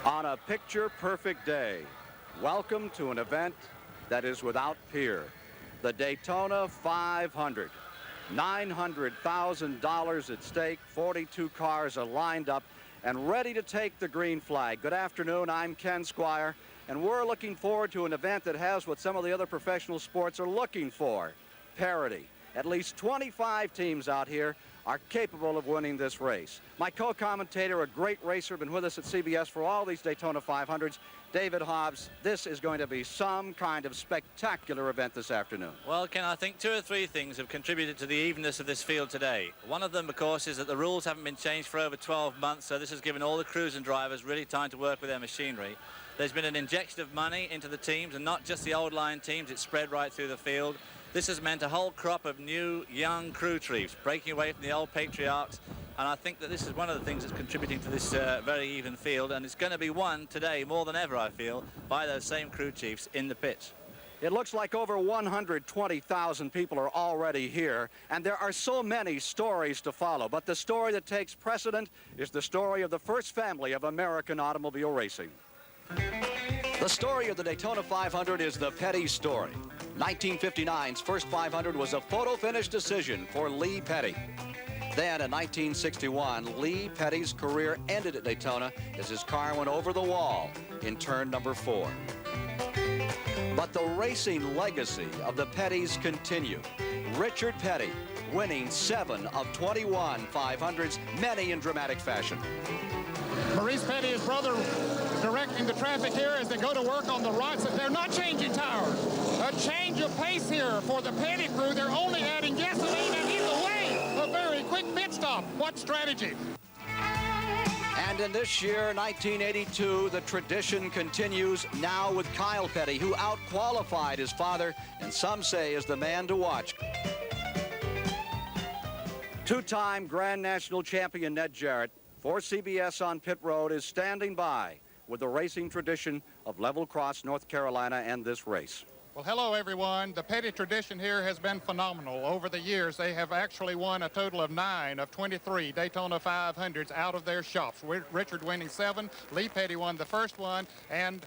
On a picture-perfect day, welcome to an event that is without peer, the Daytona 500. $900,000 at stake, 42 cars are lined up and ready to take the green flag. Good afternoon, I'm Ken Squire, and we're looking forward to an event that has what some of the other professional sports are looking for, parity. At least 25 teams out here are capable of winning this race. My co-commentator, a great racer, been with us at CBS for all these Daytona 500s, David Hobbs. This is going to be some kind of spectacular event this afternoon. Well, Ken, I think two or three things have contributed to the evenness of this field today. One of them, of course, is that the rules haven't been changed for over 12 months, so this has given all the crews and drivers really time to work with their machinery. There's been an injection of money into the teams, and not just the old line teams, it's spread right through the field. This has meant a whole crop of new, young crew chiefs breaking away from the old patriarchs, and I think that this is one of the things that's contributing to this very even field, and it's going to be won today more than ever, I feel, by those same crew chiefs in the pits. It looks like over 120,000 people are already here, and there are so many stories to follow, but the story that takes precedent is the story of the first family of American automobile racing. The story of the Daytona 500 is the Petty story. 1959's first 500 was a photo finish decision for Lee Petty. Then in 1961, Lee Petty's career ended at Daytona as his car went over the wall in turn number 4. But the racing legacy of the Pettys continue. Richard Petty winning 7 of 21 500s, many in dramatic fashion. Maurice Petty, his brother, directing the traffic here as they go to work on the rights. They're not changing tires. A change of pace here for the Petty crew. They're only adding gasoline and either way, a very quick pit stop. What strategy? And in this year, 1982, the tradition continues now with Kyle Petty, who out-qualified his father, and some say is the man to watch. Two-time Grand National Champion Ned Jarrett for CBS on pit road is standing by with the racing tradition of Level Cross, North Carolina, and this race. Well, hello, everyone. The Petty tradition here has been phenomenal. Over the years, they have actually won a total of 9 of 23 Daytona 500s out of their shops. Richard winning 7, Lee Petty won the first one, and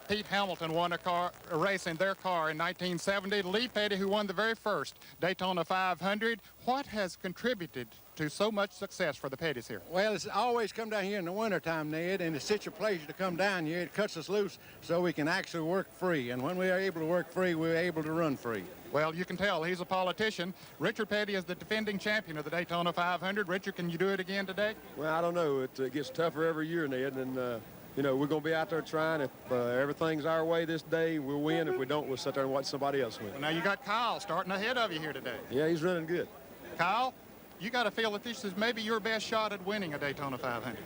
Pete Hamilton won a race in their car in 1970. Lee Petty, who won the very first Daytona 500. What has contributed to so much success for the Pettys here? Well, it's always come down here in the wintertime, Ned, and it's such a pleasure to come down here. It cuts us loose so we can actually work free. And when we are able to work free, we're able to run free. Well, you can tell he's a politician. Richard Petty is the defending champion of the Daytona 500. Richard, can you do it again today? Well, I don't know. It gets tougher every year, Ned, and you know, we're going to be out there trying. If everything's our way this day, we'll win. If we don't, we'll sit there and watch somebody else win. Well, now you got Kyle starting ahead of you here today. Yeah, he's running good. Kyle, you got to feel that this is maybe your best shot at winning a Daytona 500.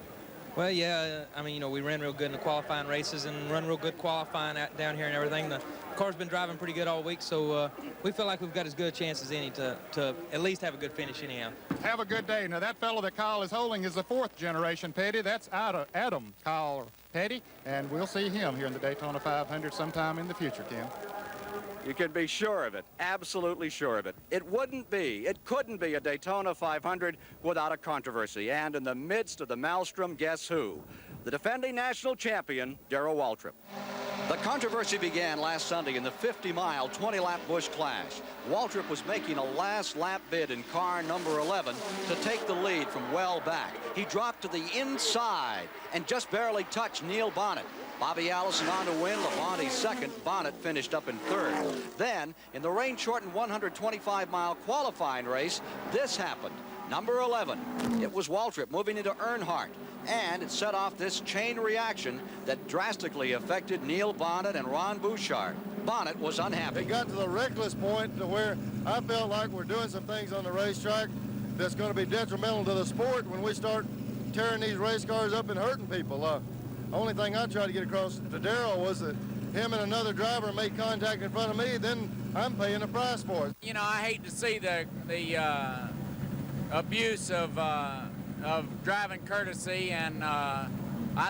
Well, yeah, I mean, you know, we ran real good in the qualifying races and run real good qualifying down here and everything. The car's been driving pretty good all week, so we feel like we've got as good a chance as any to at least have a good finish anyhow. Have a good day. Now, that fellow that Kyle is holding is the 4th generation Petty. That's Adam Kyle Petty, and we'll see him here in the Daytona 500 sometime in the future, Kim. You can be sure of it, absolutely sure of it. It couldn't be a Daytona 500 without a controversy. And in the midst of the maelstrom, guess who? The defending national champion, Darrell Waltrip. The controversy began last Sunday in the 50-mile, 20-lap Busch Clash. Waltrip was making a last-lap bid in car number 11 to take the lead from well back. He dropped to the inside and just barely touched Neil Bonnet. Bobby Allison on to win, Labonte's second. Bonnet finished up in 3rd. Then, in the rain-shortened 125-mile qualifying race, this happened. Number 11, it was Waltrip moving into Earnhardt, and it set off this chain reaction that drastically affected Neil Bonnet and Ron Bouchard. Bonnet was unhappy. It got to the reckless point to where I felt like we're doing some things on the racetrack that's going to be detrimental to the sport when we start tearing these race cars up and hurting people. The only thing I tried to get across to Darrell was that him and another driver made contact in front of me, then I'm paying the price for it. You know, I hate to see the abuse of driving courtesy, and I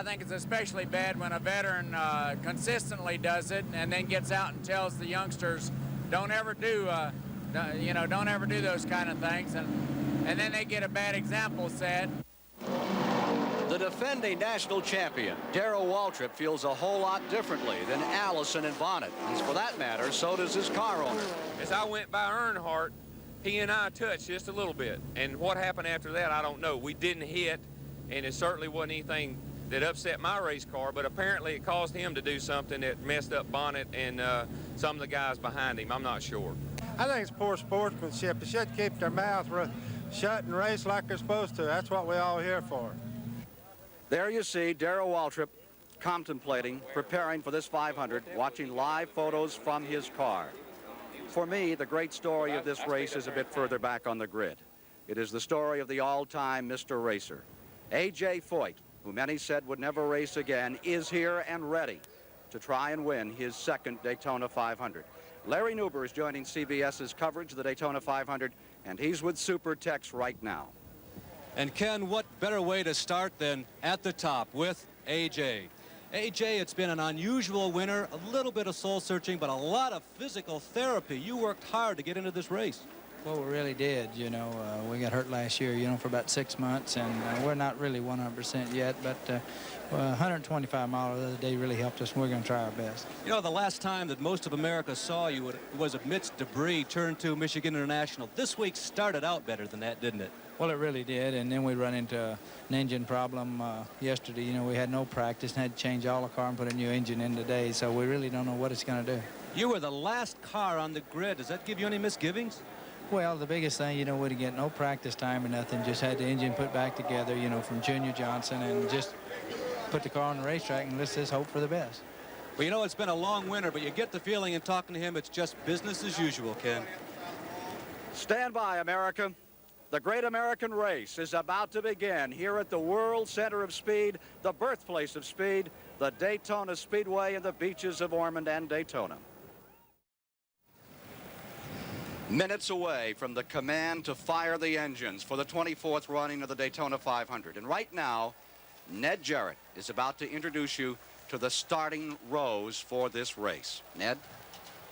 think it's especially bad when a veteran consistently does it and then gets out and tells the youngsters, don't ever do those kind of things, and then they get a bad example set. The The defending national champion, Darrell Waltrip, feels a whole lot differently than Allison and Bonnet. And for that matter, so does his car owner. As I went by Earnhardt, he and I touched just a little bit. And what happened after that, I don't know. We didn't hit, and it certainly wasn't anything that upset my race car, but apparently it caused him to do something that messed up Bonnet and some of the guys behind him. I'm not sure. I think it's poor sportsmanship. They should keep their mouth shut and race like they're supposed to. That's what we're all here for. There you see Darrell Waltrip contemplating, preparing for this 500, watching live photos from his car. For me, the great story of this race is a bit further back on the grid. It is the story of the all-time Mr. Racer. A.J. Foyt, who many said would never race again, is here and ready to try and win his second Daytona 500. Larry Newber is joining CBS's coverage of the Daytona 500, and he's with Super Tex right now. And Ken, what better way to start than at the top with A.J. A.J., it's been an unusual winter, a little bit of soul searching, but a lot of physical therapy. You worked hard to get into this race. Well, we really did. You know, we got hurt last year, you know, for about 6 months, and we're not really 100% yet, but 125 miles the other day really helped us, and we're going to try our best. You know, the last time that most of America saw you was amidst debris, turn 2 Michigan International. This week started out better than that, didn't it? Well, it really did, and then we run into an engine problem yesterday. You know, we had no practice and had to change all the car and put a new engine in today, so we really don't know what it's going to do. You were the last car on the grid. Does that give you any misgivings? Well, the biggest thing, you know, we didn't get no practice time or nothing. Just had the engine put back together, you know, from Junior Johnson, and just put the car on the racetrack and let's just hope for the best. Well, you know, it's been a long winter, but you get the feeling in talking to him it's just business as usual, Ken. Stand by, America. The great American race is about to begin here at the World Center of Speed, the birthplace of speed, the Daytona Speedway and the beaches of Ormond and Daytona. Minutes away from the command to fire the engines for the 24th running of the Daytona 500. And right now, Ned Jarrett is about to introduce you to the starting rows for this race. Ned?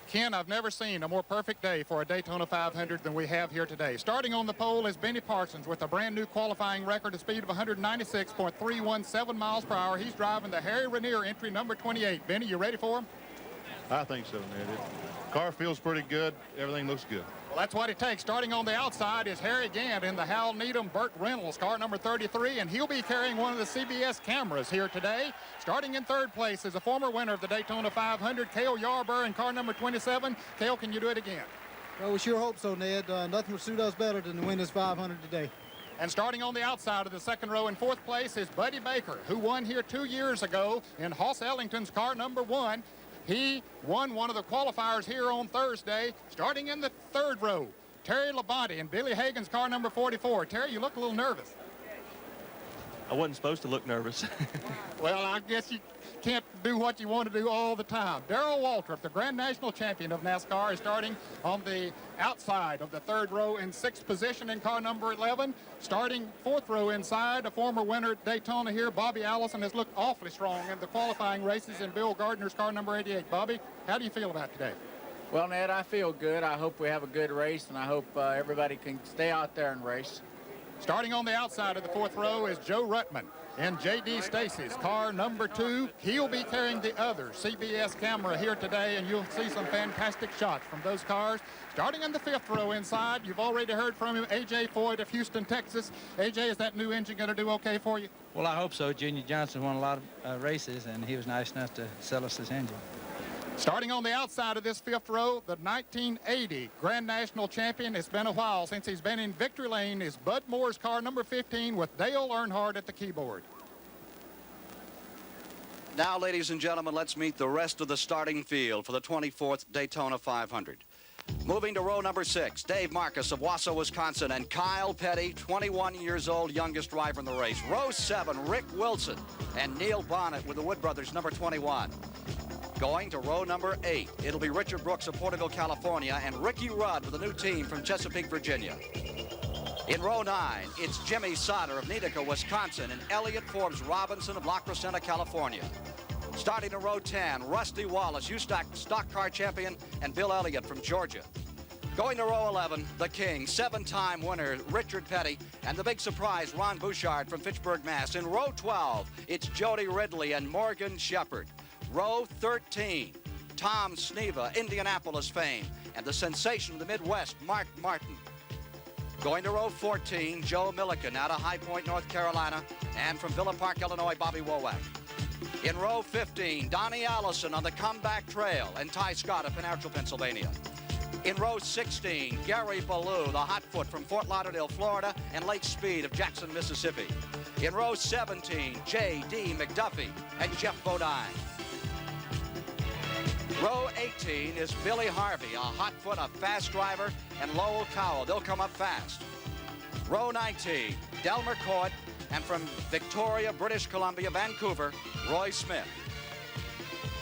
Ken, I've never seen a more perfect day for a Daytona 500 than we have here today. Starting on the pole is Benny Parsons with a brand new qualifying record of speed of 196.317 miles per hour. He's driving the Harry Ranier entry number 28. Benny, you ready for him? I think so, Ned. Car feels pretty good. Everything looks good. Well, that's what it takes. Starting on the outside is Harry Gant in the Hal Needham Burt Reynolds car number 33, and he'll be carrying one of the CBS cameras here today. Starting in third place is a former winner of the Daytona 500, Cale Yarborough, in car number 27. Cale, can you do it again? Well, we sure hope so, Ned. Nothing would suit us better than to win this 500 today. And starting on the outside of the second row in fourth place is Buddy Baker, who won here 2 years ago in Hoss Ellington's car number 1. He won one of the qualifiers here on Thursday. Starting in the third row, Terry Labonte in Billy Hagan's car number 44. Terry, you look a little nervous. I wasn't supposed to look nervous. Well, I guess you can't do what you want to do all the time. Darrell Waltrip, the Grand National Champion of NASCAR, is starting on the outside of the third row in sixth position in car number 11. Starting fourth row inside, a former winner at Daytona here, Bobby Allison, has looked awfully strong in the qualifying races in Bill Gardner's car number 88. Bobby, how do you feel about today? Well, Ned, I feel good. I hope we have a good race, and I hope everybody can stay out there and race. Starting on the outside of the fourth row is Joe Ruttman in J.D. Stacy's car number 2. He'll be carrying the other CBS camera here today, and you'll see some fantastic shots from those cars. Starting in the fifth row inside, you've already heard from him, A.J. Foyt of Houston, Texas. A.J., is that new engine going to do okay for you? Well, I hope so. Junior Johnson won a lot of races, and he was nice enough to sell us his engine. Starting on the outside of this fifth row, the 1980 Grand National Champion. It's been a while since he's been in victory lane, is Bud Moore's car number 15 with Dale Earnhardt at the keyboard. Now, ladies and gentlemen, let's meet the rest of the starting field for the 24th Daytona 500. Moving to row number 6, Dave Marcus of Wausau, Wisconsin, and Kyle Petty, 21 years old, youngest driver in the race. Row 7, Rick Wilson and Neil Bonnet with the Wood Brothers, number 21. Going to row number 8, it'll be Richard Brooks of Porterville, California, and Ricky Rudd with a new team from Chesapeake, Virginia. In row 9, it's Jimmy Sauter of Needham, Wisconsin, and Elliott Forbes Robinson of La Crescenta, California. Starting in row 10, Rusty Wallace, stock car champion, and Bill Elliott from Georgia. Going to row 11, the king, 7-time winner Richard Petty, and the big surprise, Ron Bouchard from Fitchburg, Mass. In row 12, it's Jody Ridley and Morgan Shepherd. Row 13, Tom Sneva, Indianapolis fame, and the sensation of the Midwest, Mark Martin. Going to row 14, Joe Milliken out of High Point, North Carolina, and from Villa Park, Illinois, Bobby Womack. In row 15, Donnie Allison on the comeback trail, and Ty Scott of Pinarchel, Pennsylvania. In row 16, Gary Ballou, the hot foot from Fort Lauderdale, Florida, and Lake Speed of Jackson, Mississippi. In row 17, J.D. McDuffie and Jeff Bodine. Row 18 is Billy Harvey, a hot foot, a fast driver, and Lowell Cowell. They'll come up fast. Row 19, Delmer Court, and from Victoria, British Columbia, Vancouver, Roy Smith.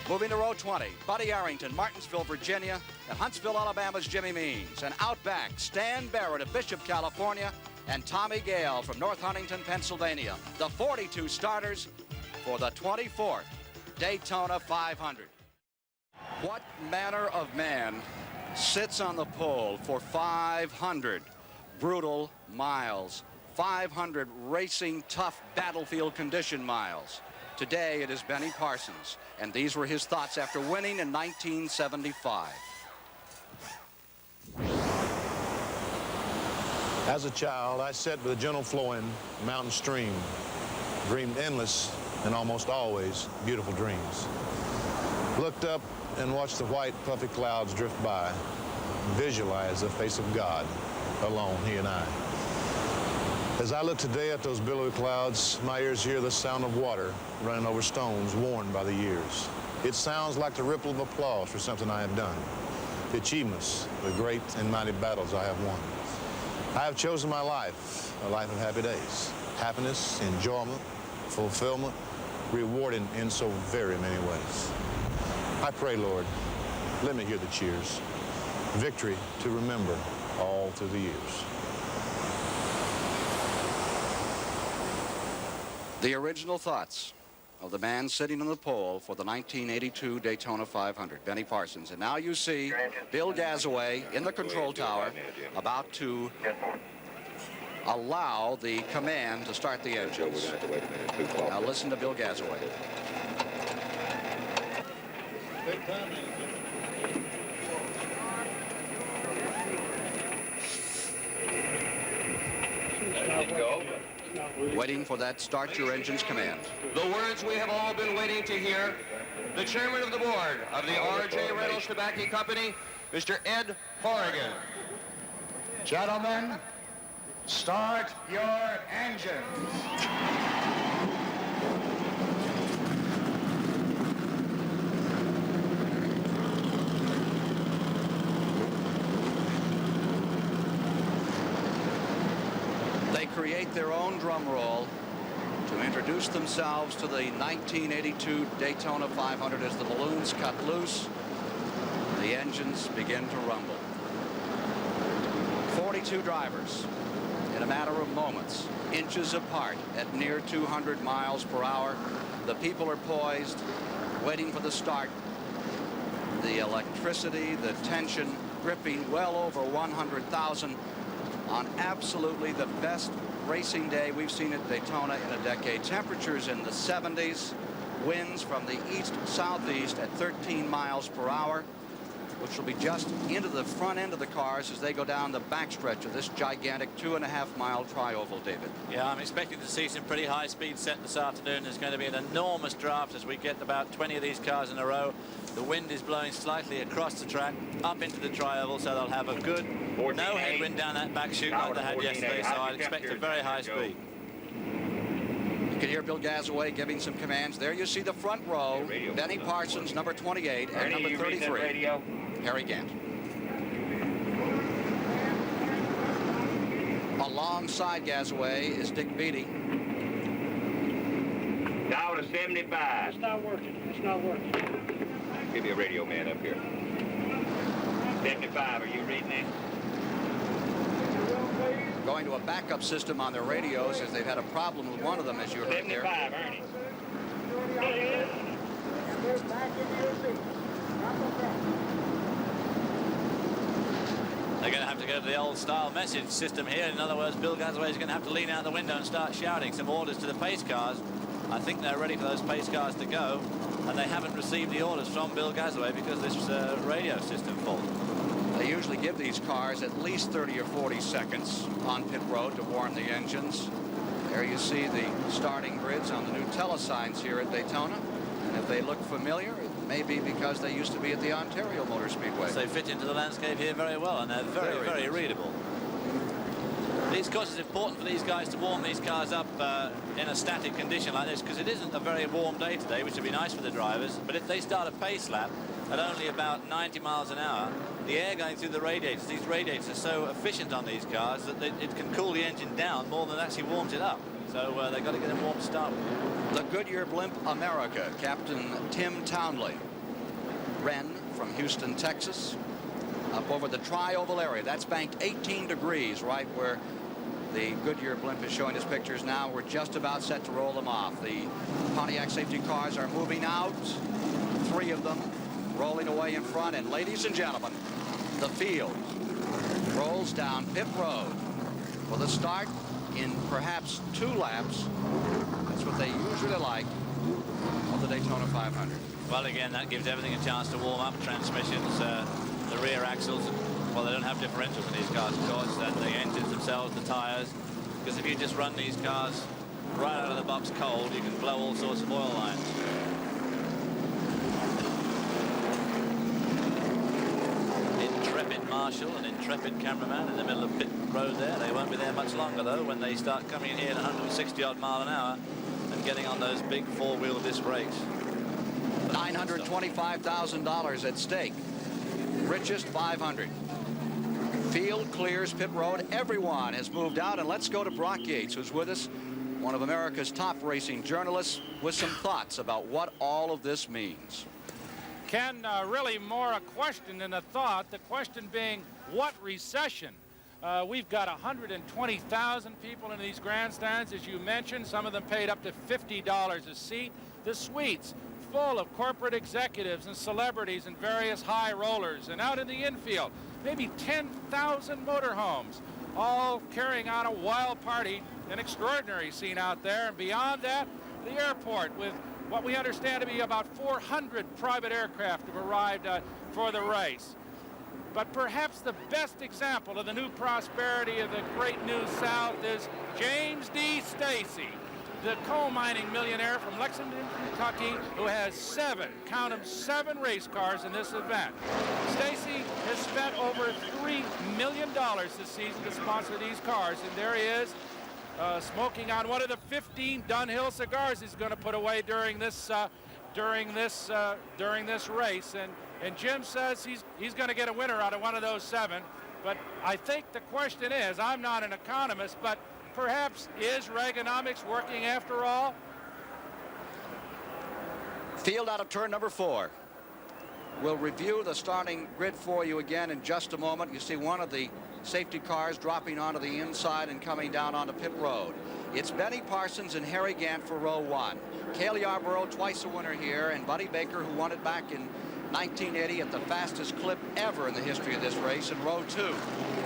Moving to row 20, Buddy Arrington, Martinsville, Virginia, and Huntsville, Alabama's Jimmy Means. And out back, Stan Barrett of Bishop, California, and Tommy Gale from North Huntington, Pennsylvania. The 42 starters for the 24th Daytona 500. What manner of man sits on the pole for 500 brutal miles, 500 racing, tough battlefield condition miles? Today it is Benny Parsons, and these were his thoughts after winning in 1975. As a child, I sat with a gentle flowing mountain stream, dreamed endless and almost always beautiful dreams. Looked up and watched the white puffy clouds drift by, visualized the face of God, alone, he and I. As I look today at those billowy clouds, my ears hear the sound of water running over stones worn by the years. It sounds like the ripple of applause for something I have done, the achievements, the great and mighty battles I have won. I have chosen my life, a life of happy days, happiness, enjoyment, fulfillment, rewarding in so very many ways. I pray, Lord, let me hear the cheers, victory to remember all through the years. The original thoughts of the man sitting on the pole for the 1982 Daytona 500, Benny Parsons. And now you see Bill Gazaway in the control tower about to allow the command to start the engines. Now listen to Bill Gazaway. Waiting for that start your engines command. The words we have all been waiting to hear. The chairman of the board of the R.J. Reynolds Tobacco Company, Mr. Ed Horrigan. Gentlemen, start your engines. They create their own drum roll to introduce themselves to the 1982 Daytona 500 as the balloons cut loose. The engines begin to rumble. 42 drivers in a matter of moments, inches apart at near 200 miles per hour. The people are poised, waiting for the start. The electricity, the tension, gripping well over 100,000 on absolutely the best racing day we've seen at Daytona in a decade. Temperatures in the 70s, winds from the east-southeast at 13 miles per hour, which will be just into the front end of the cars as they go down the backstretch of this gigantic 2.5-mile tri-oval, David. Yeah, I'm expecting to see some pretty high speed set this afternoon. There's going to be an enormous draft as we get about 20 of these cars in a row. The wind is blowing slightly across the track, up into the tri-oval, so they'll have a good, no headwind down that back chute like they had yesterday, so I'd expect a very high speed. You can hear Bill Gazaway giving some commands. There you see the front row, Benny Parsons, number 28, and number 33, Harry Gant. Alongside Gazaway is Dick Beattie. Now to 75. It's not working. It's not working. Give me a radio man up here. 75, are you reading it? Going to a backup system on their radios as they've had a problem with one of them, as you heard there. 75, Ernie. They're going to have to go to the old-style message system here. In other words, Bill Gasaway is going to have to lean out the window and start shouting some orders to the pace cars. I think they're ready for those pace cars to go, and they haven't received the orders from Bill Gasaway because this radio system fault. They usually give these cars at least 30 or 40 seconds on pit road to warm the engines. There you see the starting grids on the new telesigns here at Daytona. And if they look familiar, it may be because they used to be at the Ontario Motor Speedway. So they fit into the landscape here very well, and they're very readable. Of course, it's important for these guys to warm these cars up in a static condition like this, because it isn't a very warm day today, which would be nice for the drivers. But if they start a pace lap at only about 90 miles an hour, the air going through the radiators, these radiators are so efficient on these cars that it can cool the engine down more than it actually warms it up. So they've got to get them warm to start with. The Goodyear Blimp America, Captain Tim Townley. Wren from Houston, Texas, up over the tri-oval area. That's banked 18 degrees right where the Goodyear Blimp is showing us pictures now. We're just about set to roll them off. The Pontiac safety cars are moving out. 3 of them rolling away in front. And ladies and gentlemen, the field rolls down pit road for the start in perhaps 2 laps. That's what they usually like on the Daytona 500. Well, again, that gives everything a chance to warm up. Transmissions, the rear axles, well, they don't have differentials in these cars, of course, and the engines themselves, the tires, because if you just run these cars right out of the box cold, you can blow all sorts of oil lines. Intrepid marshal and intrepid cameraman in the middle of pit road there. They won't be there much longer, though, when they start coming in here at 160-odd mile an hour and getting on those big 4-wheel disc brakes. $925,000 at stake. Richest 500. Field clears pit road. Everyone has moved out, and let's go to Brock Yates, who's with us, one of America's top racing journalists, with some thoughts about what all of this means. Ken, really more a question than a thought. The question being, what recession? We've got 120,000 people in these grandstands, as you mentioned. Some of them paid up to $50 a seat. The suites full of corporate executives and celebrities and various high rollers. And out in the infield, maybe 10,000 motorhomes, all carrying on a wild party, an extraordinary scene out there. And beyond that, the airport with what we understand to be about 400 private aircraft have arrived for the race. But perhaps the best example of the new prosperity of the great new South is James D. Stacy, the coal mining millionaire from Lexington, Kentucky, who has 7, count them, 7 race cars in this event. Stacy has spent over $3 million this season to sponsor these cars, and there he is, smoking on one of the 15 Dunhill cigars he's going to put away during this race. And Jim says he's going to get a winner out of one of those 7. But I think the question is, I'm not an economist, but perhaps is Reaganomics working after all? Field out of turn number 4. We'll review the starting grid for you again in just a moment. You see one of the safety cars dropping onto the inside and coming down onto pit road. It's Benny Parsons and Harry Gant for row 1. Cale Yarborough, twice a winner here, and Buddy Baker, who won it back in 1980 at the fastest clip ever in the history of this race, in row 2.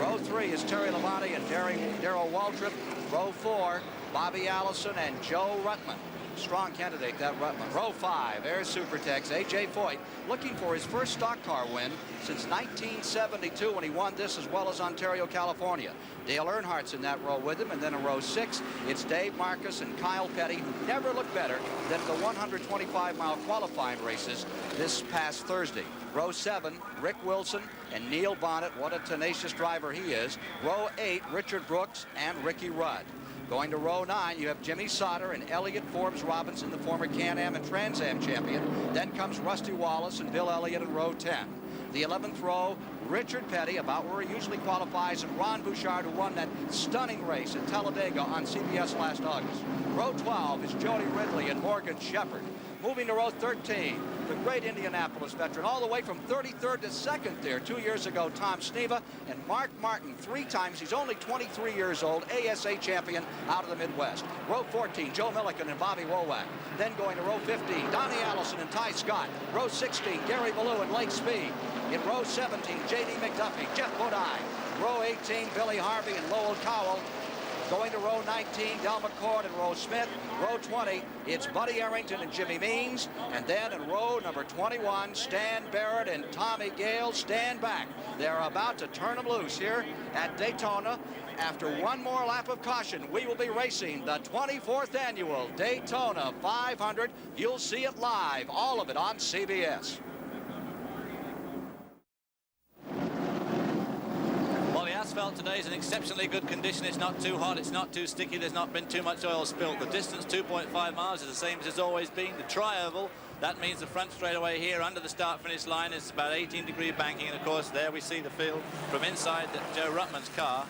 Row 3 is Terry Labonte and Darrell Waltrip. Row 4, Bobby Allison and Joe Ruttman. Strong candidate, that Ruttman. Row 5, Air Supertex, A.J. Foyt, looking for his first stock car win since 1972 when he won this as well as Ontario, California. Dale Earnhardt's in that row with him, and then in row 6, it's Dave Marcus and Kyle Petty, who never looked better than the 125-mile qualifying races this past Thursday. Row 7, Rick Wilson and Neil Bonnet, what a tenacious driver he is. Row 8, Richard Brooks and Ricky Rudd. Going to row 9, you have Jimmy Sauter and Elliott Forbes Robinson, the former Can-Am and Trans Am champion. Then comes Rusty Wallace and Bill Elliott in row 10. The 11th row, Richard Petty, about where he usually qualifies, and Ron Bouchard, who won that stunning race at Talladega on CBS last August. Row 12 is Jody Ridley and Morgan Shepherd. Moving to row 13, the great Indianapolis veteran, all the way from 33rd to 2nd there 2 years ago, Tom Sneva, and Mark Martin, 3 times. He's only 23 years old, ASA champion out of the Midwest. Row 14, Joe Milliken and Bobby Womack. Then going to row 15, Donnie Allison and Ty Scott. Row 16, Gary Ballou and Lake Speed. In row 17, J.D. McDuffie, Jeff Bodine, row 18, Billy Harvey and Lowell Cowell. Going to row 19, Del McCord and Roe Smith. Row 20, it's Buddy Arrington and Jimmy Means. And then in row number 21, Stan Barrett and Tommy Gale stand back. They're about to turn them loose here at Daytona. After one more lap of caution, we will be racing the 24th annual Daytona 500. You'll see it live, all of it on CBS. Asphalt today is in exceptionally good condition. It's not too hot, it's not too sticky, there's not been too much oil spilt. The distance, 2.5 miles, is the same as it's always been. The tri-oval, that means the front straightaway here under the start-finish line is about 18-degree banking, and of course there we see the field from inside Joe Ruttman's car.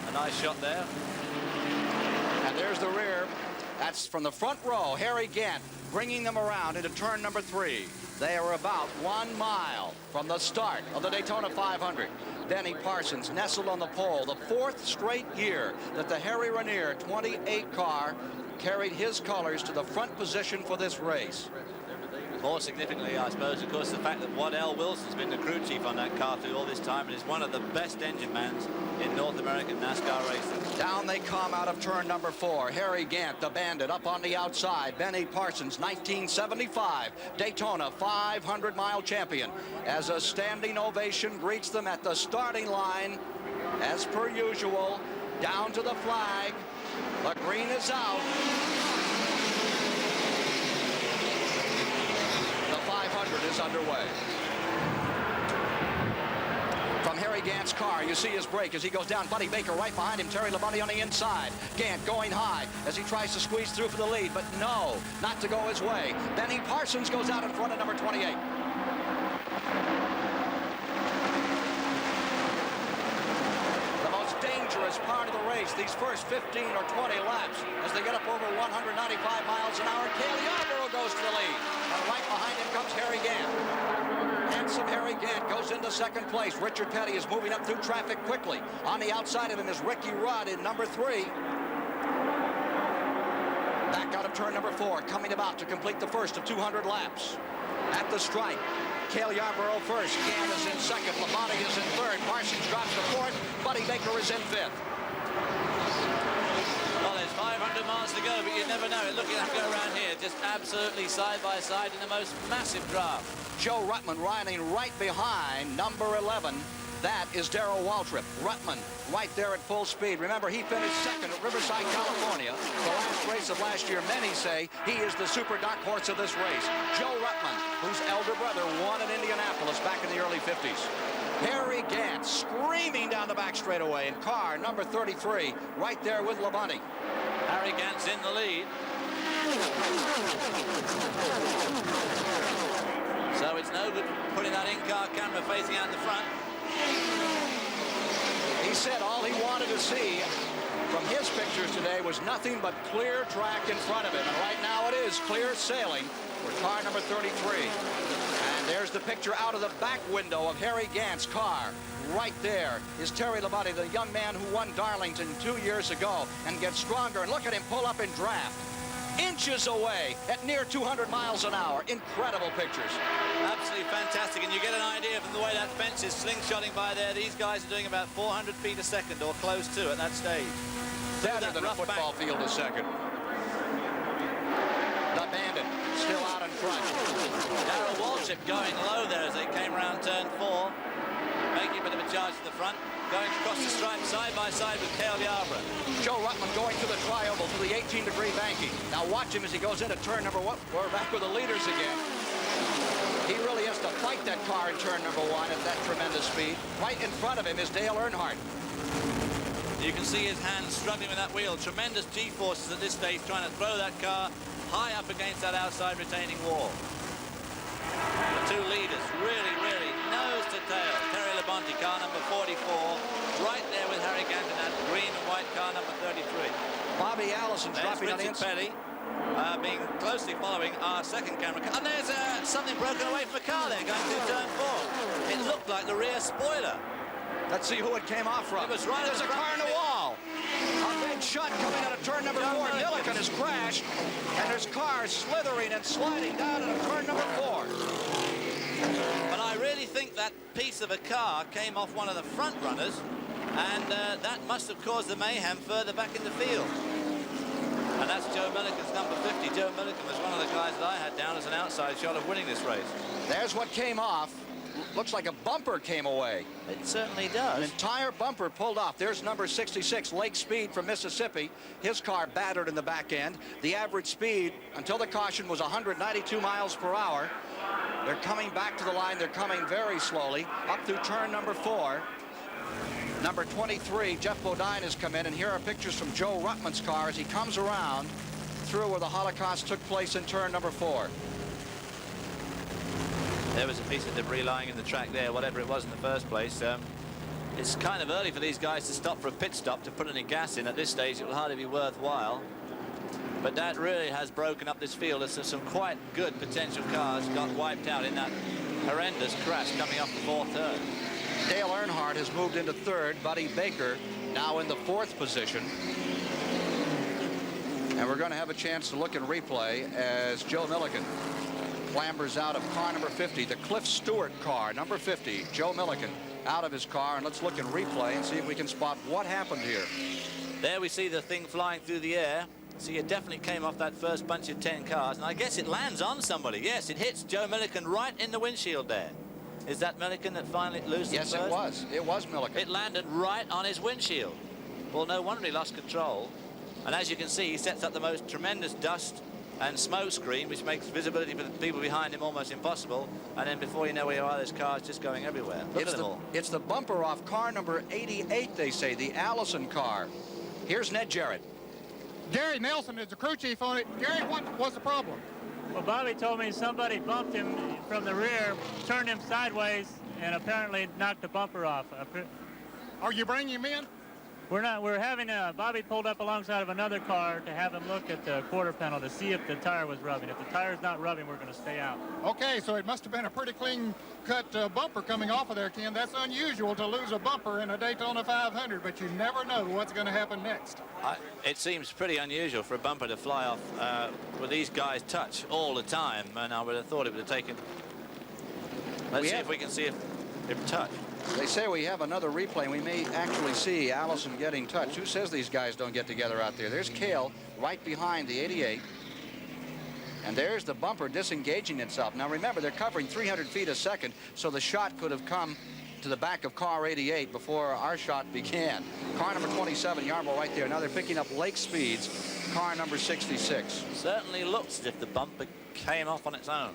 A nice shot there. And there's the rear. That's from the front row, Harry Gant bringing them around into turn number 3. They are about 1 mile from the start of the Daytona 500. Benny Parsons nestled on the pole, the 4th straight year that the Harry Ranier 28 car carried his colors to the front position for this race. More significantly, I suppose, of course, the fact that Waddell Wilson's been the crew chief on that car through all this time and is one of the best engine mans in North American NASCAR racing. Down they come out of turn number 4. Harry Gant, the bandit, up on the outside. Benny Parsons, 1975 Daytona 500-mile champion. As a standing ovation greets them at the starting line, as per usual, down to the flag. The green is out. The 500 is underway. From Harry Gant's car, you see his brake as he goes down. Buddy Baker right behind him. Terry Labonte on the inside. Gant going high as he tries to squeeze through for the lead, but no, not to go his way. Benny Parsons goes out in front of number 28. The most dangerous part of the race, these first 15 or 20 laps, as they get up over 195 miles an hour. Cale Yarborough goes to the lead, and right behind him comes Harry Gant. Handsome Harry Gant goes into second place. Richard Petty is moving up through traffic quickly. On the outside of him is Ricky Rudd in number 3. Back out of turn number 4, coming about to complete the first of 200 laps. At the stripe, Cale Yarborough first. Gant is in second. Labonte is in third. Parsons drops to 4th. Buddy Baker is in 5th. Well, there's 500 miles to go, but you never know it. Look at them go around here, just absolutely side by side in the most massive draft. Joe Ruttman riding right behind number 11. That is Darrell Waltrip. Ruttman right there at full speed. Remember, he finished second at Riverside, California. The last race of last year, many say he is the super dark horse of this race. Joe Ruttman, whose elder brother won in Indianapolis back in the early 50s. Harry Gant screaming down the back straightaway in car number 33, right there with Labonte. Harry Gant's in the lead. So it's no good putting that in-car camera facing out the front. He said all he wanted to see from his pictures today was nothing but clear track in front of him. And right now it is clear sailing for car number 33. And there's the picture out of the back window of Harry Gant's car. Right there is Terry Labonte, the young man who won Darlington 2 years ago and gets stronger. And look at him pull up in draft. Inches away at near 200 miles an hour. Incredible pictures. Absolutely fantastic, and you get an idea from the way that fence is slingshotting by there. These guys are doing about 400 feet a second or close to at that stage. Better than a football field a second. The bandit still out in front. Darrell Waltrip going low there as they came around turn 4. Making a bit of a charge to the front. Going across the stripe side by side with Cale Yarborough. Joe Ruttman going to the tri-oval to the 18-degree banking. Now watch him as he goes into turn number 1. We're back with the leaders again. He really has to fight that car in turn number 1 at that tremendous speed. Right in front of him is Dale Earnhardt. You can see his hands struggling with that wheel. Tremendous G-forces at this stage trying to throw that car high up against that outside retaining wall. The two leaders really, really nose to tail. Terry Labonte, car number 44, right there with Harry Gant in that green and white car number 33. Bobby Allison dropping on the inside. Petty, being closely following our second camera. And there's something broken away from the car there going through turn 4. It looked like the rear spoiler. Let's see who it came off from. It was right. There's a car in the wall. A big shot coming out of turn number 4. Milliken has crashed, and there's cars slithering and sliding down into turn number 4. But I really think that that piece of a car came off one of the front runners, and that must have caused the mayhem further back in the field. And that's Joe Milliken's number 50. Joe Milliken was one of the guys that I had down as an outside shot of winning this race. There's what came off. Looks like a bumper came away. It certainly does. An entire bumper pulled off. There's number 66, Lake Speed from Mississippi. His car battered in the back end. The average speed until the caution was 192 miles per hour. They're coming back to the line. They're coming very slowly up through turn number 4. Number 23, Jeff Bodine, has come in, and here are pictures from Joe Ruttman's car as he comes around through where the Holocaust took place in turn number 4. There was a piece of debris lying in the track there, whatever it was in the first place. It's kind of early for these guys to stop for a pit stop to put any gas in. At this stage, it will hardly be worthwhile. But that really has broken up this field. There's some quite good potential cars got wiped out in that horrendous crash coming off the 4th turn. Dale Earnhardt has moved into 3rd. Buddy Baker now in the 4th position. And we're going to have a chance to look in replay as Joe Milliken clambers out of car number 50, the Cliff Stewart car, number 50, Joe Milliken, out of his car. And let's look in replay and see if we can spot what happened here. There we see the thing flying through the air. See, it definitely came off that first bunch of 10 cars, and I guess it lands on somebody. Yes, it hits Joe Milliken right in the windshield there. Is that Milliken that finally loses Yes, first? it was. It was Milliken. It landed right on his windshield. Well, no wonder he lost control. And as you can see, he sets up the most tremendous dust and smoke screen, which makes visibility for the people behind him almost impossible. And then before you know where you are, there's cars just going everywhere. Look at them all. It's the bumper off car number 88, they say, the Allison car. Here's Ned Jarrett. Gary Nelson is the crew chief on it. Gary, what was the problem? Well, Bobby told me somebody bumped him from the rear, turned him sideways, and apparently knocked the bumper off. Are you bringing him in? We're not. We're having Bobby pulled up alongside of another car to have him look at the quarter panel to see if the tire was rubbing. If the tire's not rubbing, we're going to stay out. Okay, so it must have been a pretty clean-cut bumper coming off of there, Ken. That's unusual to lose a bumper in a Daytona 500, but you never know what's going to happen next. It seems pretty unusual for a bumper to fly off where these guys touch all the time, and I would have thought it would have taken. Let's see if we can see if it touched. They say we have another replay, and we may actually see Allison getting touched. Who says these guys don't get together out there? There's Cale right behind the 88. And there's the bumper disengaging itself. Now, remember, they're covering 300 feet a second, so the shot could have come to the back of car 88 before our shot began. Car number 27, Yarbo right there. Now they're picking up Lake Speed's car number 66. Certainly looks as if the bumper came off on its own.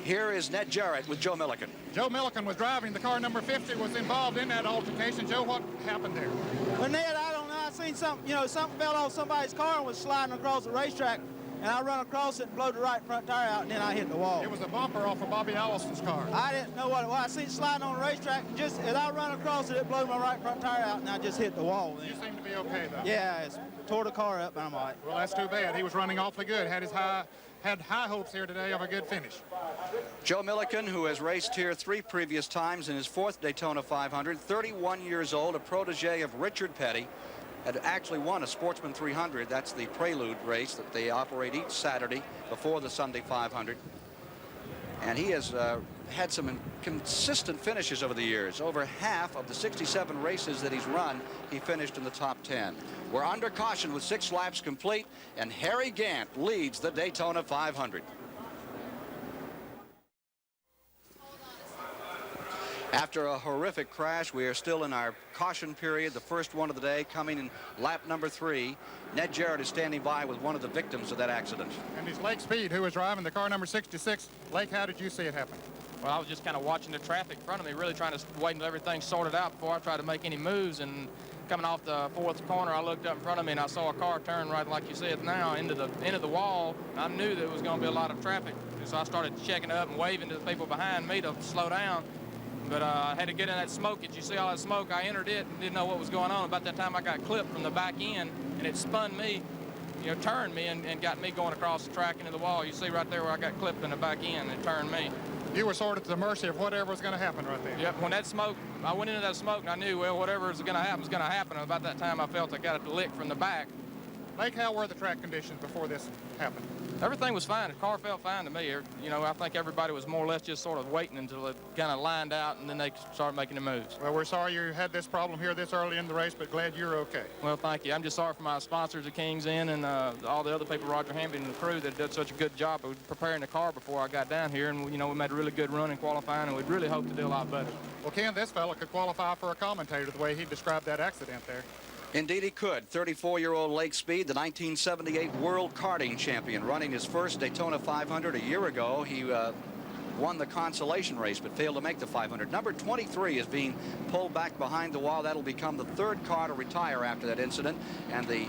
Here is Ned Jarrett with Joe Milliken. Joe Milliken was driving. The car number 50 was involved in that altercation. Joe, what happened there? Well, Ned, I don't know. I seen something, something fell off somebody's car and was sliding across the racetrack, and I run across it and blew the right front tire out, and then I hit the wall. It was a bumper off of Bobby Allison's car. I didn't know what it was. I seen it sliding on the racetrack, and just as I run across it, it blew my right front tire out, and I just hit the wall. You seem to be okay, though. Yeah, it tore the car up, and I'm all right. Well, that's too bad. He was running awfully good. Had high hopes here today of a good finish. Joe Milliken, who has raced here 3 previous times in his 4th Daytona 500, 31 years old, a protege of Richard Petty, had actually won a Sportsman 300. That's the prelude race that they operate each Saturday before the Sunday 500. And he has had some consistent finishes over the years. Over half of the 67 races that he's run, he finished in the top 10. We're under caution with 6 laps complete, and Harry Gant leads the Daytona 500. After a horrific crash, we are still in our caution period, the first one of the day, coming in lap number 3. Ned Jarrett is standing by with one of the victims of that accident. And it's Lake Speed who was driving the car number 66. Lake, how did you see it happen? Well, I was just kind of watching the traffic in front of me, really trying to wait until everything sorted out before I tried to make any moves. And coming off the 4th corner, I looked up in front of me and I saw a car turn right like you said now into the wall. I knew there was going to be a lot of traffic, so I started checking up and waving to the people behind me to slow down. But I had to get in that smoke. As you see all that smoke, I entered it and didn't know what was going on. About that time, I got clipped from the back end, and it spun me, turned me and got me going across the track into the wall. You see right there where I got clipped in the back end, it turned me. You were sort of at the mercy of whatever was going to happen right there. Yep, when that smoke, I went into that smoke and I knew, well, whatever is going to happen is going to happen. About that time, I felt I got a lick from the back, Lake, how were the track conditions before this happened? Everything was fine. The car felt fine to me. You know, I think everybody was more or less just sort of waiting until it kind of lined out, and then they started making the moves. Well, we're sorry you had this problem here this early in the race, but glad you're okay. Well, thank you. I'm just sorry for my sponsors, the Kings Inn, and all the other people, Roger Hamby and the crew, that did such a good job of preparing the car before I got down here. And, you know, we made a really good run in qualifying, and we'd really hope to do a lot better. Well, Ken, this fella could qualify for a commentator the way he described that accident there. Indeed he could. 34-year-old Lake Speed, the 1978 World Karting Champion, running his first Daytona 500 a year ago. He won the consolation race but failed to make the 500. Number 23 is being pulled back behind the wall. That'll become the third car to retire after that incident. And the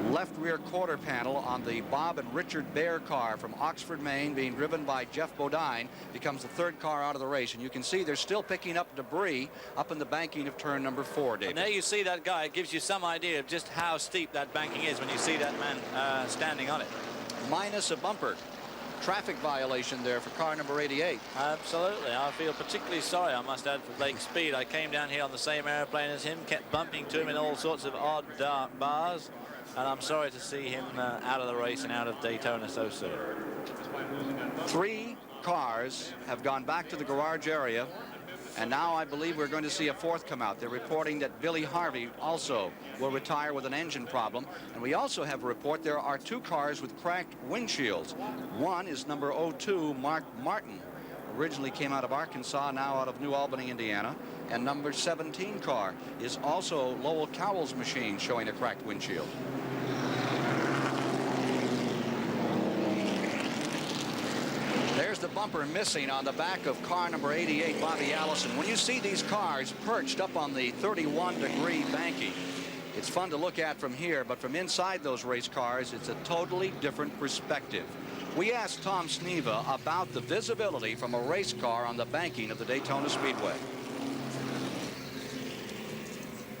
left rear quarter panel on the Bob and Richard Bear car from Oxford, Maine, being driven by Jeff Bodine, becomes the third car out of the race. And you can see they're still picking up debris up in the banking of turn number 4, David. And there you see that guy. It gives you some idea of just how steep that banking is when you see that man standing on it. Minus a bumper. Traffic violation there for car number 88. Absolutely. I feel particularly sorry, I must add, for Lake Speed. I came down here on the same airplane as him, kept bumping to him in all sorts of odd dark bars. And I'm sorry to see him out of the race and out of Daytona so soon. 3 cars have gone back to the garage area, and now I believe we're going to see a 4th come out. They're reporting that Billy Harvey also will retire with an engine problem. And we also have a report there are 2 cars with cracked windshields. One is number 02, Mark Martin. Originally came out of Arkansas, now out of New Albany, Indiana. And number 17 car is also Lowell Cowell's machine, showing a cracked windshield. There's the bumper missing on the back of car number 88, Bobby Allison. When you see these cars perched up on the 31-degree banking, it's fun to look at from here, but from inside those race cars, it's a totally different perspective. We asked Tom Sneva about the visibility from a race car on the banking of the Daytona Speedway.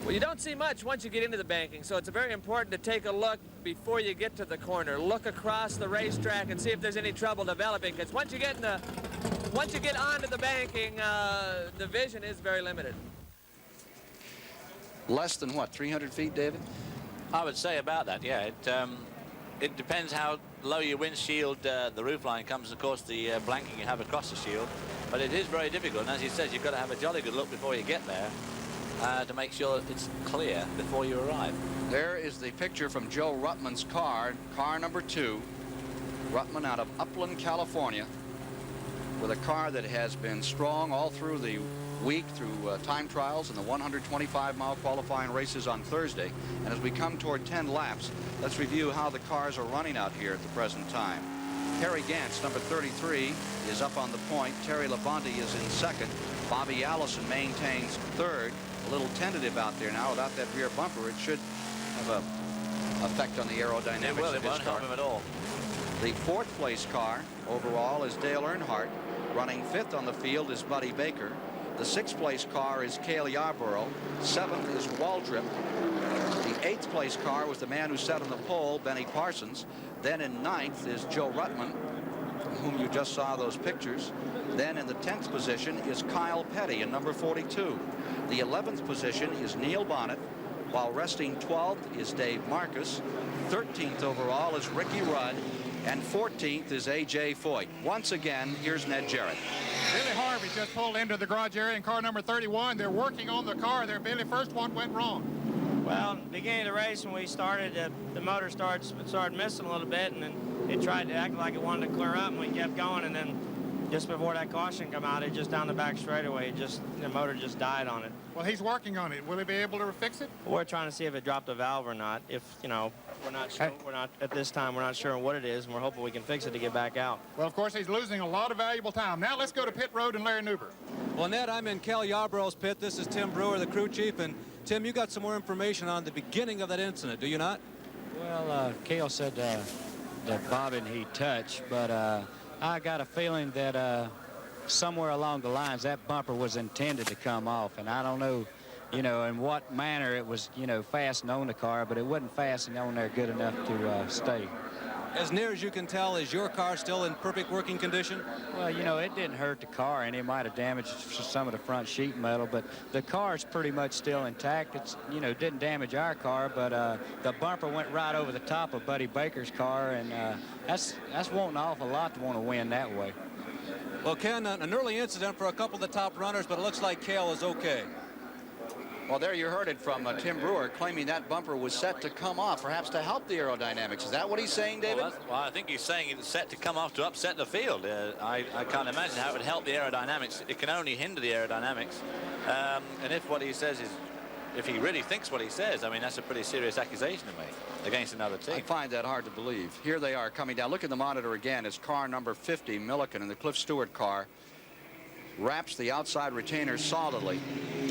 Well, you don't see much once you get into the banking, so it's very important to take a look before you get to the corner. Look across the racetrack and see if there's any trouble developing, because once you get onto the banking, the vision is very limited. Less than what, 300 feet, David? I would say about that, yeah. It depends how low your windshield, the roofline comes. Of course, the blanking you have across the shield, but it is very difficult. And as he says, you've got to have a jolly good look before you get there. To make sure it's clear before you arrive. There is the picture from Joe Ruttman's car, car number 2. Ruttman out of Upland, California, with a car that has been strong all through the week, through time trials and the 125-mile qualifying races on Thursday. And as we come toward 10 laps, let's review how the cars are running out here at the present time. Terry Gantz, number 33, is up on the point. Terry Labonte is in second. Bobby Allison maintains third. A little tentative out there now without that rear bumper. It should have an effect on the aerodynamics of it his won't car. help him at all. The 4th place car overall is Dale Earnhardt. Running 5th on the field is Buddy Baker. The 6th place car is Cale Yarborough. 7th is Waldrip. The 8th place car was the man who sat on the pole, Benny Parsons. Then in 9th is Joe Ruttman, from whom you just saw those pictures. Then in the 10th position is Kyle Petty in number 42. The 11th position is Neil Bonnet, while resting 12th is Dave Marcus. 13th overall is Ricky Rudd, and 14th is A.J. Foyt. Once again, here's Ned Jarrett. Billy Harvey just pulled into the garage area in car number 31. They're working on the car there, Billy. First one went wrong. Well, beginning of the race, when we started, the motor started missing a little bit, and then it tried to act like it wanted to clear up, and we kept going, and then just before that caution come out, it just down the back straightaway, the motor just died on it. Well, he's working on it. Will he be able to fix it? We're trying to see if it dropped a valve or not. If, you know, we're not sure, at this time, we're not sure what it is, and we're hoping we can fix it to get back out. Well, of course, he's losing a lot of valuable time. Now let's go to pit road and Larry Newber. Well, Ned, I'm in Cal Yarborough's pit. This is Tim Brewer, the crew chief. And Tim, you got some more information on the beginning of that incident, do you not? Well, Cale said that Bob and he touched, but I got a feeling that somewhere along the lines that bumper was intended to come off, and I don't know, you know, in what manner it was, you know, fastened on the car, but it wasn't fastened on there good enough to stay. As near as you can tell, is your car still in perfect working condition? Well, you know, it didn't hurt the car, and it might have damaged some of the front sheet metal, but the car's pretty much still intact. It's, you know, didn't damage our car, but the bumper went right over the top of Buddy Baker's car, and that's wanting an awful lot to want to win that way. Well, Ken, an early incident for a couple of the top runners, but it looks like Cale is okay. Well, there you heard it from Tim Brewer, claiming that bumper was set to come off, perhaps to help the aerodynamics. Is that what he's saying, David? Well, I think he's saying it's set to come off to upset the field. I can't imagine how it would help the aerodynamics. It can only hinder the aerodynamics. And if what he says is, if he really thinks what he says, I mean, that's a pretty serious accusation to make against another team. I find that hard to believe. Here they are coming down. Look at the monitor again. It's car number 50, Milliken, in the Cliff Stewart car. Wraps the outside retainer solidly,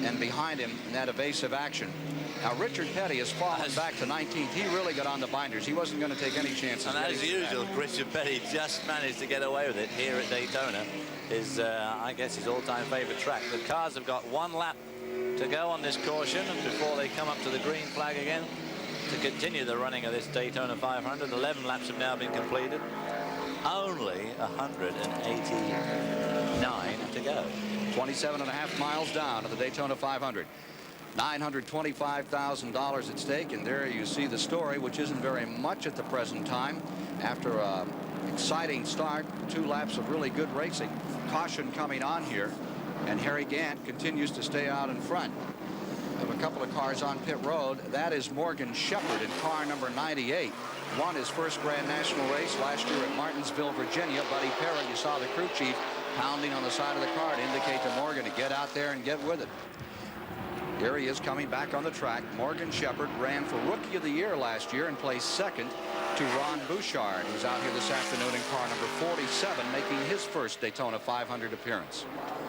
and behind him in that evasive action. Now Richard Petty has fallen back to 19th. He really got on the binders. He wasn't going to take any chances. And as usual, Richard Petty just managed to get away with it here at Daytona. I guess, his all-time favorite track. The cars have got 1 lap to go on this caution before they come up to the green flag again to continue the running of this Daytona 500. 11 laps have now been completed. Only 189 to go. 27.5 miles down to the Daytona 500. $925,000 at stake, and there you see the story, which isn't very much at the present time. After an exciting start, 2 laps of really good racing. Caution coming on here, and Harry Gant continues to stay out in front. We have a couple of cars on pit road. That is Morgan Shepherd in car number 98. Won his first Grand National race last year at Martinsville, Virginia. Buddy Parrott, you saw the crew chief pounding on the side of the car to indicate to Morgan to get out there and get with it. Here he is coming back on the track. Morgan Shepherd ran for Rookie of the Year last year and placed second to Ron Bouchard, who's out here this afternoon in car number 47, making his first Daytona 500 appearance.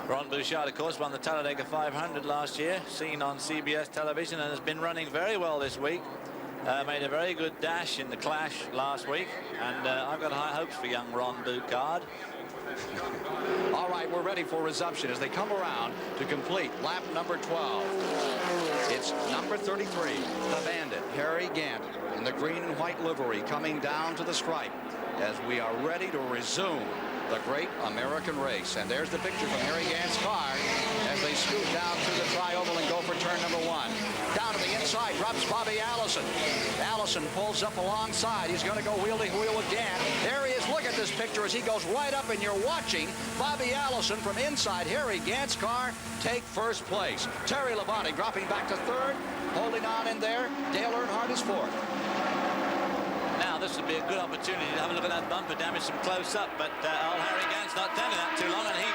Ron Bouchard, of course, won the Talladega 500 last year, seen on CBS television, and has been running very well this week. Made a very good dash in the Clash last week, and I've got high hopes for young Ron Bouchard. All right, we're ready for resumption as they come around to complete lap number 12. It's number 33, the Bandit, Harry Gant, in the green and white livery, coming down to the stripe as we are ready to resume the great American race. And there's the picture from Harry Gant's car as they scoot down through the tri-oval and go for turn number 1. Down to the inside drops Bobby Allison. Allison pulls up alongside. He's going to go wheel to wheel with Gant. There he is. Look at this picture as he goes right up, and you're watching Bobby Allison from inside Harry Gant's car take first place. Terry Labonte dropping back to third, holding on in there. Dale Earnhardt is fourth. Now this would be a good opportunity to have a look at that bumper damage from close up, but old Harry Gant's not turning that too long, and he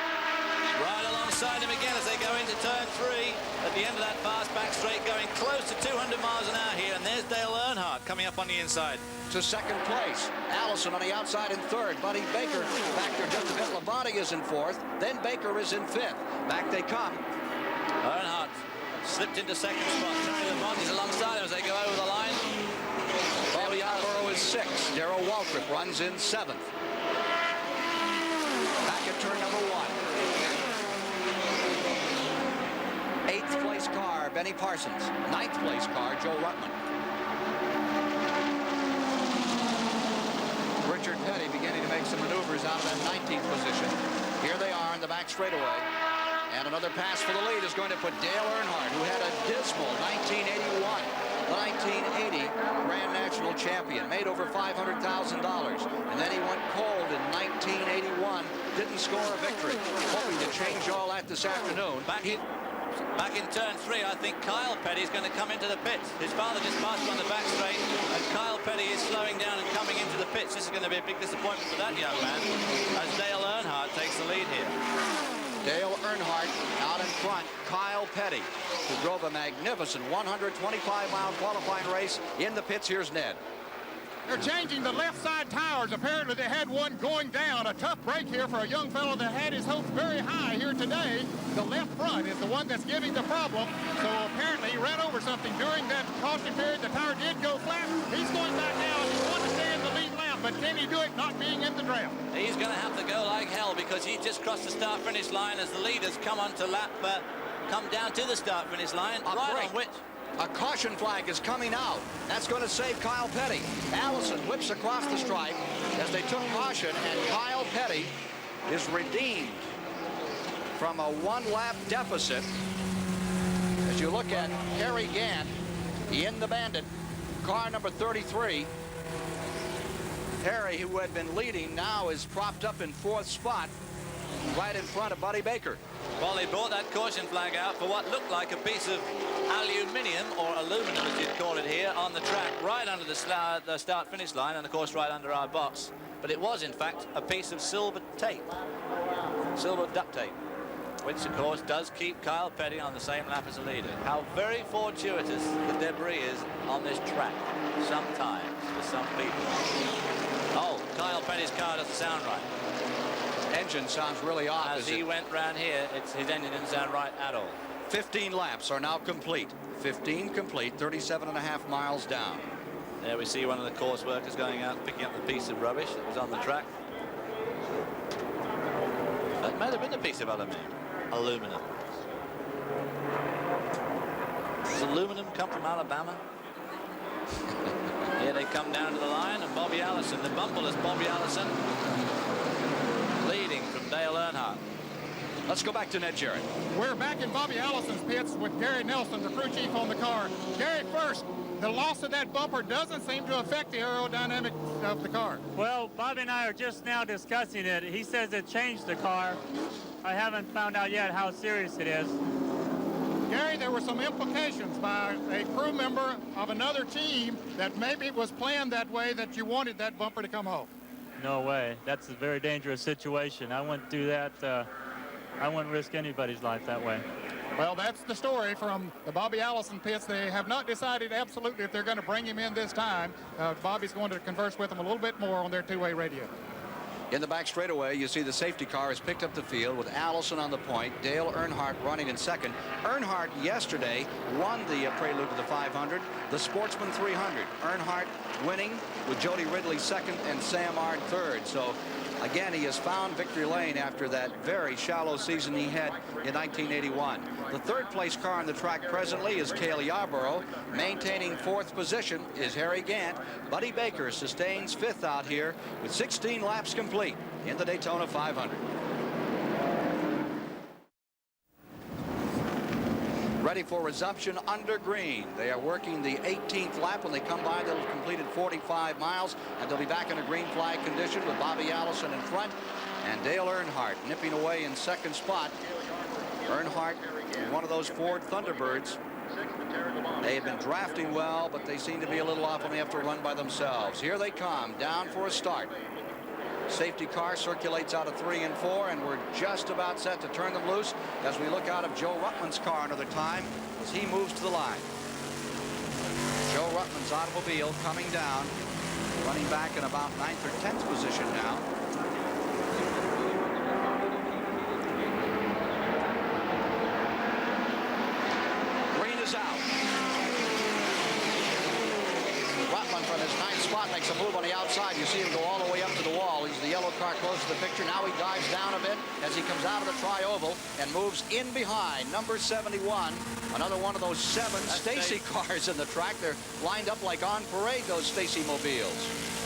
right alongside him again as they go into turn 3 at the end of that fast back straight, going close to 200 miles an hour here, and there's Dale Earnhardt coming up on the inside. To second place, Allison on the outside in third. Buddy Baker back there just a bit. Labonte is in fourth. Then Baker is in fifth. Back they come. Earnhardt slipped into second spot. Terry Labonte's alongside him as they go over the line. Bobby Alborough is sixth. Darrell Waltrip runs in seventh. Back at turn number 1. Eighth place car, Benny Parsons. Ninth place car, Joe Rutland. Richard Petty beginning to make some maneuvers out of that 19th position. Here they are in the back straightaway. And another pass for the lead is going to put Dale Earnhardt, who had a dismal 1981. The 1980 Grand National Champion, made over $500,000. And then he went cold in 1981, didn't score a victory. Hoping to change all that this afternoon. Back in turn 3, I think Kyle Petty is going to come into the pits. His father just passed him on the back straight, and Kyle Petty is slowing down and coming into the pits. This is going to be a big disappointment for that young man as Dale Earnhardt takes the lead here. Dale Earnhardt out in front. Kyle Petty, who drove a magnificent 125-mile qualifying race in the pits. Here's Ned. They're changing the left side tires. Apparently they had one going down. A tough break here for a young fellow that had his hopes very high here today. The left front is the one that's giving the problem. So apparently he ran over something during that caution period. The tire did go flat. He's going back now. He wants to stay in the lead lap, but can he do it not being in the draft? He's going to have to go like hell because he just crossed the start-finish line as the leaders come onto lap, come down to the start-finish line. Right on which A caution flag is coming out. That's going to save Kyle Petty. Allison whips across the stripe as they took caution, and Kyle Petty is redeemed from a one-lap deficit. As you look at Harry Gant in the Bandit, car number 33. Harry, who had been leading, now is propped up in 4th spot, right in front of Buddy Baker. Well, they brought that caution flag out for what looked like a piece of aluminium, or aluminum as you'd call it here, on the track right under the start-finish line, and of course right under our box. But it was in fact a piece of silver tape, silver duct tape, which of course does keep Kyle Petty on the same lap as the leader. How very fortuitous the debris is on this track sometimes for some people. Oh, Kyle Petty's car doesn't sound right. Engine sounds really off. As he went round here, his engine didn't sound right at all. 15 laps are now complete. 15 complete, 37.5 miles down. There we see one of the course workers going out picking up the piece of rubbish that was on the track. That might have been a piece of aluminum. Does aluminum come from Alabama? Here they come down to the line, and Bobby Allison, the bumperless Bobby Allison, leading from Dale Earnhardt. Let's go back to Ned Jarrett. We're back in Bobby Allison's pits with Gary Nelson, the crew chief on the car. Gary, first, the loss of that bumper doesn't seem to affect the aerodynamics of the car. Well, Bobby and I are just now discussing it. He says it changed the car. I haven't found out yet how serious it is. Gary, there were some implications by a crew member of another team that maybe it was planned that way, that you wanted that bumper to come off. No way. That's a very dangerous situation. I wouldn't do that. I wouldn't risk anybody's life that way. Well, that's the story from the Bobby Allison pits. They have not decided absolutely if they're going to bring him in this time. Bobby's going to converse with them a little bit more on their two-way radio. In the back straightaway, you see the safety car has picked up the field with Allison on the point, Dale Earnhardt running in second. Earnhardt yesterday won the prelude to the 500, the Sportsman 300. Earnhardt winning with Jody Ridley second and Sam Ard third. So again, he has found victory lane after that very shallow season he had in 1981. The third place car on the track presently is Cale Yarborough. Maintaining 4th position is Harry Gant. Buddy Baker sustains 5th out here with 16 laps complete in the Daytona 500. Ready for resumption under green. They are working the 18th lap. When they come by, they'll have completed 45 miles, and they'll be back in a green flag condition with Bobby Allison in front and Dale Earnhardt nipping away in second spot. Earnhardt, one of those Ford Thunderbirds. They have been drafting well, but they seem to be a little off when they have to run by themselves. Here they come, down for a start. Safety car circulates out of 3 and 4, and we're just about set to turn them loose as we look out of Joe Ruttman's car another time as he moves to the line. Joe Ruttman's automobile coming down, running back in about 9th or 10th position now. Green is out. Ruttman from his 9th spot makes a move on the outside. You see him go all the way up to the wall. He's the yellow car close to the picture. Now he dives down a bit as he comes out of the tri-oval and moves in behind number 71. Another one of those 7 Stacy cars in the track. They're lined up like on parade, those Stacy mobiles.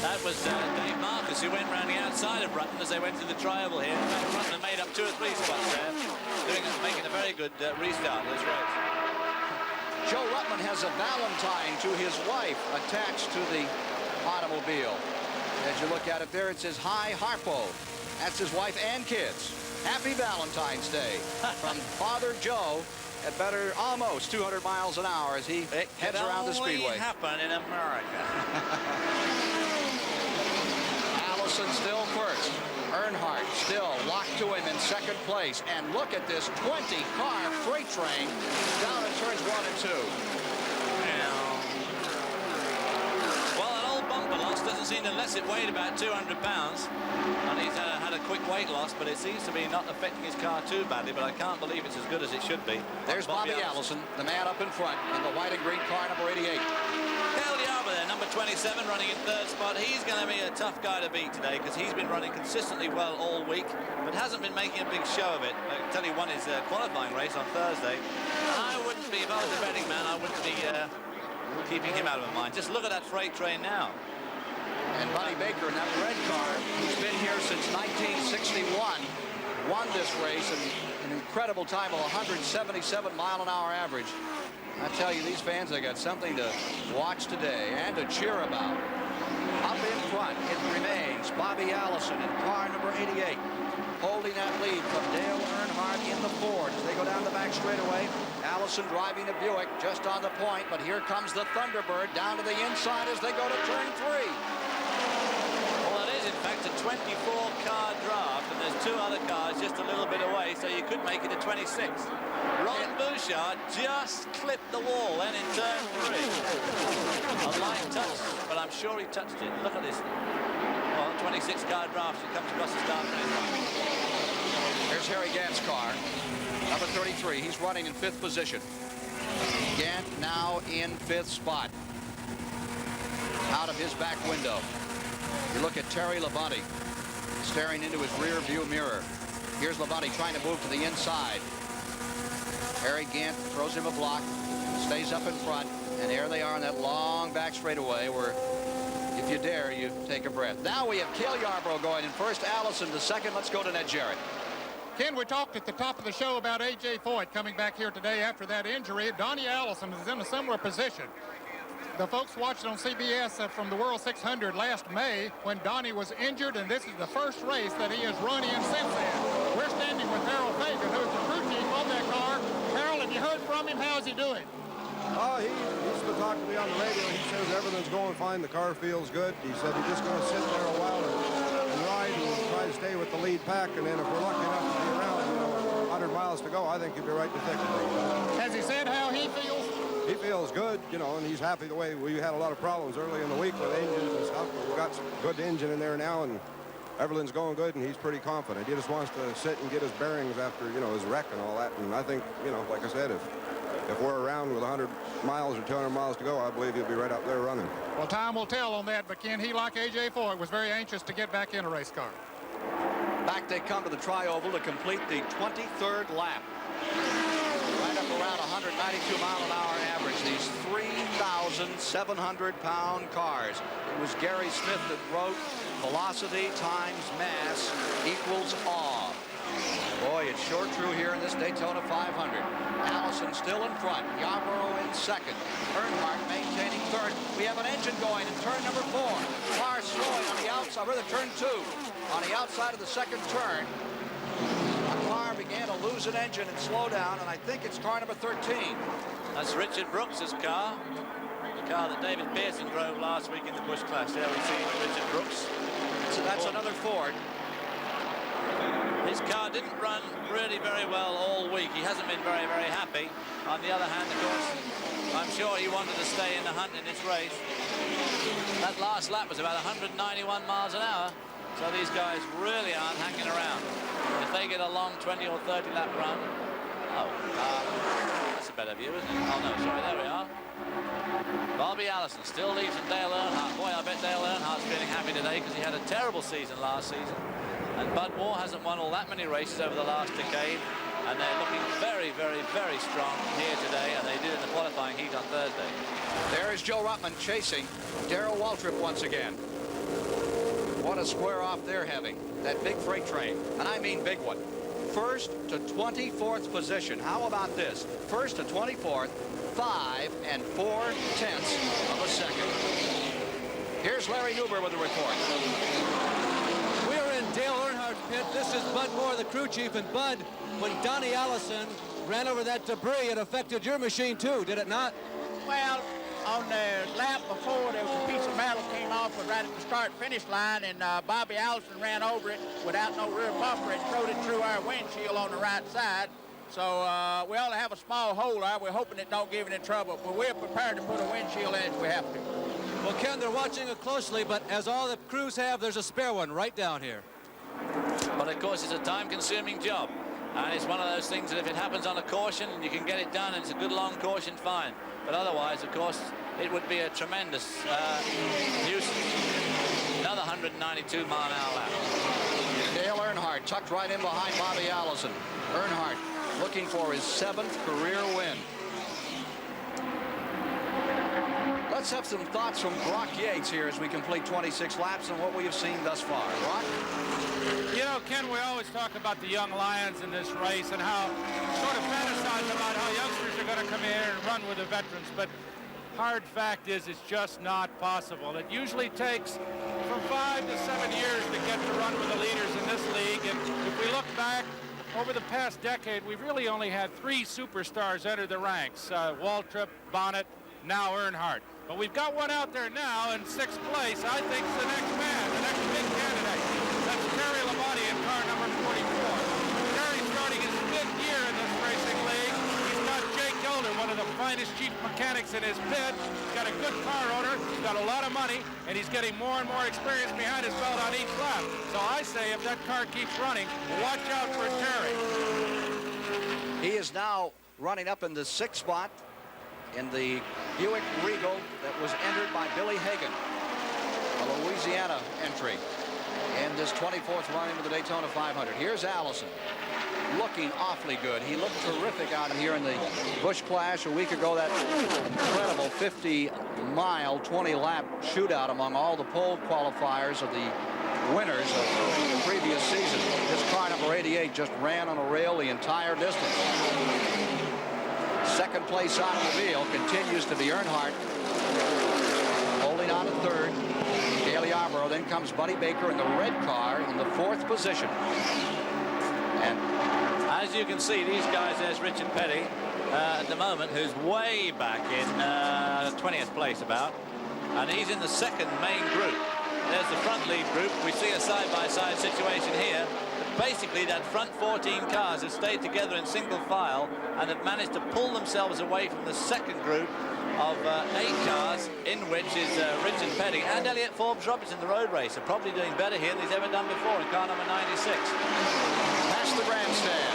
That was Dave Marcus, who went around the outside of Ruttman as they went to the tri-oval here. Ruttman made up 2 or 3 spots there, making a very good restart of this race. Joe Ruttman has a Valentine to his wife attached to the automobile. As you look at it there, it says, "Hi, Harpo." That's his wife and kids. Happy Valentine's Day from Father Joe at better almost 200 miles an hour as he heads around the Speedway. It happen in America. Allison still first. Earnhardt still locked to him in second place. And look at this 20-car freight train down in turns 1 and 2. Well, an old bumper loss horse doesn't seem to less it weighed about 200 pounds. And he's had a quick weight loss, but it seems to be not affecting his car too badly, but I can't believe it's as good as it should be. There's Bobby Allison, the man up in front in the white and green car, number 88. Dale Yarber there, number 27, running in third spot. He's going to be a tough guy to beat today because he's been running consistently well all week, but hasn't been making a big show of it. I can tell you won his qualifying race on Thursday. I wouldn't be, if I was a betting man, I wouldn't be keeping him out of my mind. Just look at that freight train now. And Buddy Baker in that red car, who's been here since 1961, won this race in an incredible time of 177 mile-an-hour average. I tell you, these fans, they got something to watch today and to cheer about. Up in front, it remains Bobby Allison in car number 88, holding that lead from Dale Earnhardt in the Ford as they go down the back straightaway. Allison driving a Buick just on the point, but here comes the Thunderbird down to the inside as they go to turn 3. In fact, a 24-car draft, and there's two other cars just a little bit away, so you could make it a 26. Ron Bouchard just clipped the wall then in turn 3. A light touch, but I'm sure he touched it. Look at this. Well, 26-car draft, it comes across the start finish line. Here's Harry Gant's car, number 33. He's running in 5th position. Gant now in 5th spot. Out of his back window. You look at Terry Labonte staring into his rear view mirror. Here's Labonte trying to move to the inside. Harry Gant throws him a block, stays up in front, and there they are on that long back straightaway where, if you dare, you take a breath. Now we have Cale Yarborough going in first, Allison the second. Let's go to Ned Jarrett. Ken, we talked at the top of the show about A.J. Foyt coming back here today after that injury. Donnie Allison is in a similar position. The folks watched on CBS from the World 600 last May when Donnie was injured, and this is the first race that he has run in since then. We're standing with Harold Fagan, who's the crew chief on that car. Harold, have you heard from him? How's he doing? Oh, he's been talking to me on the radio. He says everything's going fine. The car feels good. He said he's just going to sit there a while and ride and try to stay with the lead pack, and then if we're lucky enough to be around, 100 miles to go, I think he'll be right to thick of it. Has he said how he feels? He feels good, and he's happy the way we had a lot of problems early in the week with engines and stuff, but we've got some good engine in there now, and everything's going good, and he's pretty confident. He just wants to sit and get his bearings after, his wreck and all that, and I think, like I said, if we're around with 100 miles or 200 miles to go, I believe he'll be right up there running. Well, time will tell on that, but Ken, he, like A.J. Foyt, was very anxious to get back in a race car. Back they come to the tri-oval to complete the 23rd lap. Right up around 192 mile-an-hour average. These 3,700-pound cars. It was Gary Smith that wrote velocity times mass equals awe. Boy, it's sure true here in this Daytona 500. Allison still in front. Yarborough in second. Earnhardt maintaining third. We have an engine going in turn number 4. Car slowing on the outside, or the turn 2. On the outside of the second turn, a car began to lose an engine and slow down, and I think it's car number 13. That's Richard Brooks's car. The car that David Pearson drove last week in the Busch Clash. There we see Richard Brooks. So that's another Ford. His car didn't run really very well all week. He hasn't been very, very happy. On the other hand, of course, I'm sure he wanted to stay in the hunt in this race. That last lap was about 191 miles an hour. So these guys really aren't hanging around. If they get a long 20 or 30 lap run, that's a better view, isn't it? Oh no, sorry, there we are. Bobby Allison still leads in Dale Earnhardt. Boy, I bet Dale Earnhardt's feeling happy today because he had a terrible season last season. And Bud Moore hasn't won all that many races over the last decade. And they're looking very, very, very strong here today, and they did in the qualifying heat on Thursday. There is Joe Ruttman chasing Darrell Waltrip once again. What a square off they're having. That big freight train, and I mean big one. First to 24th position. How about this? First to 24th, 5 4/10 of a second. Here's Larry Newber with the report. We're in Dale Earnhardt's pit. This is Bud Moore, the crew chief. And Bud, when Donnie Allison ran over that debris, it affected your machine too, did it not? Well, on the lap before, there was a piece of metal came off right at the start-finish line, and Bobby Allison ran over it without no rear bumper and throwed it through our windshield on the right side. So we only have a small hole there. We're hoping it don't give any trouble, but we're prepared to put a windshield in if we have to. Well, Ken, they're watching it closely, but as all the crews have, there's a spare one right down here. But of course, it's a time-consuming job. And it's one of those things that if it happens on a caution and you can get it done and it's a good long caution, fine. But otherwise, of course, it would be a tremendous nuisance. Another 192-mile-an-hour lap. Dale Earnhardt tucked right in behind Bobby Allison. Earnhardt looking for his 7th career win. Let's have some thoughts from Brock Yates here as we complete 26 laps and what we have seen thus far. Brock? You know, Ken, we always talk about the young lions in this race and how sort of fantasize about how youngsters are going to come in here and run with the veterans, but hard fact is it's just not possible. It usually takes from 5 to 7 years to get to run with the leaders in this league, and if we look back over the past decade, we've really only had 3 superstars enter the ranks, Waltrip, Bonnet, now Earnhardt. But we've got one out there now in 6th place. I think is the next man, the next big candidate. That's Terry Labonte in car number 44. Terry's starting his 5th year in this racing league. He's got Jake Gilder, one of the finest chief mechanics in his pit. He's got a good car owner, he's got a lot of money, and he's getting more and more experience behind his belt on each lap. So I say if that car keeps running, watch out for Terry. He is now running up in the 6th spot in the Buick Regal that was entered by Billy Hagan, a Louisiana entry, in this 24th run into the Daytona 500. Here's Allison, looking awfully good. He looked terrific out here in the Busch Clash a week ago. That incredible 50-mile, 20-lap shootout among all the pole qualifiers of the winners of the previous season. This car number 88 just ran on a rail the entire distance. 2nd place automobile continues to be Earnhardt, holding on to 3rd. Dale Yarborough. Then comes Buddy Baker in the red car in the 4th position. And as you can see, these guys, there's Richard Petty at the moment, who's way back in 20th place about, and he's in the 2nd main group. There's the front lead group. We see a side-by-side situation here. But basically, that front 14 cars have stayed together in single file and have managed to pull themselves away from the 2nd group of 8 cars, in which is Richard Petty and Elliott Forbes-Robertson, the road racer, probably doing better here than he's ever done before in car number 96. Past the grandstand.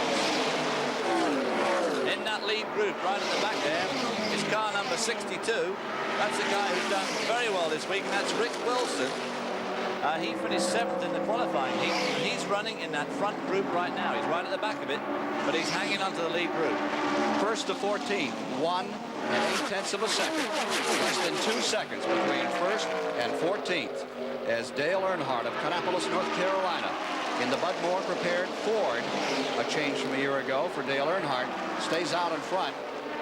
In that lead group, right at the back there, is car number 62. That's the guy who's done very well this week, and that's Rick Wilson. He finished 7th in the qualifying heat, and he's running in that front group right now. He's right at the back of it, but he's hanging on to the lead group. 1st to 14th, 1 8/10 of a second. Less than 2 seconds between 1st and 14th, as Dale Earnhardt of Kannapolis, North Carolina, in the Bud Moore prepared Ford, a change from a year ago for Dale Earnhardt, stays out in front.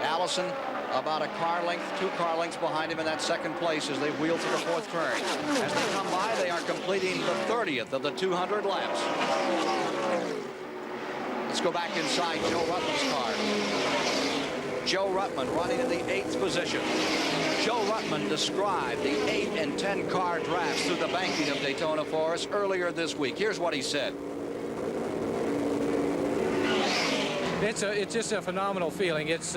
Allison about a car length, 2 car lengths behind him in that 2nd place as they wheel to the 4th turn. As they come by, they are completing the 30th of the 200 laps. Let's go back inside Joe Ruttman's car. Joe Ruttman running in the 8th position. Joe Ruttman described the 8 and 10 car drafts through the banking of Daytona for us earlier this week. Here's what he said. It's just a phenomenal feeling. It's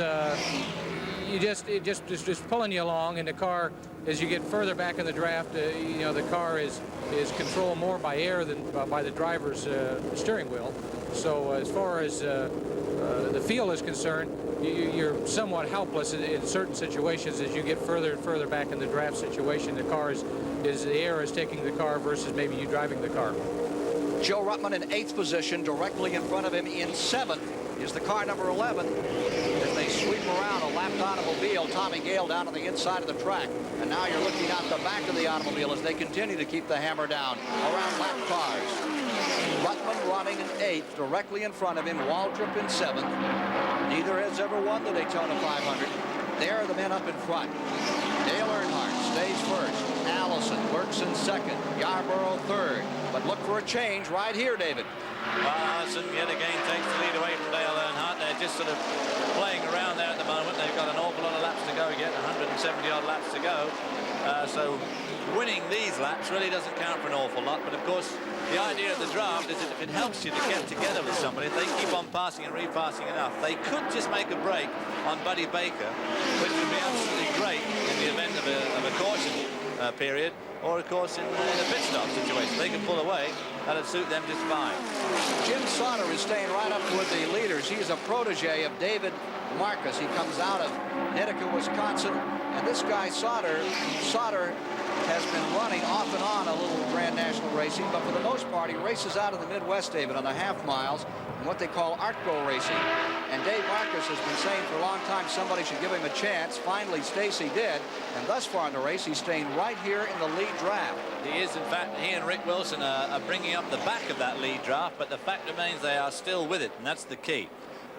just pulling you along, and the car, as you get further back in the draft, you know, the car is controlled more by air than by the driver's steering wheel. So as far as the feel is concerned, you're somewhat helpless in certain situations as you get further and further back in the draft situation. The car the air is taking the car versus maybe you driving the car. Joe Ruttman in 8th position. Directly in front of him in 7th is the car number 11. As they sweep around a lapped automobile, Tommy Gale down on the inside of the track. And now you're looking out the back of the automobile as they continue to keep the hammer down around lap cars. Ruttman running in 8th, directly in front of him. Waltrip in 7th. Neither has ever won the Daytona 500. There are the men up in front. Dale Earnhardt stays 1st. Allison lurks in 2nd. Yarborough 3rd. But look for a change right here, David. Well, Allison yet again takes the lead away from Dale Earnhardt. They're just sort of playing around there at the moment. They've got an awful lot of laps to go yet, 170-odd laps to go. So winning these laps really doesn't count for an awful lot. But, of course, the idea of the draft is that if it helps you to get together with somebody, if they keep on passing and repassing enough, they could just make a break on Buddy Baker, which would be absolutely great in the event of a caution. period, or of course in a pit stop situation. They can pull away. That'll suit them just fine. Jim Sauter is staying right up with the leaders. He's a protege of David Marcus. He comes out of Nettica, Wisconsin. And this guy, Sauter has been running off and on a little Grand National racing, but for the most part, he races out in the Midwest, David, on the half miles, in what they call ARTGO racing. And Dave Marcus has been saying for a long time somebody should give him a chance. Finally, Stacy did. And thus far in the race, he's staying right here in the lead draft. He is, in fact. He and Rick Wilson are bringing up the back of that lead draft, but the fact remains they are still with it, and that's the key.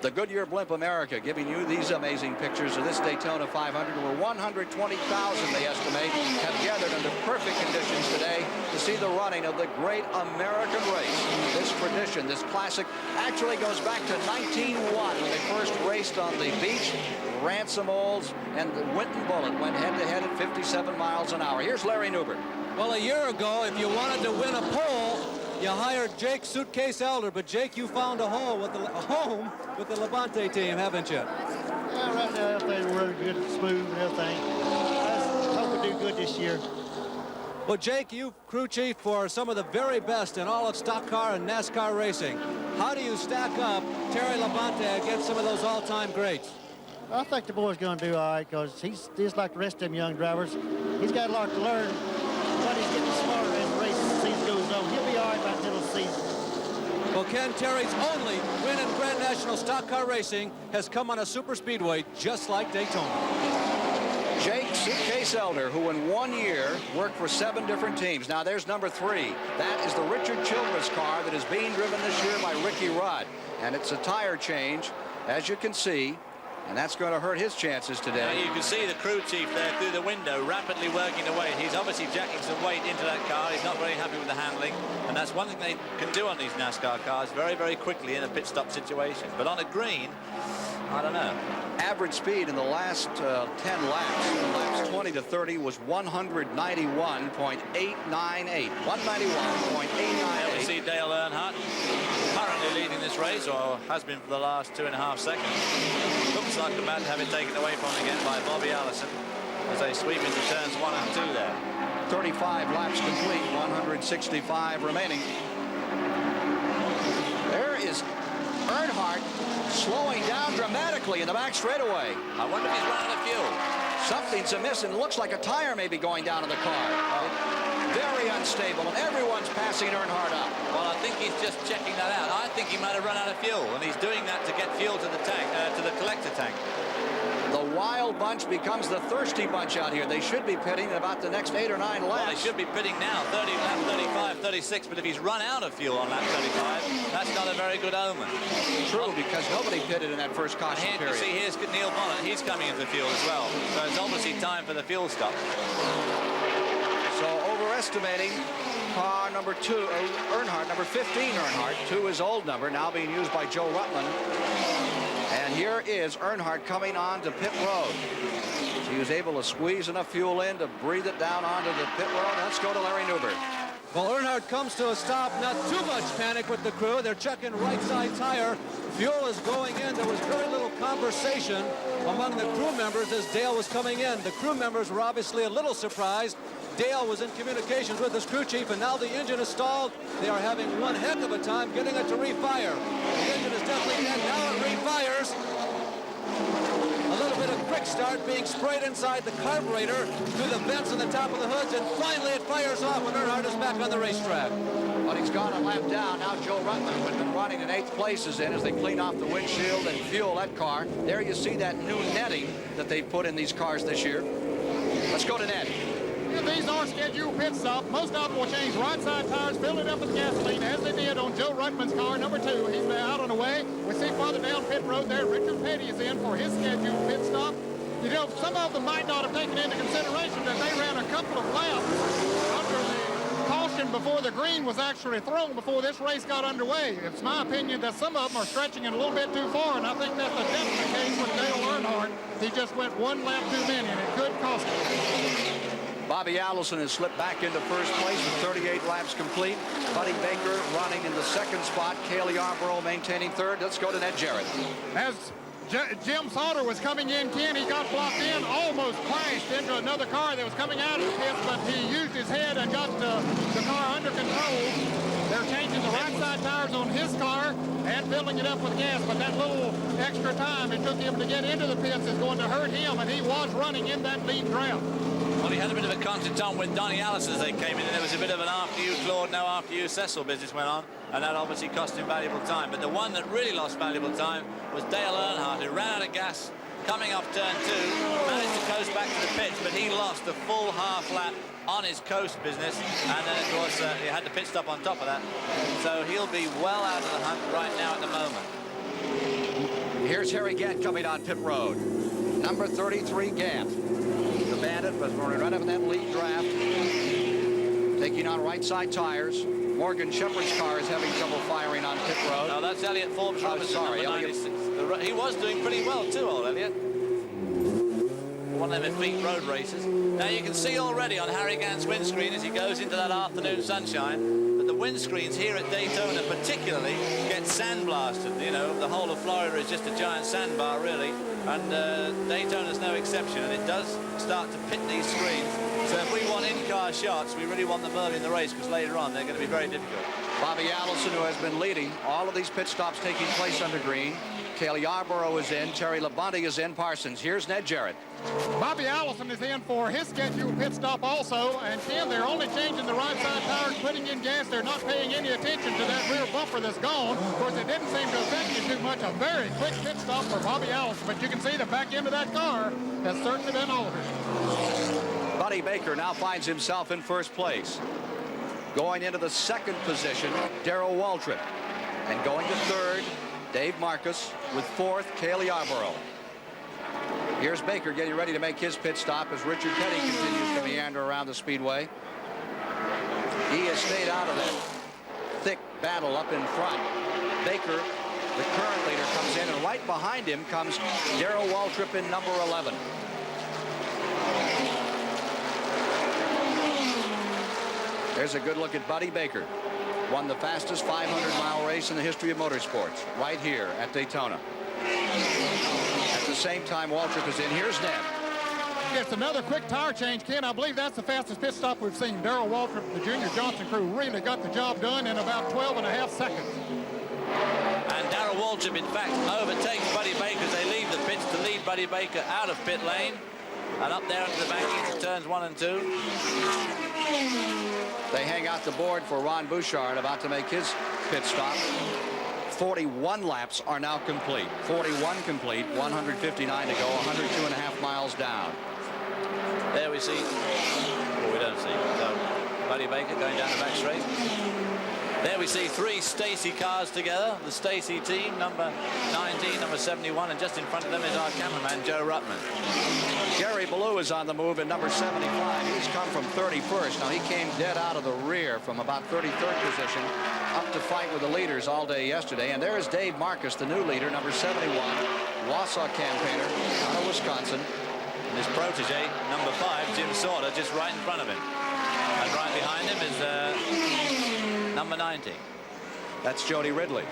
The Goodyear Blimp America giving you these amazing pictures of this Daytona 500. Over 120,000, they estimate, have gathered under perfect conditions today to see the running of the great American race. This tradition, this classic, actually goes back to 1901 when they first raced on the beach. Ransom Olds and the Winton Bullet went head-to-head at 57 miles an hour. Here's Larry Newbert. Well, a year ago, if you wanted to win a pole, you hired Jake Suitcase Elder, but Jake, you found a home with the Levante team, haven't you? Yeah, right now everything's really good and smooth and everything. I hope we do good this year. Well, Jake, you crew chief for some of the very best in all of stock car and NASCAR racing. How do you stack up Terry Levante against some of those all-time greats? I think the boy's going to do all right because he's just like the rest of them young drivers. He's got a lot to learn, but he's getting smarter as the race season goes on. He'll be all right by the middle of the season. Well, Ken, Terry's only win in Grand National stock car racing has come on a super speedway just like Daytona. Jake Suitcase Elder, who in 1 year worked for 7 different teams. Now there's number 3. That is the Richard Childress car that is being driven this year by Ricky Rudd. And it's a tire change, as you can see. And that's going to hurt his chances today. Now you can see the crew chief there through the window rapidly working away. He's obviously jacking some weight into that car. He's not very happy with the handling. And that's one thing they can do on these NASCAR cars very, very quickly in a pit stop situation. But on a green, I don't know. Average speed in the last 10 laps 20 to 30, was 191.898. 191.898. There we see Dale Earnhardt currently leading this race, or has been for the last 2.5 seconds. Looks like about to have it taken away from him again by Bobby Allison as they sweep into turns 1 and 2 there. 35 laps complete, 165 remaining. There is Earnhardt slowing down dramatically in the back straightaway. I wonder if he's run out of fuel. Something's amiss, and it looks like a tire may be going down in the car. Very unstable, and everyone's passing Earnhardt up. Well, I think he's just checking that out. I think he might have run out of fuel, and he's doing that to get fuel to the tank, to the collector tank. The wild bunch becomes the thirsty bunch out here. They should be pitting in about the next 8 or 9 laps. Well, they should be pitting now, 30, lap 35, 36, but if he's run out of fuel on lap 35, that's not a very good omen. True, because nobody pitted in that first caution period. You see, here's Neil Bonnet. He's coming into fuel as well, so it's obviously time for the fuel stop. So overestimating car number 2, Earnhardt, number 15 Earnhardt. 2 is old number, now being used by Joe Rutland. And here is Earnhardt coming on to pit road. He was able to squeeze enough fuel in to breathe it down onto the pit road. Let's go to Larry Newbert. Well, Earnhardt comes to a stop. Not too much panic with the crew. They're checking right side tire. Fuel is going in. There was very little conversation among the crew members as Dale was coming in. The crew members were obviously a little surprised. Dale was in communications with his crew chief, and now the engine is stalled. They are having one heck of a time getting it to refire. The engine is definitely dead. Now it refires. A little bit of quick start being sprayed inside the carburetor through the vents on the top of the hoods, and finally it fires off when Earnhardt is back on the racetrack. But he's gone a lap down. Now Joe Rutland, who had been running in 8th place, is in as they clean off the windshield and fuel that car. There you see that new netting that they put in these cars this year. Let's go to Ned. If these are scheduled pit stops, most of them will change right side tires, fill it up with gasoline, as they did on Joe Rutman's car, number 2. He's out on the way. We see farther down pit road there, Richard Petty is in for his scheduled pit stop. You know, some of them might not have taken into consideration that they ran a couple of laps under the caution before the green was actually thrown before this race got underway. It's my opinion that some of them are stretching it a little bit too far, and I think that's a definite case with Dale Earnhardt. He just went 1 lap too many, and it could cost him. Bobby Allison has slipped back into first place with 38 laps complete. Buddy Baker running in the 2nd spot. Cale Yarborough maintaining 3rd. Let's go to Ned Jarrett. As Jim Sauter was coming in, Ken. He got blocked in, almost crashed into another car that was coming out of the pits, but he used his head and got the car under control. They're changing the right side tires on his car and filling it up with gas, but that little extra time it took him to get into the pits is going to hurt him, and he was running in that lead draft. Well, he had a bit of a contretemps with Donnie Allison as they came in, and there was a bit of an after you, Claude, no after you, Cecil business went on, and that obviously cost him valuable time. But the one that really lost valuable time was Dale Earnhardt, who ran out of gas coming off turn 2, managed to coast back to the pits, but he lost a full half lap on his coast business, and then, of course, he had the pit stop on top of that. So he'll be well out of the hunt right now at the moment. Here's Harry Gant coming on pit road. Number 33, Gant. The Bandit was running right up in that lead draft, taking on right side tires. Morgan Shepherd's car is having trouble firing on pit road. No, that's Elliot Forbes Robinson, sorry, number 96. He was doing pretty well too, old Elliot. One of them feet road races. Now you can see already on Harry Gant's windscreen as he goes into that afternoon sunshine that the windscreens here at Daytona particularly get sandblasted. You know, the whole of Florida is just a giant sandbar really, and Daytona's no exception, and it does start to pit these screens. So if we want in-car shots, we really want them early in the race, because later on they're going to be very difficult. Bobby Allison, who has been leading all of these pit stops taking place under green. Cale Yarborough is in. Terry Labonte is in. Parsons. Here's Ned Jarrett. Bobby Allison is in for his scheduled pit stop also, and Ken, they're only changing the right side tires, putting in gas. They're not paying any attention to that rear bumper that's gone. Of course, it didn't seem to affect you too much. A very quick pit stop for Bobby Allison, but you can see the back end of that car has certainly been altered. Buddy Baker now finds himself in first place. Going into the second position, Darrell Waltrip. And going to third, Dave Marcus, with fourth, Cale Yarborough. Here's Baker getting ready to make his pit stop as Richard Petty continues to meander around the speedway. He has stayed out of that thick battle up in front. Baker, the current leader, comes in, and right behind him comes Darrell Waltrip in number 11. There's a good look at Buddy Baker. Won the fastest 500-mile race in the history of motorsports, right here at Daytona. At the same time, Waltrip is in. Here's Ned. It's another quick tire change, Ken. I believe that's the fastest pit stop we've seen. Darrell Waltrip, the Junior Johnson crew, really got the job done in about 12.5 seconds. And Darrell Waltrip, in fact, overtakes Buddy Baker as they leave the pits to lead Buddy Baker out of pit lane. And up there into the bank into turns 1 and 2. They hang out the board for Ron Bouchard, about to make his pit stop. 41 laps are now complete. 41 complete, 159 to go, 102.5 miles down. There we see, well, we don't see, so Buddy Baker going down the back straight. There we see 3 Stacy cars together, the Stacy team, number 19, number 71, and just in front of them is our cameraman, Joe Ruttman. Gary Ballou is on the move in number 75. He's come from 31st. Now, he came dead out of the rear from about 33rd position up to fight with the leaders all day yesterday. And there's Dave Marcus, the new leader, number 71, Wausau campaigner out of Wisconsin. And his protege, number 5, Jim Sauter, just right in front of him. And right behind him is number 90. That's Jody Ridley.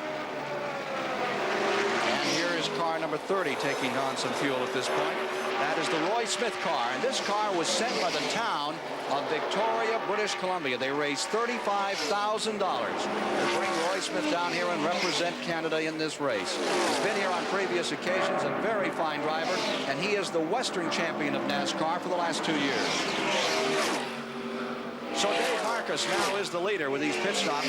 And here is car number 30 taking on some fuel at this point. That is the Roy Smith car, and this car was sent by the town of Victoria, British Columbia. They raised $35,000 to bring Roy Smith down here and represent Canada in this race. He's been here on previous occasions, a very fine driver, and he is the Western champion of NASCAR for the last 2 years. So Dave Marcus now is the leader with these pit stops.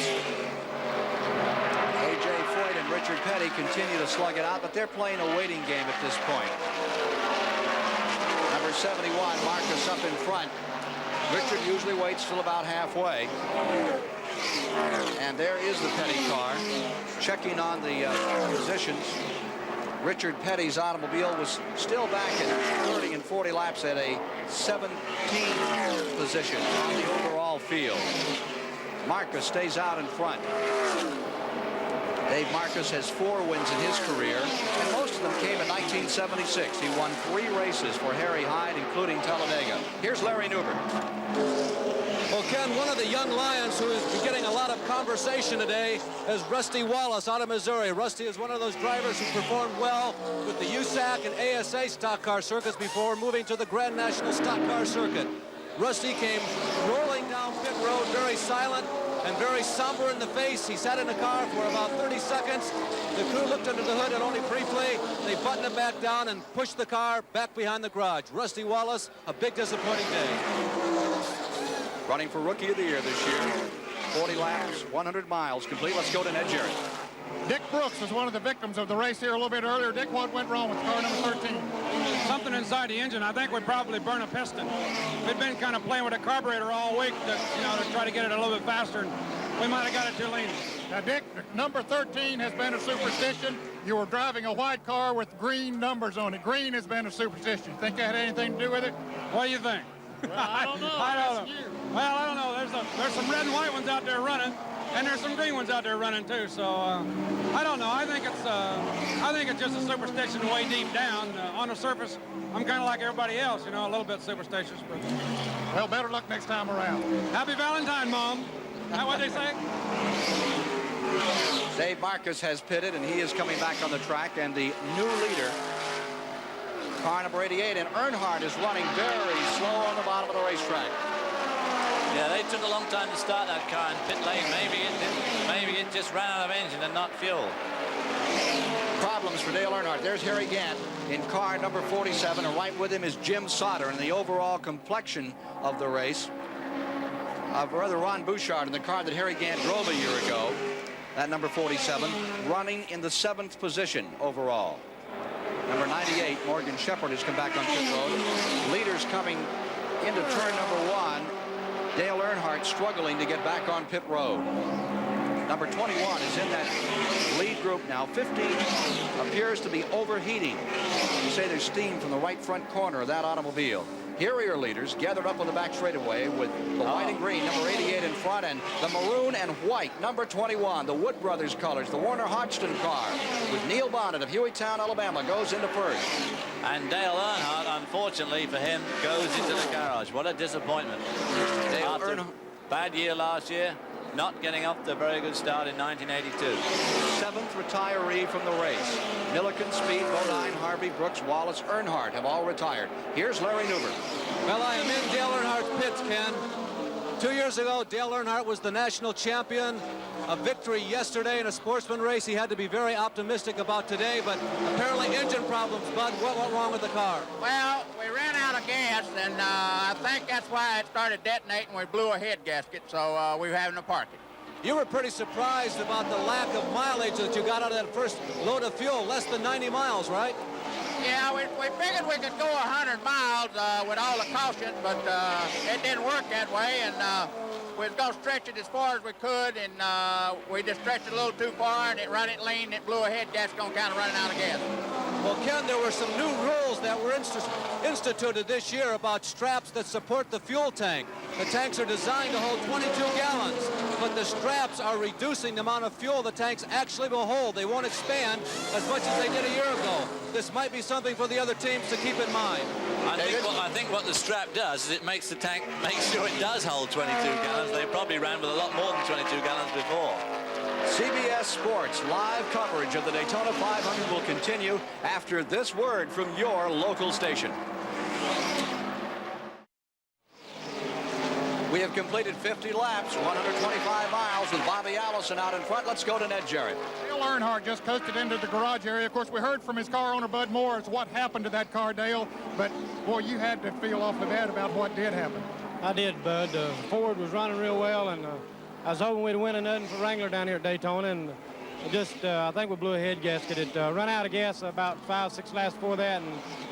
A.J. Foyt and Richard Petty continue to slug it out, but they're playing a waiting game at this point. Number 71, Marcus up in front. Richard usually waits till about halfway. And there is the Petty car, checking on the positions. Richard Petty's automobile was still back in 30 and 40 laps at a 17th position on the overall field. Marcus stays out in front. Dave Marcus has 4 wins in his career, and most of them came in 1976. He won 3 races for Harry Hyde, including Talladega. Here's Larry Newbert. Well, Ken, one of the young Lions who has been getting a lot of conversation today is Rusty Wallace out of Missouri. Rusty is one of those drivers who performed well with the USAC and ASA stock car circuits before moving to the Grand National stock car circuit. Rusty came rolling down pit road, very silent and very somber in the face. He sat in the car for about 30 seconds. The crew looked under the hood and only briefly they buttoned it back down and pushed the car back behind the garage. Rusty Wallace, a big disappointing day. Running for Rookie of the Year this year. 40 laps, 100 miles complete. Let's go to Ned Jarrett. Dick Brooks was one of the victims of the race here a little bit earlier. Dick, what went wrong with car number 13? Something inside the engine. I think we probably burned a piston. We'd been kind of playing with the carburetor all week to try to get it a little bit faster, and we might have got it too lean. Now, Dick, number 13 has been a superstition. You were driving a white car with green numbers on it. Green has been a superstition. You think that had anything to do with it? What do you think? Well, I don't know. I don't know. Well, I don't know. There's some red and white ones out there running, and there's some green ones out there running too. So I don't know. I think it's just a superstition way deep down. On the surface, I'm kind of like everybody else, a little bit superstitious. But well, better luck next time around. Happy Valentine, Mom. Is that what they say? Dave Marcus has pitted, and he is coming back on the track, and the new leader, car number 88, and Earnhardt is running very slow on the bottom of the racetrack. Yeah, they took a long time to start that car in pit lane. Maybe it didn't. Maybe it just ran out of engine and not fuel. Problems for Dale Earnhardt. There's Harry Gant in car number 47, and right with him is Jim Sauter. And the overall complexion of the race, rather Ron Bouchard in the car that Harry Gant drove a year ago, that number 47, running in the 7th position overall. Number 98, Morgan Shepherd, has come back on pit road. Leaders coming into turn number 1. Dale Earnhardt struggling to get back on pit road. Number 21 is in that lead group now. 15 appears to be overheating. You say there's steam from the right front corner of that automobile. Here are your leaders gathered up on the back straightaway with the white and green, number 88 in front, and the maroon and white, number 21, the Wood Brothers colors, the Warner Hodgson car, with Neil Bonnet of Hueytown, Alabama, goes into first. And Dale Earnhardt, unfortunately for him, goes into the garage. What a disappointment. After a bad year last year, not getting off to a very good start in 1982. 7th retiree from the race. Milliken, Speed, Bodine, Harvey, Brooks, Wallace, Earnhardt have all retired. Here's Larry Newbert. Well, I am in Dale Earnhardt's pits, Ken. 2 years ago, Dale Earnhardt was the national champion. A victory yesterday in a sportsman race he had to be very optimistic about today, but apparently engine problems. Bud, what went wrong with the car? Well, we ran out of gas, and I think that's why it started detonating. We blew a head gasket, so we were having to park it. You were pretty surprised about the lack of mileage that you got out of that first load of fuel, less than 90 miles, right? Yeah, we figured we could go 100 miles with all the caution, but it didn't work that way, and we was going to stretch it as far as we could, and we just stretched it a little too far, and it run it lean, it blew a head gasket, kind of running out of gas. Well, Ken, there were some new rules that were instituted this year about straps that support the fuel tank. The tanks are designed to hold 22 gallons, but the straps are reducing the amount of fuel the tanks actually will hold. They won't expand as much as they did a year ago. This might be something for the other teams to keep in mind. I think what the strap does is it makes the tank, makes sure it does hold 22 gallons. They probably ran with a lot more than 22 gallons before. CBS Sports live coverage of the Daytona 500 will continue after this word from your local station. We have completed 50 laps, 125 miles with Bobby Allison out in front. Let's go to Ned Jarrett. Dale Earnhardt just coasted into the garage area. Of course, we heard from his car owner, Bud Morris, what happened to that car, Dale. But, boy, you had to feel awfully bad about what did happen. I did, Bud. Ford was running real well, and I was hoping we'd win a nothing for Wrangler down here at Daytona, and I think we blew a head gasket. It run out of gas about 5-6 laps before that, and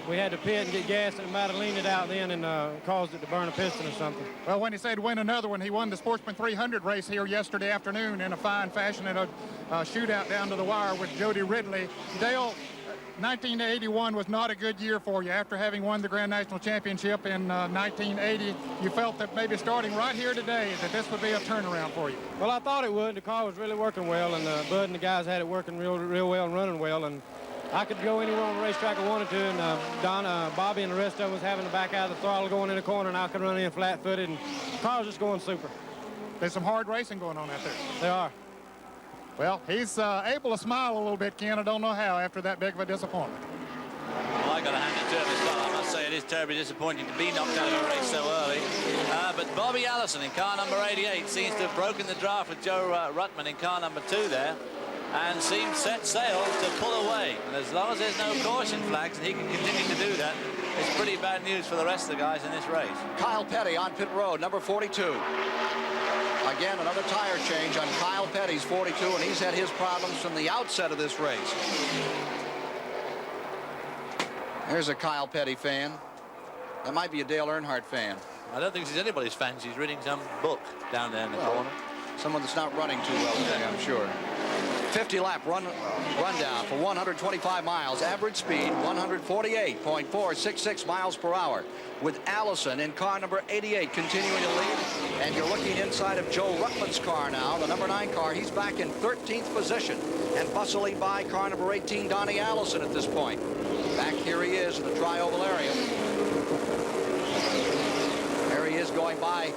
we had to pit and get gas, and it might have leaned it out then and caused it to burn a piston or something. Well, when he said win another one, he won the Sportsman 300 race here yesterday afternoon in a fine fashion in a shootout down to the wire with Jody Ridley. Dale, 1981 was not a good year for you. After having won the Grand National Championship in 1980, you felt that maybe starting right here today that this would be a turnaround for you. Well, I thought it would. The car was really working well, and Bud and the guys had it working real well and running well. And I could go anywhere on the racetrack I wanted to, and Bobby and the rest of them was having to back out of the throttle going in the corner, and I could run in flat-footed, and the car was just going super. There's some hard racing going on out there. They are. Well, he's able to smile a little bit, Ken. I don't know how after that big of a disappointment. Well, I got to hand it to him as well. I must say it is terribly disappointing to be knocked out of a race so early. But Bobby Allison in car number 88 seems to have broken the draft with Joe Ruttman in car number 2 there, and seems set sail to pull away. And as long as there's no caution flags and he can continue to do that, it's pretty bad news for the rest of the guys in this race. Kyle Petty on pit road, number 42. Again, another tire change on Kyle Petty's 42, and he's had his problems from the outset of this race. There's a Kyle Petty fan. That might be a Dale Earnhardt fan. I don't think he's anybody's fan. He's reading some book down there in the corner. Someone that's not running too well today, I'm sure. 50-lap rundown for 125 miles. Average speed, 148.466 miles per hour. With Allison in car number 88 continuing to lead. And you're looking inside of Joe Ruttman's car now, the number 9 car. He's back in 13th position and bustling by car number 18, Donnie Allison, at this point. Back here he is in the tri-oval area. There he is going by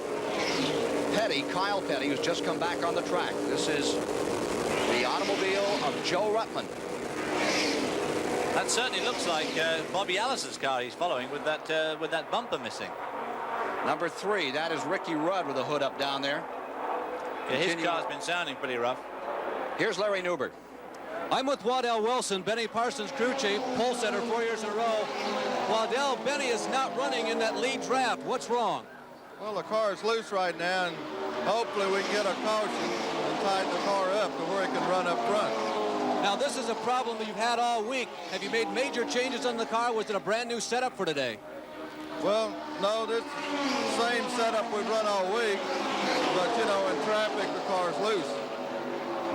Petty, Kyle Petty, who's just come back on the track. This is the automobile of Joe Ruttman. That certainly looks like Bobby Allison's car he's following with that bumper missing. Number 3, that is Ricky Rudd with the hood up down there. Yeah, his car's been sounding pretty rough. Here's Larry Newberg. I'm with Waddell Wilson, Benny Parsons' crew chief, pole setter 4 years in a row. Waddell, Benny is not running in that lead draft. What's wrong? Well, the car is loose right now, and hopefully we can get a caution and tighten the car up to where it can run up front. Now, this is a problem that you've had all week. Have you made major changes on the car? Was it a brand new setup for today? Well, no, this is the same setup we've run all week, but, you know, in traffic, the car's loose.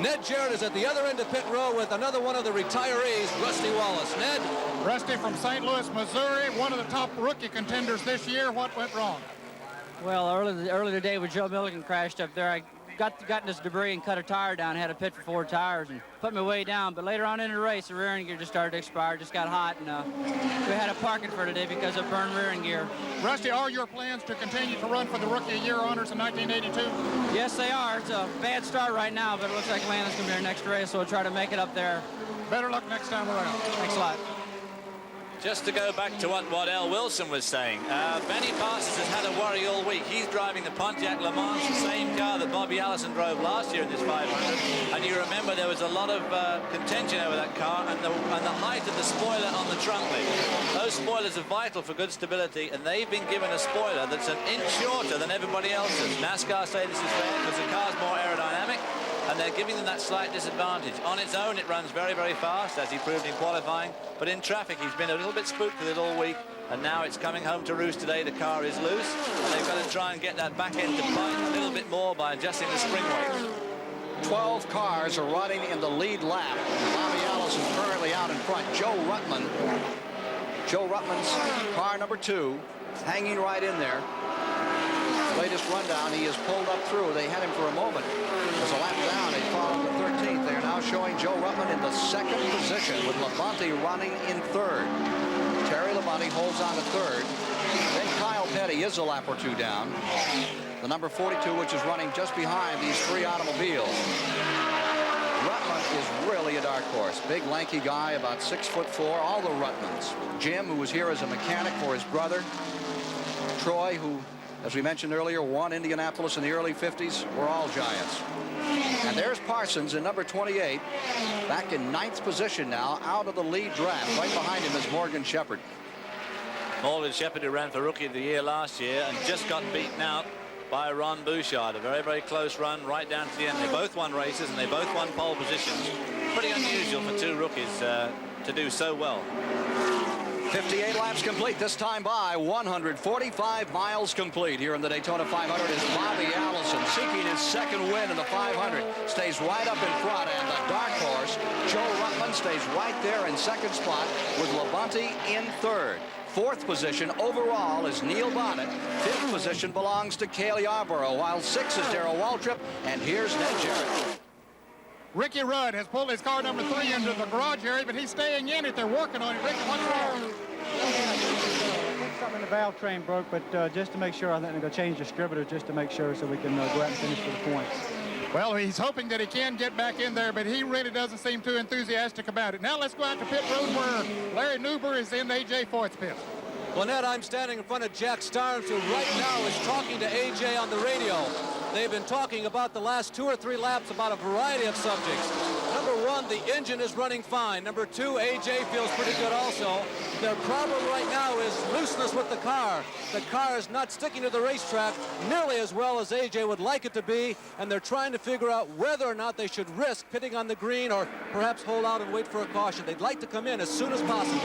Ned Jarrett is at the other end of pit row with another one of the retirees, Rusty Wallace. Ned? Rusty from St. Louis, Missouri, one of the top rookie contenders this year. What went wrong? Well, early today when Joe Milligan crashed up there, I got in this debris and cut a tire down, had to pit for 4 tires and put my way down. But later on in the race, the rear end gear just started to expire, just got hot, and we had to park it for today because of burned rear end gear. Rusty, are your plans to continue to run for the Rookie of the Year honors in 1982? Yes, they are. It's a bad start right now, but it looks like Landon's going to be our next race, so we'll try to make it up there. Better luck next time around. Thanks a lot. Just to go back to what Waddell Wilson was saying, Benny Parsons has had a worry all week. He's driving the Pontiac Le Mans, the same car that Bobby Allison drove last year in this 500. And you remember there was a lot of contention over that car and the height of the spoiler on the trunk lid. Those spoilers are vital for good stability, and they've been given a spoiler that's an inch shorter than everybody else's. NASCAR say this is fair because the car's more aerodynamic, and they're giving them that slight disadvantage. On its own, it runs very, very fast, as he proved in qualifying. But in traffic, he's been a little bit spooked with it all week. And now it's coming home to roost today. The car is loose. And they've got to try and get that back end to bite a little bit more by adjusting the spring weight. 12 cars are running in the lead lap. Bobby Allison currently out in front. Joe Ruttman's car number 2, hanging right in there. Latest rundown, he is pulled up through. They had him for a moment. There's a lap down. They followed the 13th. They are now showing Joe Ruttman in the 2nd position with Labonte running in 3rd. Terry Labonte holds on to 3rd. Then Kyle Petty is a lap or 2 down. The number 42, which is running just behind these 3 automobiles. Ruttman is really a dark horse. Big, lanky guy, about 6'4", all the Ruttmans. Jim, who was here as a mechanic for his brother. Troy, who, as we mentioned earlier, won Indianapolis in the early 50s, were all giants. And there's Parsons in number 28, back in 9th position now, out of the lead draft. Right behind him is Morgan Shepherd. Morgan Shepherd, who ran for Rookie of the Year last year and just got beaten out by Ron Bouchard. A very, very close run right down to the end. They both won races and they both won pole positions. Pretty unusual for 2 rookies to do so well. 58 laps complete, this time by 145 miles complete here in the Daytona 500 is Bobby Allison seeking his second win in the 500. Stays right up in front, and the dark horse, Joe Ruttman, stays right there in second spot with Labonte in third. Fourth position overall is Neil Bonnet. Fifth position belongs to Cale Yarborough, while sixth is Darrell Waltrip, and here's Ned Jarrett. Ricky Rudd has pulled his car number 3 into the garage area, but he's staying in it. They're working on it. Ricky, what's wrong? Something in the valve train broke, but just to make sure, I think they're going to change distributors just to make sure so we can go out and finish for the points. Well, he's hoping that he can get back in there, but he really doesn't seem too enthusiastic about it. Now let's go out to pit road where Larry Newber is in A.J. Foyt's pit. Well, Ned, I'm standing in front of Jack Starnes, who right now is talking to A.J. on the radio. They've been talking about the last 2 or 3 laps about a variety of subjects. Number 1, the engine is running fine. Number 2, A.J. feels pretty good also. Their problem right now is looseness with the car. The car is not sticking to the racetrack nearly as well as A.J. would like it to be, and they're trying to figure out whether or not they should risk pitting on the green or perhaps hold out and wait for a caution. They'd like to come in as soon as possible.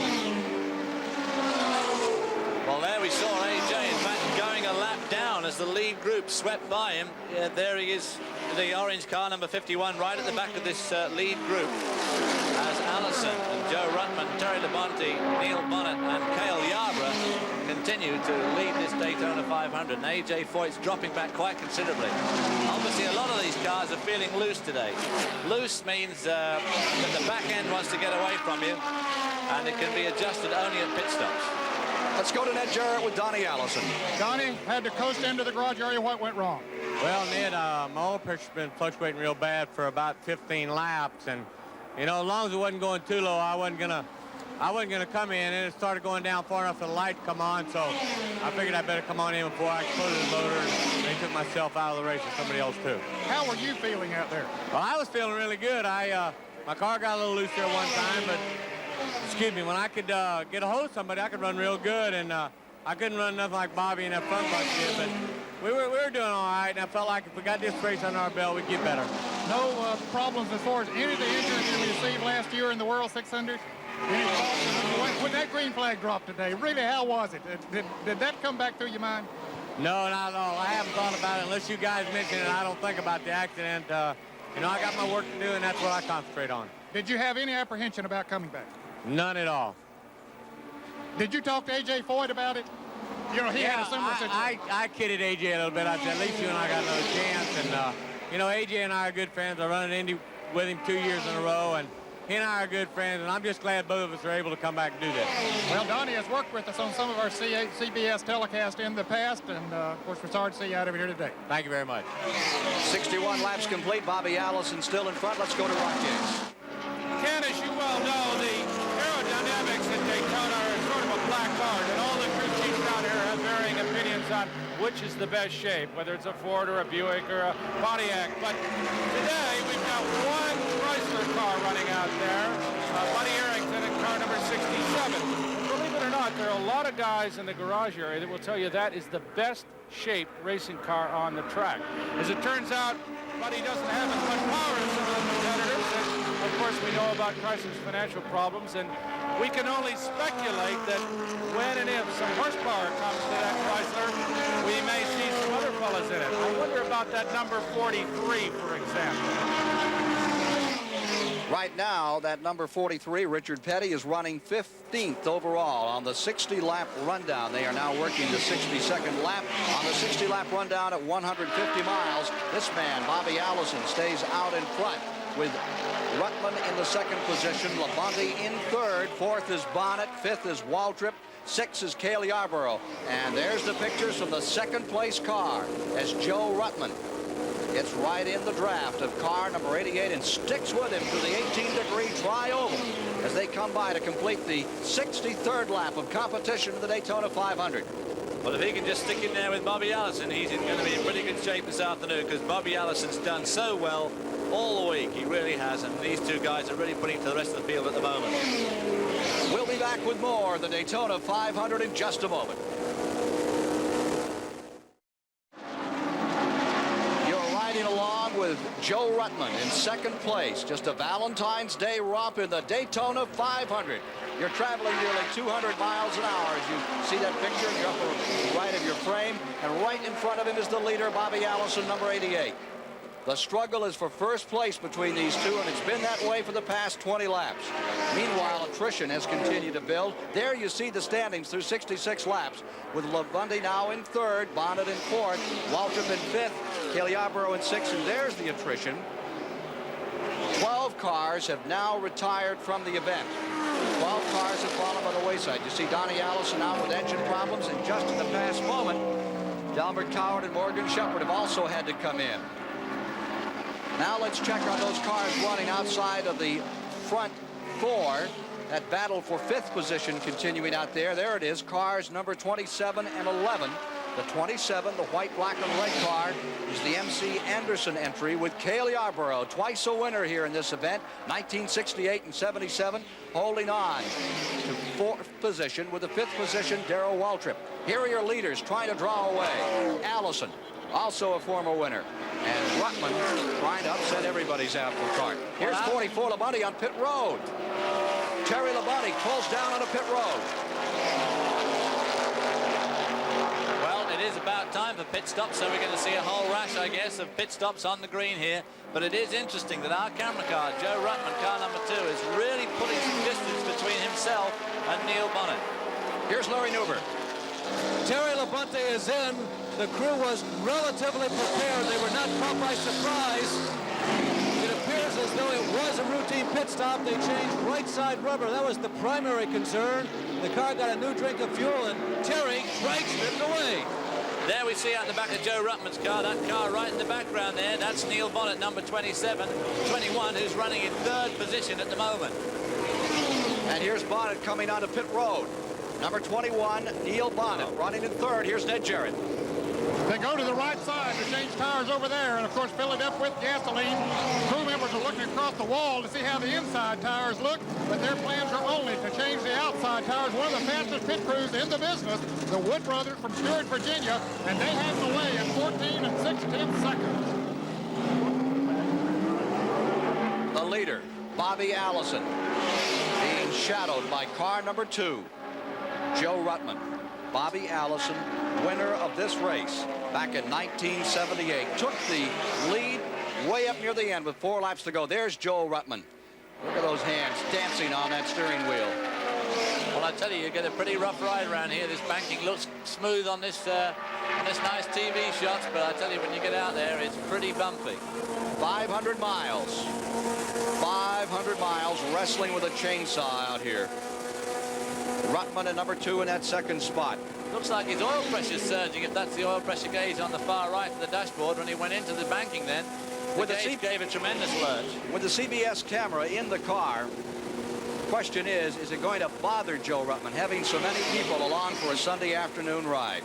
Well, there we saw A.J. in fact going a lap down as the lead group swept by him. There he is, the orange car, number 51, right at the back of this lead group, as Allison and Joe Ruttman, Terry Labonte, Neil Bonnet and Cale Yarborough continue to lead this Daytona 500. And A.J. Foyt's dropping back quite considerably. Obviously, a lot of these cars are feeling loose today. Loose means that the back end wants to get away from you, and it can be adjusted only at pit stops. Let's go to Ned Jarrett with Donnie Allison. Donnie had to coast into the garage area. What went wrong? Well, Ned, my oil pressure's been fluctuating real bad for about 15 laps, and you know, as long as it wasn't going too low, I wasn't gonna come in, and it started going down far enough for the light to come on, so I figured I better come on in before I exploded the motor, and they took myself out of the race with somebody else too. How were you feeling out there? Well, I was feeling really good. My car got a little loose there one time, but excuse me, when I could get a hold of somebody, I could run real good, and I couldn't run nothing like Bobby and that front bunch did, but we were doing all right, and I felt like if we got this race under our belt, we'd get better. No problems as far as any of the injuries you received last year in the World 600? When that green flag dropped today, really, how was it? Did that come back through your mind? No, not at all. I haven't thought about it. Unless you guys mention it, I don't think about the accident. You know, I got my work to do, and that's what I concentrate on. Did you have any apprehension about coming back? None at all. Did you talk to A.J. Foyt about it? You know, he had a similar situation. I kidded A.J. a little bit. I said, at least you and I got another chance. And, you know, A.J. and I are good friends. I run an Indy with him 2 years in a row, and he and I are good friends, and I'm just glad both of us are able to come back and do this. Well, Donnie has worked with us on some of our CBS telecasts in the past, and, of course, we're sorry to see you out of here today. Thank you very much. 61 laps complete. Bobby Allison still in front. Let's go to Ron Gates. Ken, as you well know, the aerodynamics at Daytona are sort of a black art, and all the crew chiefs down here have varying opinions on which is the best shape, whether it's a Ford or a Buick or a Pontiac. But today, we've got one Chrysler car running out there, Buddy Arrington in car number 67. Believe it or not, there are a lot of guys in the garage area that will tell you that is the best shaped racing car on the track. As it turns out, Buddy doesn't have as much power as some of the competitors. And of course, we know about Chrysler's financial problems, and we can only speculate that when and if some horsepower comes to that Chrysler, we may see some other fellas in it. I wonder about that number 43, for example. Right now, that number 43, Richard Petty, is running 15th overall on the 60-lap rundown. They are now working the 62nd lap on the 60-lap rundown at 150 miles. This man, Bobby Allison, stays out in front with Ruttman in the second position, Labonte in third, fourth is Bonnet, fifth is Waltrip, sixth is Cale Yarborough. And there's the pictures from the second place car as Joe Ruttman gets right in the draft of car number 88 and sticks with him through the 18-degree tri-oval as they come by to complete the 63rd lap of competition in the Daytona 500. Well, if he can just stick in there with Bobby Allison, he's going to be in pretty good shape this afternoon, because Bobby Allison's done so well all the week. He really has, and these two guys are really putting to the rest of the field at the moment. We'll be back with more of the Daytona 500 in just a moment. You're riding along with Joe Ruttman in second place. Just a Valentine's Day romp in the Daytona 500. You're traveling nearly 200 miles an hour as you see that picture in the upper right of your frame. And right in front of him is the leader, Bobby Allison, number 88. The struggle is for first place between these two, and it's been that way for the past 20 laps. Meanwhile, attrition has continued to build. There you see the standings through 66 laps, with Labonte now in third, Bonnet in fourth, Waltrip in fifth, Cagliabro in sixth, and there's the attrition. 12 cars have now retired from the event. 12 cars have fallen by the wayside. You see Donnie Allison out with engine problems, and just in the past moment, Delbert Coward and Morgan Shepherd have also had to come in. Now let's check on those cars running outside of the front four. That battle for fifth position continuing out there. There it is, cars number 27 and 11. The 27, the white, black, and red car, is the MC Anderson entry with Cagliabro, twice a winner here in this event, 1968 and 77, holding on to fourth position with the fifth position, Darrell Waltrip. Here are your leaders trying to draw away. Allison, also a former winner. And Ruttman trying to upset everybody's apple cart. Here's 44 Labonte on pit road. Terry Labonte pulls down on a pit road. Well, it is about time for pit stops, so we're going to see a whole rash, I guess, of pit stops on the green here. But it is interesting that our camera car, Joe Ruttman, car number 2, is really putting some distance between himself and Neil Bonnet. Here's Larry Nuber. Terry Labonte is in. The crew was relatively prepared. They were not caught by surprise. It appears as though it was a routine pit stop. They changed right side rubber. That was the primary concern. The car got a new drink of fuel, and Terry drags it away. There we see out the back of Joe Ruttman's car, that car right in the background there. That's Neil Bonnet, number 21, who's running in third position at the moment. And here's Bonnet coming onto pit road. Number 21, Neil Bonnet, running in third. Here's Ned Jarrett. They go to the right side to change tires over there, and of course fill it up with gasoline. Crew members are looking across the wall to see how the inside tires look, but their plans are only to change the outside tires. One of the fastest pit crews in the business, the Wood Brothers from Stewart, Virginia, and they have the way in 14 6/10 seconds. The leader, Bobby Allison, being shadowed by car number 2, Joe Ruttman. Bobby Allison, winner of this race back in 1978, took the lead way up near the end with 4 laps to go. There's Joe Ruttman. Look at those hands dancing on that steering wheel. Well, I tell you get a pretty rough ride around here. This banking looks smooth on this nice TV shots, but I tell you, when you get out there, it's pretty bumpy. 500 miles. 500 miles wrestling with a chainsaw out here. Ruttman at number 2 in that second spot. Looks like his oil pressure's surging, if that's the oil pressure gauge on the far right of the dashboard. When he went into the banking then, the gauge gave a tremendous lurch. With the CBS camera in the car, question is it going to bother Joe Ruttman having so many people along for a Sunday afternoon ride?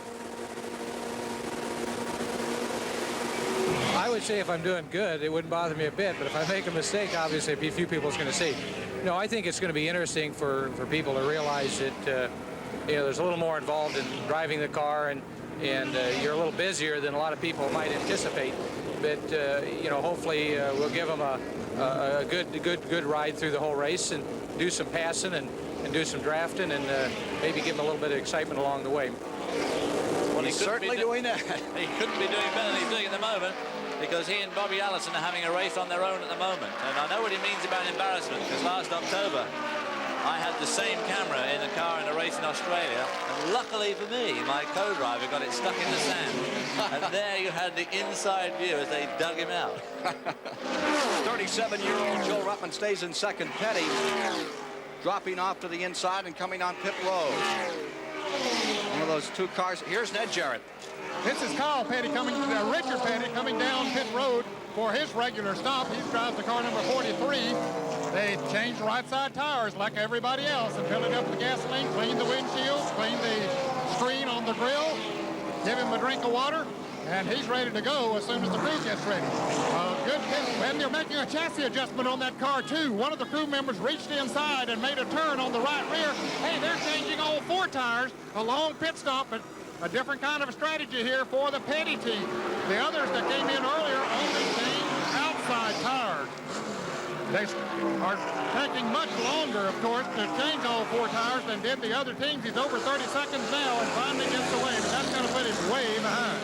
I would say if I'm doing good, it wouldn't bother me a bit, but if I make a mistake, obviously a few people is going to see. No, I think it's going to be interesting for people to realize that there's a little more involved in driving the car, and you're a little busier than a lot of people might anticipate. But hopefully we'll give them a good ride through the whole race, and do some passing and do some drafting, and maybe give them a little bit of excitement along the way. Well, he's certainly doing that. He couldn't be doing better than he's doing at the moment, because he and Bobby Allison are having a race on their own at the moment. And I know what he means about embarrassment, because last October I had the same camera in a car in a race in Australia, and luckily for me, my co-driver got it stuck in the sand. And there you had the inside view as they dug him out. 37-year-old Joe Ruttman stays in second. Petty dropping off to the inside and coming on pit road. One of those 2 cars. Here's Ned Jarrett. This is Kyle Petty Richard Petty coming down pit road for his regular stop. He drives the car number 43. They changed right side tires like everybody else and filled it up with gasoline, cleaned the windshield, cleaned the screen on the grill, give him a drink of water, and he's ready to go as soon as the crew gets ready. Good. And they're making a chassis adjustment on that car too. One of the crew members reached inside and made a turn on the right rear. Hey, they're changing all 4 tires. A long pit stop, but a different kind of strategy here for the Petty team. The others that came in earlier only changed outside tires. They are taking much longer, of course, to change all 4 tires than did the other teams. He's over 30 seconds now and finally gets away, but that's going to put him way behind.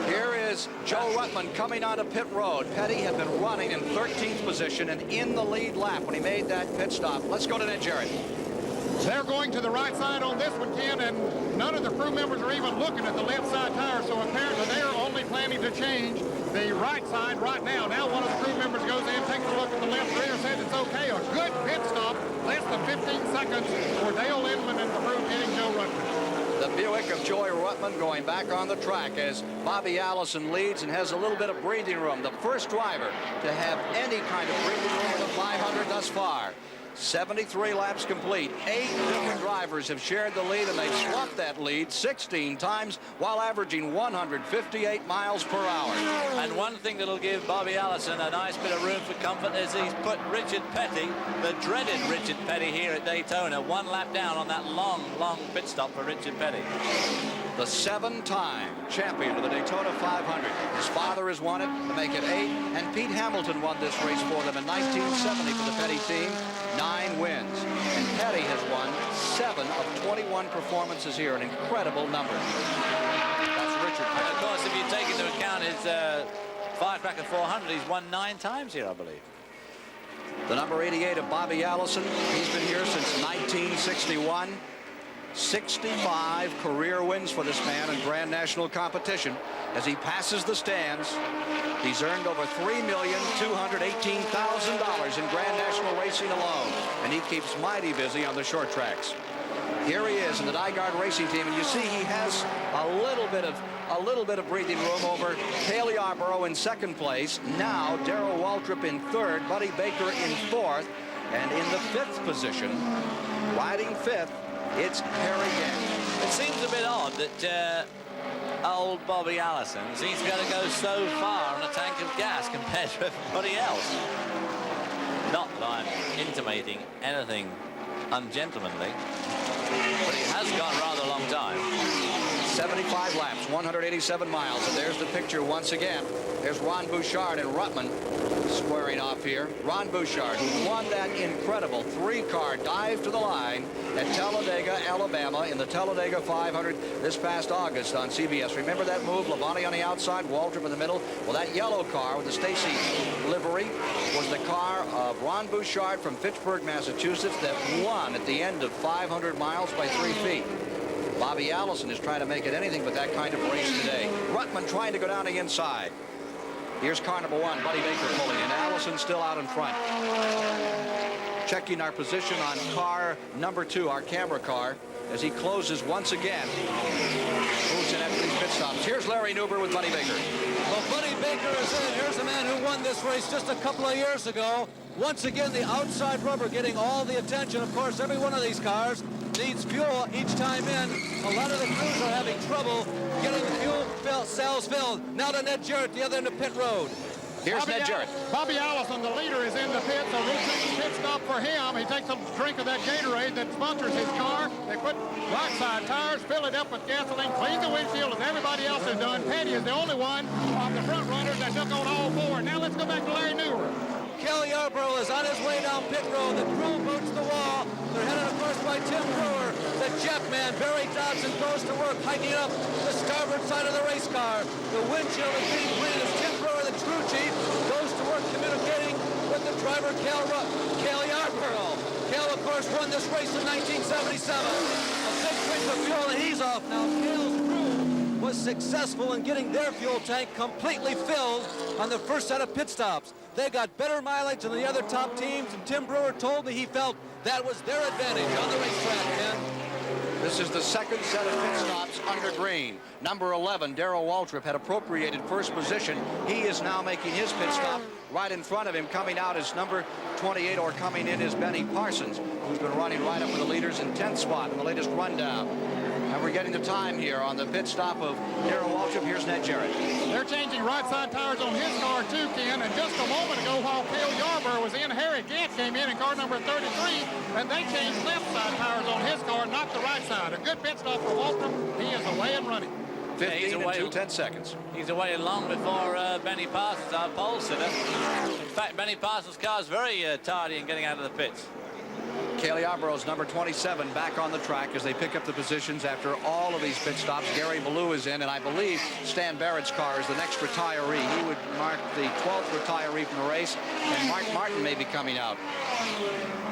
Here is Joe Ruttman coming onto pit road. Petty had been running in 13th position and in the lead lap when he made that pit stop. Let's go to Ned Jarrett. They're going to the right side on this one, Ken, and none of the crew members are even looking at the left side tire, so apparently they are only planning to change the right side right now. Now one of the crew members goes in, takes a look at the left rear, says it's okay. A good pit stop, less than 15 seconds for Dale Inman and the crew getting Joe Ruttman. The Buick of Joey Ruttman going back on the track as Bobby Allison leads and has a little bit of breathing room. The first driver to have any kind of breathing room in the 500 thus far. 73 laps complete. 8 different drivers have shared the lead, and they've swapped that lead 16 times while averaging 158 miles per hour. And one thing that'll give Bobby Allison a nice bit of room for comfort is he's put Richard Petty, the dreaded Richard Petty, here at Daytona, 1 lap down on that long pit stop for Richard Petty. The 7-time champion of the Daytona 500. His father has won it to make it 8, and Pete Hamilton won this race for them in 1970 for the Petty team. 9 wins. And Petty has won 7 of 21 performances here, an incredible number. That's Richard Petty. And of course, if you take into account his Firecracker 400, he's won 9 times here, I believe. The number 88 of Bobby Allison. He's been here since 1961. 65 career wins for this man in Grand National competition. As he passes the stands, he's earned over $3,218,000 in Grand National racing alone, and he keeps mighty busy on the short tracks. Here he is in the Nygaard racing team, and you see he has a little bit of breathing room over Cale Yarborough in 2nd place. Now Darrell Waltrip in 3rd, Buddy Baker in 4th, and in the 5th position, riding 5th, it's Harry Gant. It seems a bit odd that old Bobby Allison, he's got to go so far on a tank of gas compared to everybody else. Not that I'm intimating anything ungentlemanly, but he has gone rather a long time. 75 laps, 187 miles, and there's the picture once again. There's Ron Bouchard and Ruttman squaring off here. Ron Bouchard, who won that incredible 3-car dive to the line at Talladega, Alabama in the Talladega 500 this past August on CBS. Remember that move? Labonte on the outside, Waltrip in the middle. Well, that yellow car with the Stacy livery was the car of Ron Bouchard from Fitchburg, Massachusetts, that won at the end of 500 miles by 3 feet. Bobby Allison is trying to make it anything but that kind of race today. Ruttman trying to go down the inside. Here's car number 1, Buddy Baker pulling in. Allison still out in front. Checking our position on car number 2, our camera car, as he closes once again. Moves in after these pit stops. Here's Larry Nuber with Buddy Baker. Well, Buddy Baker is in. Here's a man who won this race just a couple of years ago. Once again, the outside rubber getting all the attention. Of course, every one of these cars needs fuel each time in. A lot of the crews are having trouble getting the fuel cells filled. Now to Ned Jarrett, the other end of pit road. Here's Ned Jarrett. Bobby Allison, the leader, is in the pit, so routine pit stop for him. He takes a drink of that Gatorade that sponsors his car. They put right side tires, fill it up with gasoline, clean the windshield, as everybody else has done. Petty is the only one of the front runners that took on all 4. Now let's go back to Larry Nuber. Cale Yarborough is on his way down pit road. The crew boots the wall. They're headed, of course, by Tim Brewer. The jet man, Barry Dodson, goes to work hiking up the starboard side of the race car. The windshield is being cleaned as Tim Brewer, the crew chief, goes to work communicating with the driver, Cale Yarborough. Cale, of course, won this race in 1977. A big drink of fuel, and he's off now. Cale's crew was successful in getting their fuel tank completely filled on the first set of pit stops. They got better mileage than the other top teams, and Tim Brewer told me he felt that was their advantage on the racetrack, Ken. This is the 2nd set of pit stops under green. Number 11, Darrell Waltrip, had appropriated 1st position. He is now making his pit stop. Right in front of him, coming out is number 28, or coming in is Benny Parsons, who's been running right up with the leaders in 10th spot in the latest rundown. And we're getting the time here on the pit stop of Darrell Waltrip. Here's Ned Jarrett. They're changing right side tires on his car too, Ken. And just a moment ago, while Cale Yarborough was in, Harry Gant came in car number 33, and they changed left side tires on his car, not the right side. A good pit stop for Waltrip. He is away and running. 15 and 2/10 seconds. He's away long before Benny Parsons, our pole sitter. In fact, Benny Parsons' car is very tardy in getting out of the pits. Kaylee Arborough's number 27 back on the track as they pick up the positions after all of these pit stops. Gary Ballou is in, and I believe Stan Barrett's car is the next retiree. He would mark the 12th retiree from the race, and Mark Martin may be coming out.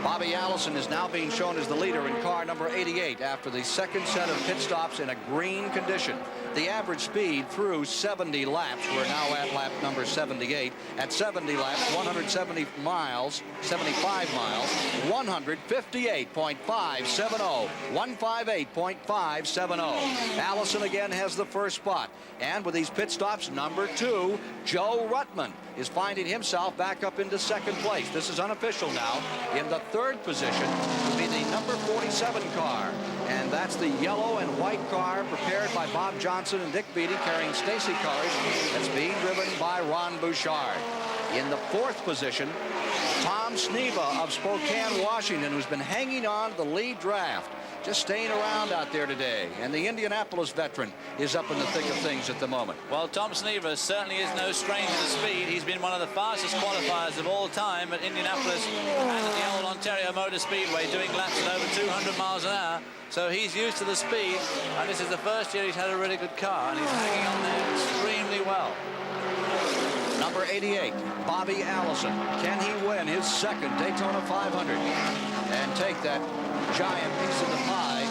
Bobby Allison is now being shown as the leader in car number 88 after the second set of pit stops in a green condition. The average speed through 70 laps, we're now at lap number 78. At 70 laps, 170 miles, 75 miles, 158.570, 158.570. Allison again has the first spot. And with these pit stops, number 2, Joe Ruttman is finding himself back up into second place. This is unofficial now. In the third position would be the number 47 car. And that's the yellow and white car prepared by Bob Johnson and Dick Beattie carrying Stacy cars. That's being driven by Ron Bouchard. In the fourth position, Tom Sneva of Spokane, Washington, who's been hanging on to the lead draft. Just staying around out there today. And the Indianapolis veteran is up in the thick of things at the moment. Well, Tom Sneva certainly is no stranger to speed. He's been one of the fastest qualifiers of all time at Indianapolis and at the old Ontario Motor Speedway, doing laps at over 200 miles an hour. So he's used to the speed, and this is the first year he's had a really good car, and he's hanging on there extremely well. Number 88, Bobby Allison. Can he win his second Daytona 500 and take that giant piece of the pie?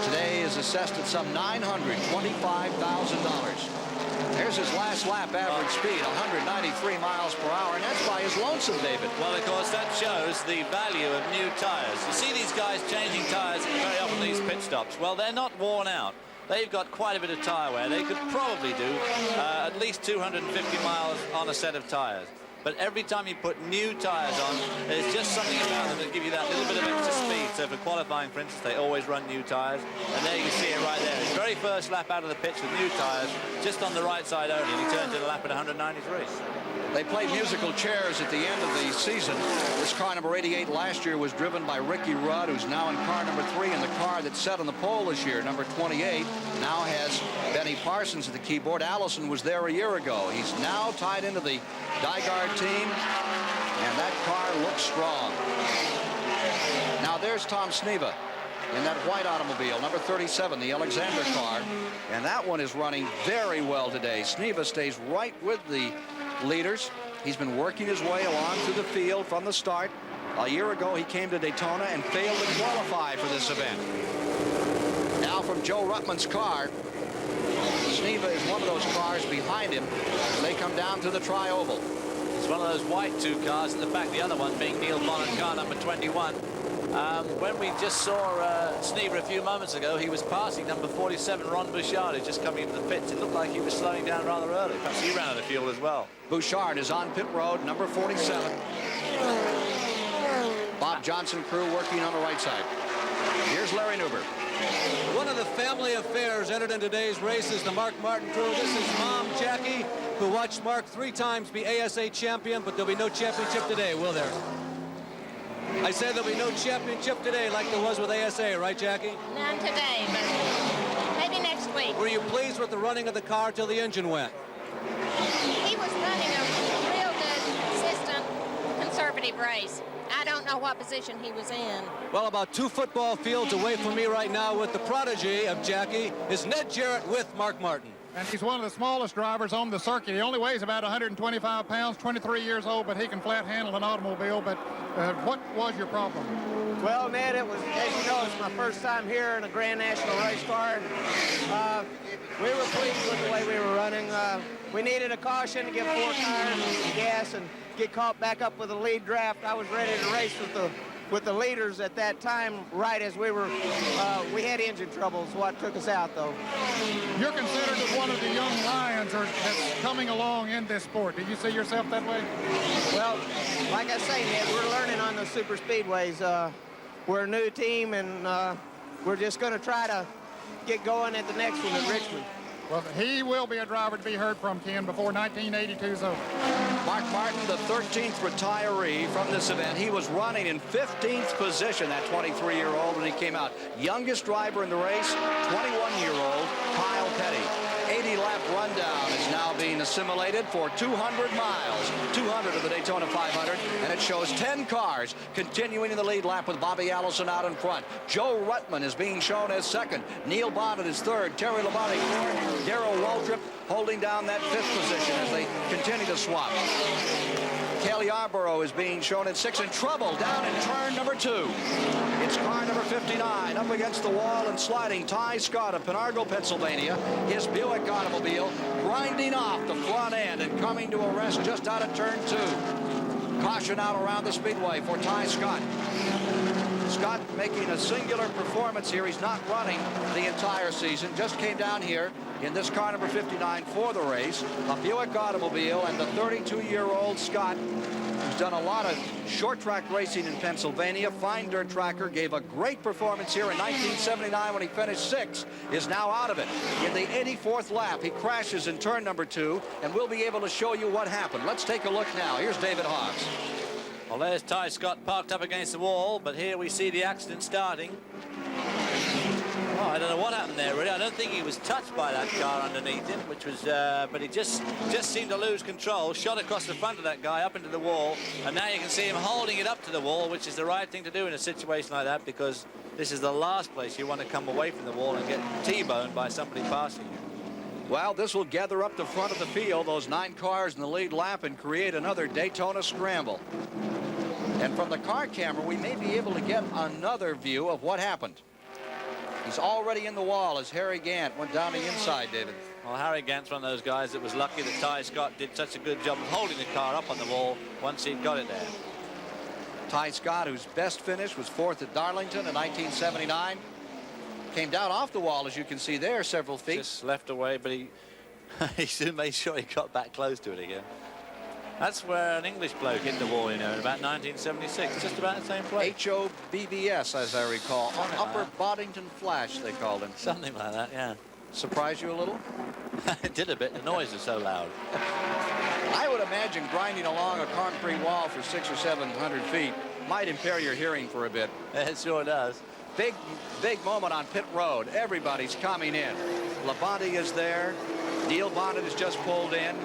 Today is assessed at some $925,000. There's his last lap average speed, 193 miles per hour, and that's by his lonesome, David. Well, of course, that shows the value of new tires. You see these guys changing tires very often these pit stops. Well, they're not worn out. They've got quite a bit of tire wear. They could probably do at least 250 miles on a set of tires. But every time you put new tires on, there's just something about them that give you that little bit of extra speed. So for qualifying, for instance, they always run new tires. And there you can see it right there. His very first lap out of the pits with new tires, just on the right side only, and he turns in a lap at 193. They played musical chairs at the end of the season. This car number 88 last year was driven by Ricky Rudd, who's now in car number 3, and the car that set on the pole this year, number 28, now has Benny Parsons at the keyboard. Allison was there a year ago. He's now tied into the Dygard team, and that car looks strong. Now there's Tom Sneva in that white automobile, number 37, the Alexander car, and that one is running very well today. Sneva stays right with the leaders. He's been working his way along through the field from the start. A year ago, he came to Daytona and failed to qualify for this event. Now from Joe Ruttman's car, Sneva is one of those cars behind him as they come down to the tri-oval. It's one of those white 2 cars at the back, the other one being Neil Bonnet, car number 21. When we just saw Sneva a few moments ago, he was passing number 47, Ron Bouchard, who's just coming into the pits. It looked like he was slowing down rather early. Perhaps he ran out of fuel as well. Bouchard is on pit road, number 47. Bob Johnson crew working on the right side. Here's Larry Newber. One of the family affairs entered in today's race is the Mark Martin crew. This is Mom Jackie, who watched Mark 3 times be ASA champion, but there'll be no championship today, will there? I said there'll be no championship today like there was with ASA, right, Jackie? None today, but maybe next week. Were you pleased with the running of the car till the engine went? He was running a real good, consistent, conservative race. I don't know what position he was in. Well, about 2 football fields away from me right now with the prodigy of Jackie is Ned Jarrett with Mark Martin. And he's one of the smallest drivers on the circuit. He only weighs about 125 pounds, 23 years old, but he can flat handle an automobile. But what was your problem? Well, Ned, it was, as you know, it's my first time here in a Grand National race car. We were pleased with the way we were running. We needed a caution to get 4 tires and gas and get caught back up with the lead draft. I was ready to race with the leaders at that time, right as we were, we had engine troubles, what took us out, though. You're considered as one of the young lions that's coming along in this sport. Do you see yourself that way? Well, like I say, Ned, we're learning on the super speedways. We're a new team, and we're just going to try to get going at the next one at Richmond. Well, he will be a driver to be heard from, Ken, before 1982's over. Mark Martin, the 13th retiree from this event. He was running in 15th position, that 23-year-old, when he came out. Youngest driver in the race, 21-year-old Kyle Petty. 80-lap rundown is now being assimilated for 200 miles, 200 of the Daytona 500, and it shows 10 cars continuing in the lead lap with Bobby Allison out in front. Joe Ruttman is being shown as second. Neil Bonnet is third. Terry Labonte fourth. Darrell Waltrip holding down that fifth position as they continue to swap. Cale Yarborough is being shown in sixth, in trouble down in turn number 2. It's car number 59 up against the wall and sliding. Ty Scott of Penargo, Pennsylvania. His Buick automobile grinding off the front end and coming to a rest just out of turn 2. Caution out around the speedway for Ty Scott. Scott making a singular performance here. He's not running the entire season. Just came down here in this car number 59 for the race. A Buick automobile, and the 32-year-old Scott, who's done a lot of short track racing in Pennsylvania, fine dirt tracker, gave a great performance here in 1979 when he finished 6th, is now out of it. In the 84th lap, he crashes in turn number 2, and we'll be able to show you what happened. Let's take a look now. Here's David Hobbs. Well, there's Ty Scott parked up against the wall, but here we see the accident starting. Oh, I don't know what happened there, really. I don't think he was touched by that car underneath him, which was, but he just seemed to lose control, shot across the front of that guy up into the wall, and now you can see him holding it up to the wall, which is the right thing to do in a situation like that, because this is the last place you want to come away from the wall and get T-boned by somebody passing you. Well, this will gather up the front of the field, those 9 cars in the lead lap, and create another Daytona scramble. And from the car camera, we may be able to get another view of what happened. He's already in the wall as Harry Gant went down the inside, David. Well, Harry Gant's one of those guys that was lucky that Ty Scott did such a good job of holding the car up on the wall once he'd got it there. Ty Scott, whose best finish was 4th at Darlington in 1979, came down off the wall, as you can see there, several feet. Just left away, but he soon made sure he got back close to it again. That's where an English bloke hit the wall, you know, in about 1976. Just about the same place. HOBBS, as I recall. Upper Boddington Flash, they called him. Something like that, yeah. Surprised you a little? It did a bit. The noise is so loud. I would imagine grinding along a concrete wall for 600 or 700 feet might impair your hearing for a bit. It sure does. Big moment on pit road. Everybody's coming in. Labonte is there. Neil Bonnet has just pulled in.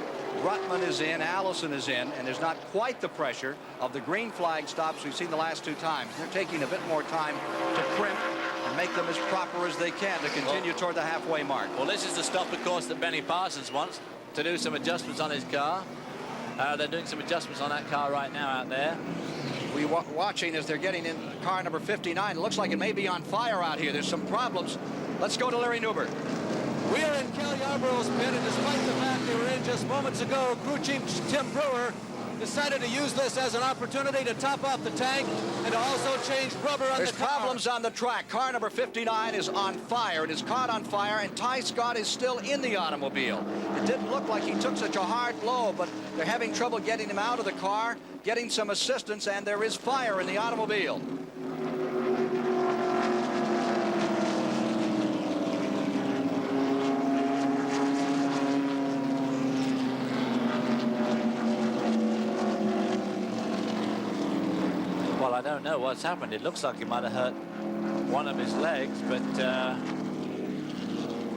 Ruttman is in, Allison is in, and there's not quite the pressure of the green flag stops we've seen the last 2 times. They're taking a bit more time to crimp and make them as proper as they can to continue toward the halfway mark. Well, this is the stop, of course, that Benny Parsons wants to do some adjustments on his car. They're doing some adjustments on that car right now out there. We're watching as they're getting in car number 59. It looks like it may be on fire out here. There's some problems. Let's go to Larry Newberg. We are in Cale Yarborough's pit, and despite the fact they were in just moments ago, crew chief Tim Brewer decided to use this as an opportunity to top off the tank and to also change rubber on There's the car. problems on the track. Car number 59 is on fire. It is caught on fire, and Ty Scott is still in the automobile. It didn't look like he took such a hard blow, but they're having trouble getting him out of the car, getting some assistance, and there is fire in the automobile. Well, I don't know what's happened. It looks like he might have hurt one of his legs, but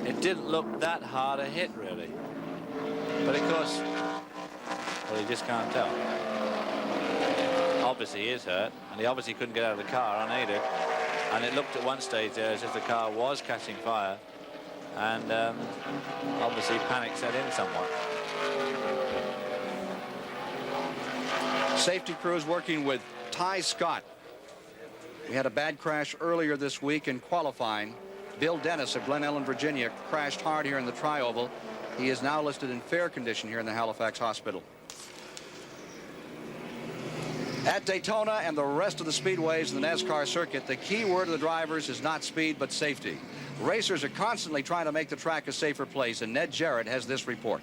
it didn't look that hard a hit, really. But of course, well, you just can't tell. Obviously, he is hurt, and he obviously couldn't get out of the car unaided. And it looked at one stage there as if the car was catching fire, and obviously panic set in somewhat. Safety crews working with Ty Scott. We had a bad crash earlier this week in qualifying. Bill Dennis of Glen Ellen, Virginia, crashed hard here in the Tri-Oval. He is now listed in fair condition here in the Halifax Hospital. At Daytona and the rest of the speedways in the NASCAR circuit, the key word of the drivers is not speed, but safety. Racers are constantly trying to make the track a safer place, and Ned Jarrett has this report.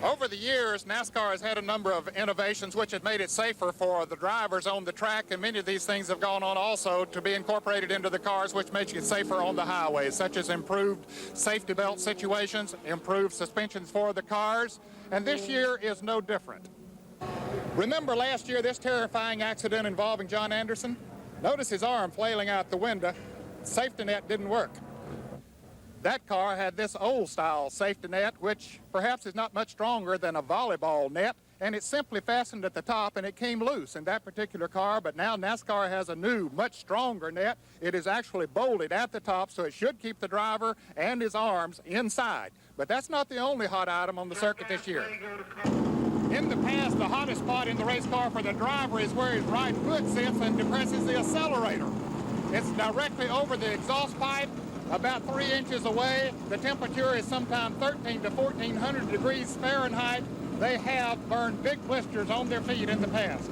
Over the years, NASCAR has had a number of innovations which have made it safer for the drivers on the track, and many of these things have gone on also to be incorporated into the cars, which makes it safer on the highways, such as improved safety belt situations, improved suspensions for the cars, and this year is no different. Remember last year this terrifying accident involving John Anderson? Notice his arm flailing out the window. Safety net didn't work. That car had this old-style safety net, which perhaps is not much stronger than a volleyball net, and it simply fastened at the top, and it came loose in that particular car. But now NASCAR has a new, much stronger net. It is actually bolted at the top, so it should keep the driver and his arms inside. But that's not the only hot item on the circuit this year. In the past, the hottest spot in the race car for the driver is where his right foot sits and depresses the accelerator. It's directly over the exhaust pipe, about 3 inches away. The temperature is sometimes 13 to 1400 degrees Fahrenheit. They have burned big blisters on their feet in the past.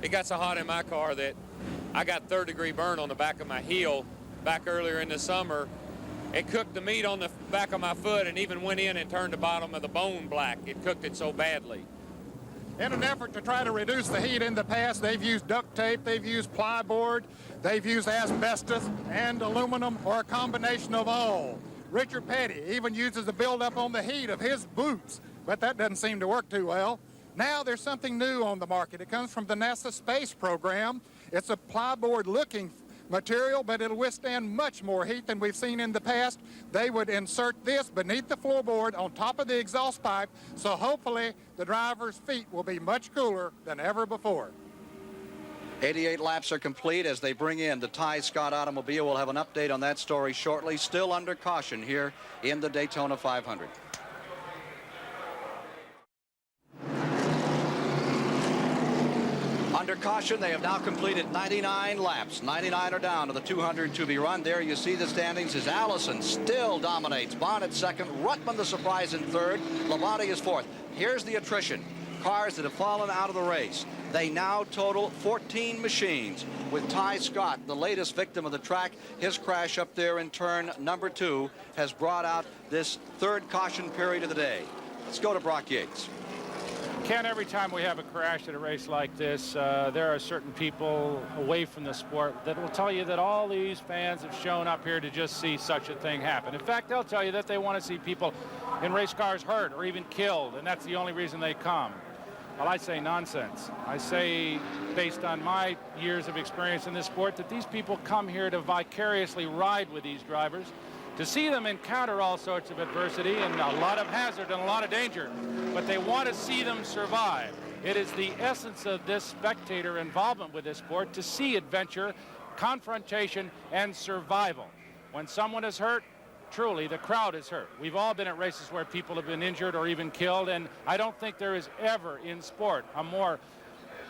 It got so hot in my car that I got third-degree burn on the back of my heel back earlier in the summer. It cooked the meat on the back of my foot and even went in and turned the bottom of the bone black. It cooked it so badly. In an effort to try to reduce the heat in the past, they've used duct tape, they've used plyboard, they've used asbestos and aluminum, or a combination of all. Richard Petty even uses a buildup on the heat of his boots, but that doesn't seem to work too well. Now there's something new on the market. It comes from the NASA space program. It's a plyboard-looking material, but it'll withstand much more heat than we've seen in the past. They would insert this beneath the floorboard on top of the exhaust pipe, so hopefully the driver's feet will be much cooler than ever before. 88 laps are complete as they bring in the Ty Scott automobile. We'll have an update on that story shortly. Still under caution here in the Daytona 500. Under caution, they have now completed 99 laps. 99 are down to the 200 to be run. There you see the standings as Allison still dominates. Bond at second, Ruttman the surprise in third, Labonte is fourth. Here's the attrition. Cars that have fallen out of the race. They now total 14 machines, with Ty Scott, the latest victim of the track. His crash up there in turn number 2 has brought out this third caution period of the day. Let's go to Brock Yates. Ken, every time we have a crash at a race like this, there are certain people away from the sport that will tell you that all these fans have shown up here to just see such a thing happen. In fact, they'll tell you that they want to see people in race cars hurt or even killed, and that's the only reason they come. Well, I say nonsense. I say, based on my years of experience in this sport, that these people come here to vicariously ride with these drivers, to see them encounter all sorts of adversity and a lot of hazard and a lot of danger, but they want to see them survive. It is the essence of this spectator involvement with this sport to see adventure, confrontation, and survival. When someone is hurt, truly, the crowd is hurt. We've all been at races where people have been injured or even killed, and I don't think there is ever in sport a more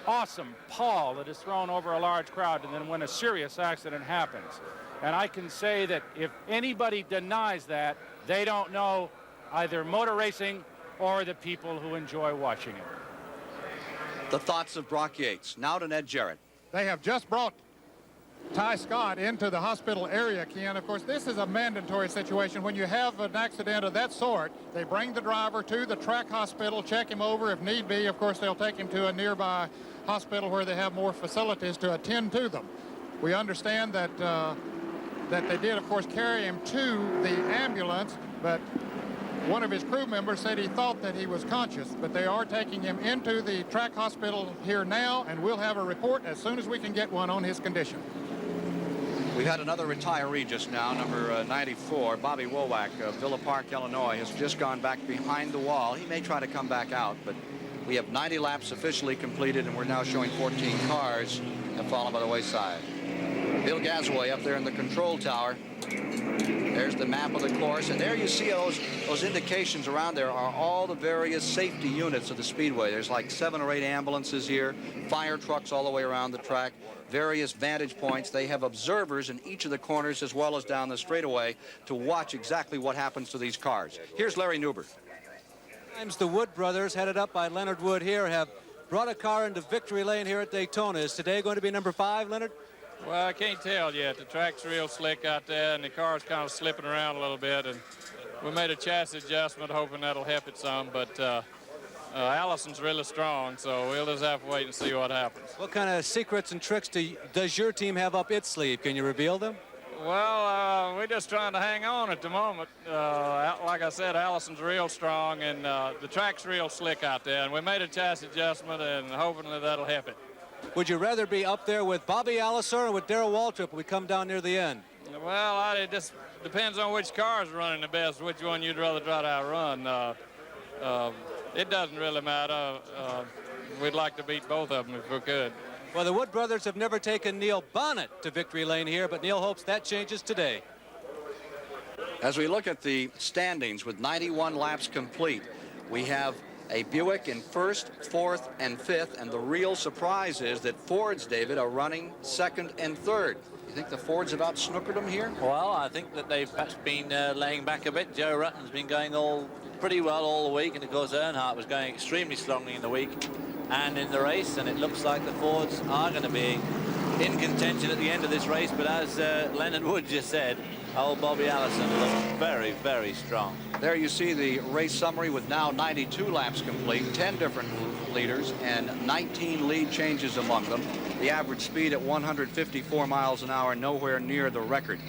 awesome pall that is thrown over a large crowd than when a serious accident happens. And I can say that if anybody denies that, they don't know either motor racing or the people who enjoy watching it. The thoughts of Brock Yates. Now to Ned Jarrett. They have just brought Ty Scott into the hospital area, Ken. Of course, this is a mandatory situation. When you have an accident of that sort, they bring the driver to the track hospital, check him over if need be. Of course, they'll take him to a nearby hospital where they have more facilities to attend to them. We understand that that they did, of course, carry him to the ambulance, but one of his crew members said he thought that he was conscious, but they are taking him into the track hospital here now, and we'll have a report as soon as we can get one on his condition. We've had another retiree just now, number 94, Bobby Wowak of Villa Park, Illinois, has just gone back behind the wall. He may try to come back out, but we have 90 laps officially completed, and we're now showing 14 cars have fallen by the wayside. Bill Gasaway up there in the control tower. There's the map of the course, and there you see those indications around there are all the various safety units of the Speedway. There's like 7 or 8 ambulances here, fire trucks all the way around the track, various vantage points. They have observers in each of the corners as well as down the straightaway to watch exactly what happens to these cars. Here's Larry Newberg. The Wood brothers, headed up by Leonard Wood here, have brought a car into victory lane here at Daytona. Is today going to be number 5, Leonard? Well, I can't tell yet. The track's real slick out there, and the car's kind of slipping around a little bit. And we made a chassis adjustment, hoping that'll help it some. But Allison's really strong, so we'll just have to wait and see what happens. What kind of secrets and tricks does your team have up its sleeve? Can you reveal them? Well, we're just trying to hang on at the moment. Like I said, Allison's real strong, and the track's real slick out there. And we made a chassis adjustment, and hoping that that'll help it. Would you rather be up there with Bobby Allison or with Darrell Waltrip when we come down near the end? Well, it just depends on which car is running the best, which one you'd rather try to outrun. It doesn't really matter. We'd like to beat both of them if we could. Well, the Wood brothers have never taken Neil Bonnet to victory lane here, but Neil hopes that changes today. As we look at the standings with 91 laps complete, we have a Buick in first, fourth, and fifth, and the real surprise is that Fords, David, are running second and third. You think the Fords have out-snookered them here? Well, I think that they've perhaps been laying back a bit. Joe Rutten's been going pretty well all the week, and of course Earnhardt was going extremely strongly in the week and in the race, and it looks like the Fords are going to be in contention at the end of this race. But as Leonard Wood just said, old Bobby Allison looks very, very strong. There you see the race summary with now 92 laps complete, 10 different leaders, and 19 lead changes among them. The average speed at 154 miles an hour, nowhere near the record.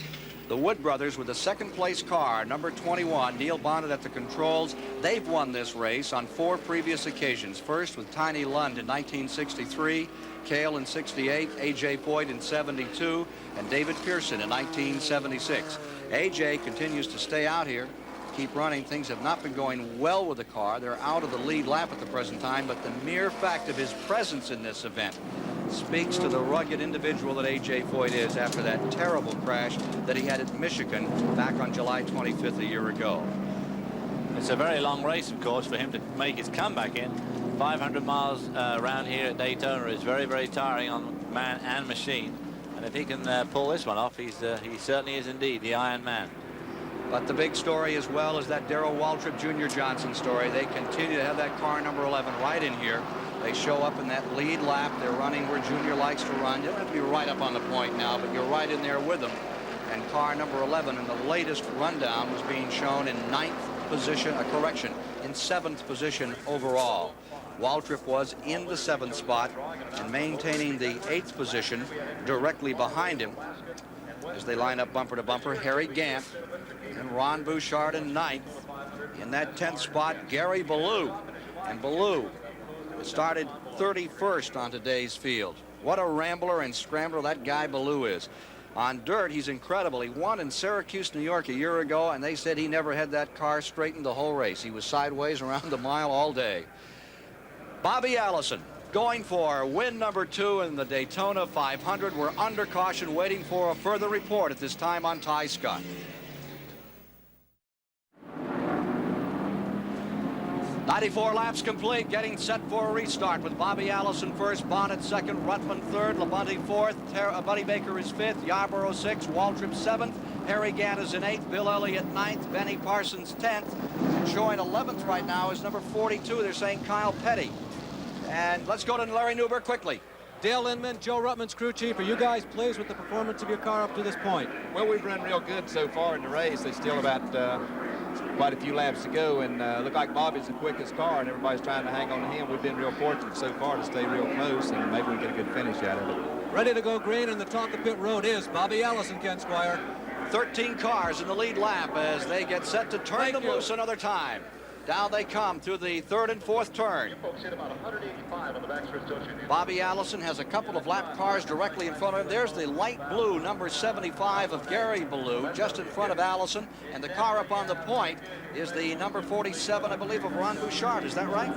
The Wood brothers with the second place car, number 21, Neil Bonnet at the controls. They've won this race on 4 previous occasions. First with Tiny Lund in 1963, Cale in 68, A.J. Foyt in 72, and David Pearson in 1976. A.J. continues to stay out here, keep running. Things have not been going well with the car. They're out of the lead lap at the present time, but the mere fact of his presence in this event speaks to the rugged individual that A.J. Foyt is after that terrible crash that he had at Michigan back on July 25th a year ago. It's a very long race, of course, for him to make his comeback in. 500 miles around here at Daytona is very, very tiring on man and machine. And if he can pull this one off, he certainly is indeed the Iron Man. But the big story as well is that Darrell Waltrip Jr. Johnson story. They continue to have that car number 11 right in here. They show up in that lead lap. They're running where Junior likes to run. You don't have to be right up on the point now, but you're right in there with them. And car number 11 in the latest rundown was being shown in 9th position, in 7th position overall. Waltrip was in the 7th spot and maintaining the 8th position directly behind him as they line up bumper to bumper. Harry Gant and Ron Bouchard in 9th. In that 10th spot, Gary Ballou. And Ballou started 31st on today's field. What a rambler and scrambler that guy Ballou is. On dirt, he's incredible. He won in Syracuse, New York a year ago, and they said he never had that car straightened the whole race. He was sideways around the mile all day. Bobby Allison going for win number 2 in the Daytona 500. We're under caution, waiting for a further report at this time on Ty Scott. 94 laps complete, getting set for a restart with Bobby Allison first, Bonnet second, Rutman third, Labonte fourth, Buddy Baker is fifth, Yarborough sixth, Waltrip seventh, Harry Gant is in eighth, Bill Elliott ninth, Benny Parsons 10th, and showing 11th right now is number 42. They're saying Kyle Petty. And let's go to Larry Newberg quickly. Dale Inman, Joe Ruttman's crew chief, are you guys pleased with the performance of your car up to this point? Well, we've run real good so far in the race. There's still about quite a few laps to go, and look like Bobby's the quickest car, and everybody's trying to hang on to him. We've been real fortunate so far to stay real close, and maybe we can get a good finish out of it. Ready to go green, and the top of pit road is Bobby Allison, Ken Squire. 13 cars in the lead lap as they get set to turn them loose another time. Down they come through the 3rd and 4th turn. Bobby Allison has a couple of lap cars directly in front of him. There's the light blue number 75 of Gary Ballou just in front of Allison, and the car up on the point is the number 47, I believe, of Ron Bouchard. Is that right?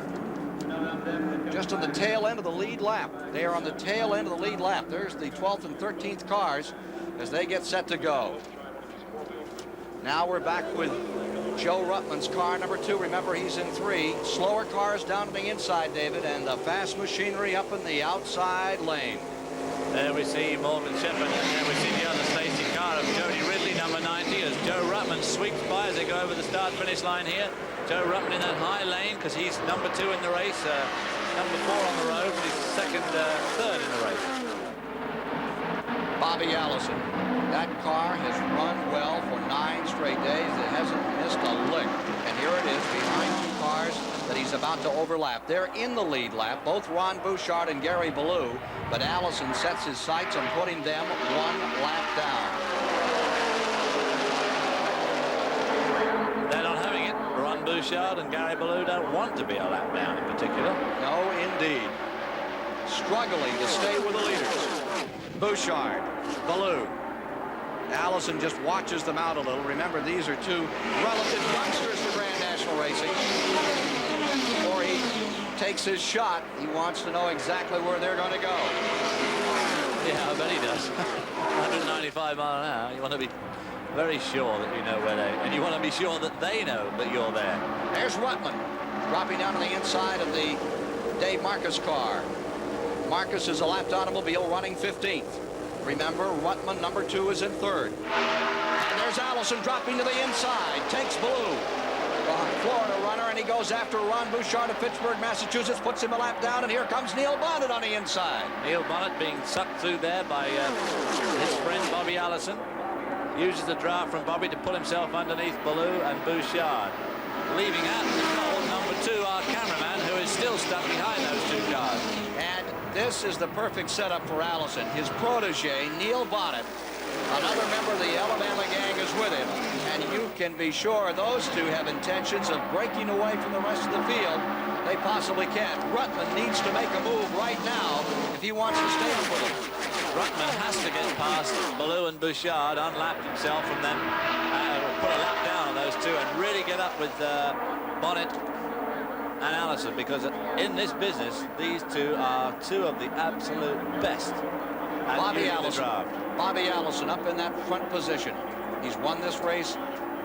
Just on the tail end of the lead lap. They are on the tail end of the lead lap. There's the 12th and 13th cars as they get set to go. Now we're back with Joe Ruttman's car number 2. Remember, he's in 3. Slower cars down to the inside, David, and the fast machinery up in the outside lane. There we see Morgan Shepherd, and there we see the other safety car of Jody Ridley, number 90, as Joe Ruttman sweeps by as they go over the start-finish line here. Joe Ruttman in that high lane because he's number 2 in the race, number 4 on the road, but he's third in the race. Bobby Allison. That car has run well for 9 straight days. It hasn't missed a lick. And here it is behind 2 cars that he's about to overlap. They're in the lead lap, both Ron Bouchard and Gary Ballou, but Allison sets his sights on putting them 1 lap down. They're not having it. Ron Bouchard and Gary Ballou don't want to be a lap down in particular. No, indeed. Struggling to stay with the leaders. Bouchard, Ballou, Allison just watches them out a little. Remember, these are two relative youngsters for Grand National Racing. Before he takes his shot, he wants to know exactly where they're going to go. Yeah, I bet he does. 195 mile an hour. You want to be very sure that you know where they, and you want to be sure that they know that you're there. There's Rutman dropping down on the inside of the Dave Marcus car. Marcus is a lapped automobile running 15th. Remember, Rutman, number 2, is in 3rd. And there's Allison dropping to the inside. Takes Blue. Florida runner, and he goes after Ron Bouchard of Pittsburgh, Massachusetts, puts him a lap down, and here comes Neil Bonnet on the inside. Neil Bonnet being sucked through there by his friend Bobby Allison. Uses the draft from Bobby to pull himself underneath Ballou and Bouchard. Leaving out the pole, number 2, our cameraman, who is still stuck behind those 2 cars. And this is the perfect setup for Allison. His protege, Neil Bonnet, another member of the Alabama gang, is with him. And you can be sure those 2 have intentions of breaking away from the rest of the field. They possibly can. Rutman needs to make a move right now if he wants to stay with them. Rutman has to get past Ballou and Bouchard, unlap himself from them, put a lap down on those 2 and really get up with Bonnet and Allison, because in this business, these 2 are 2 of the absolute best. Bobby Allison. Bobby Allison up in that front position. He's won this race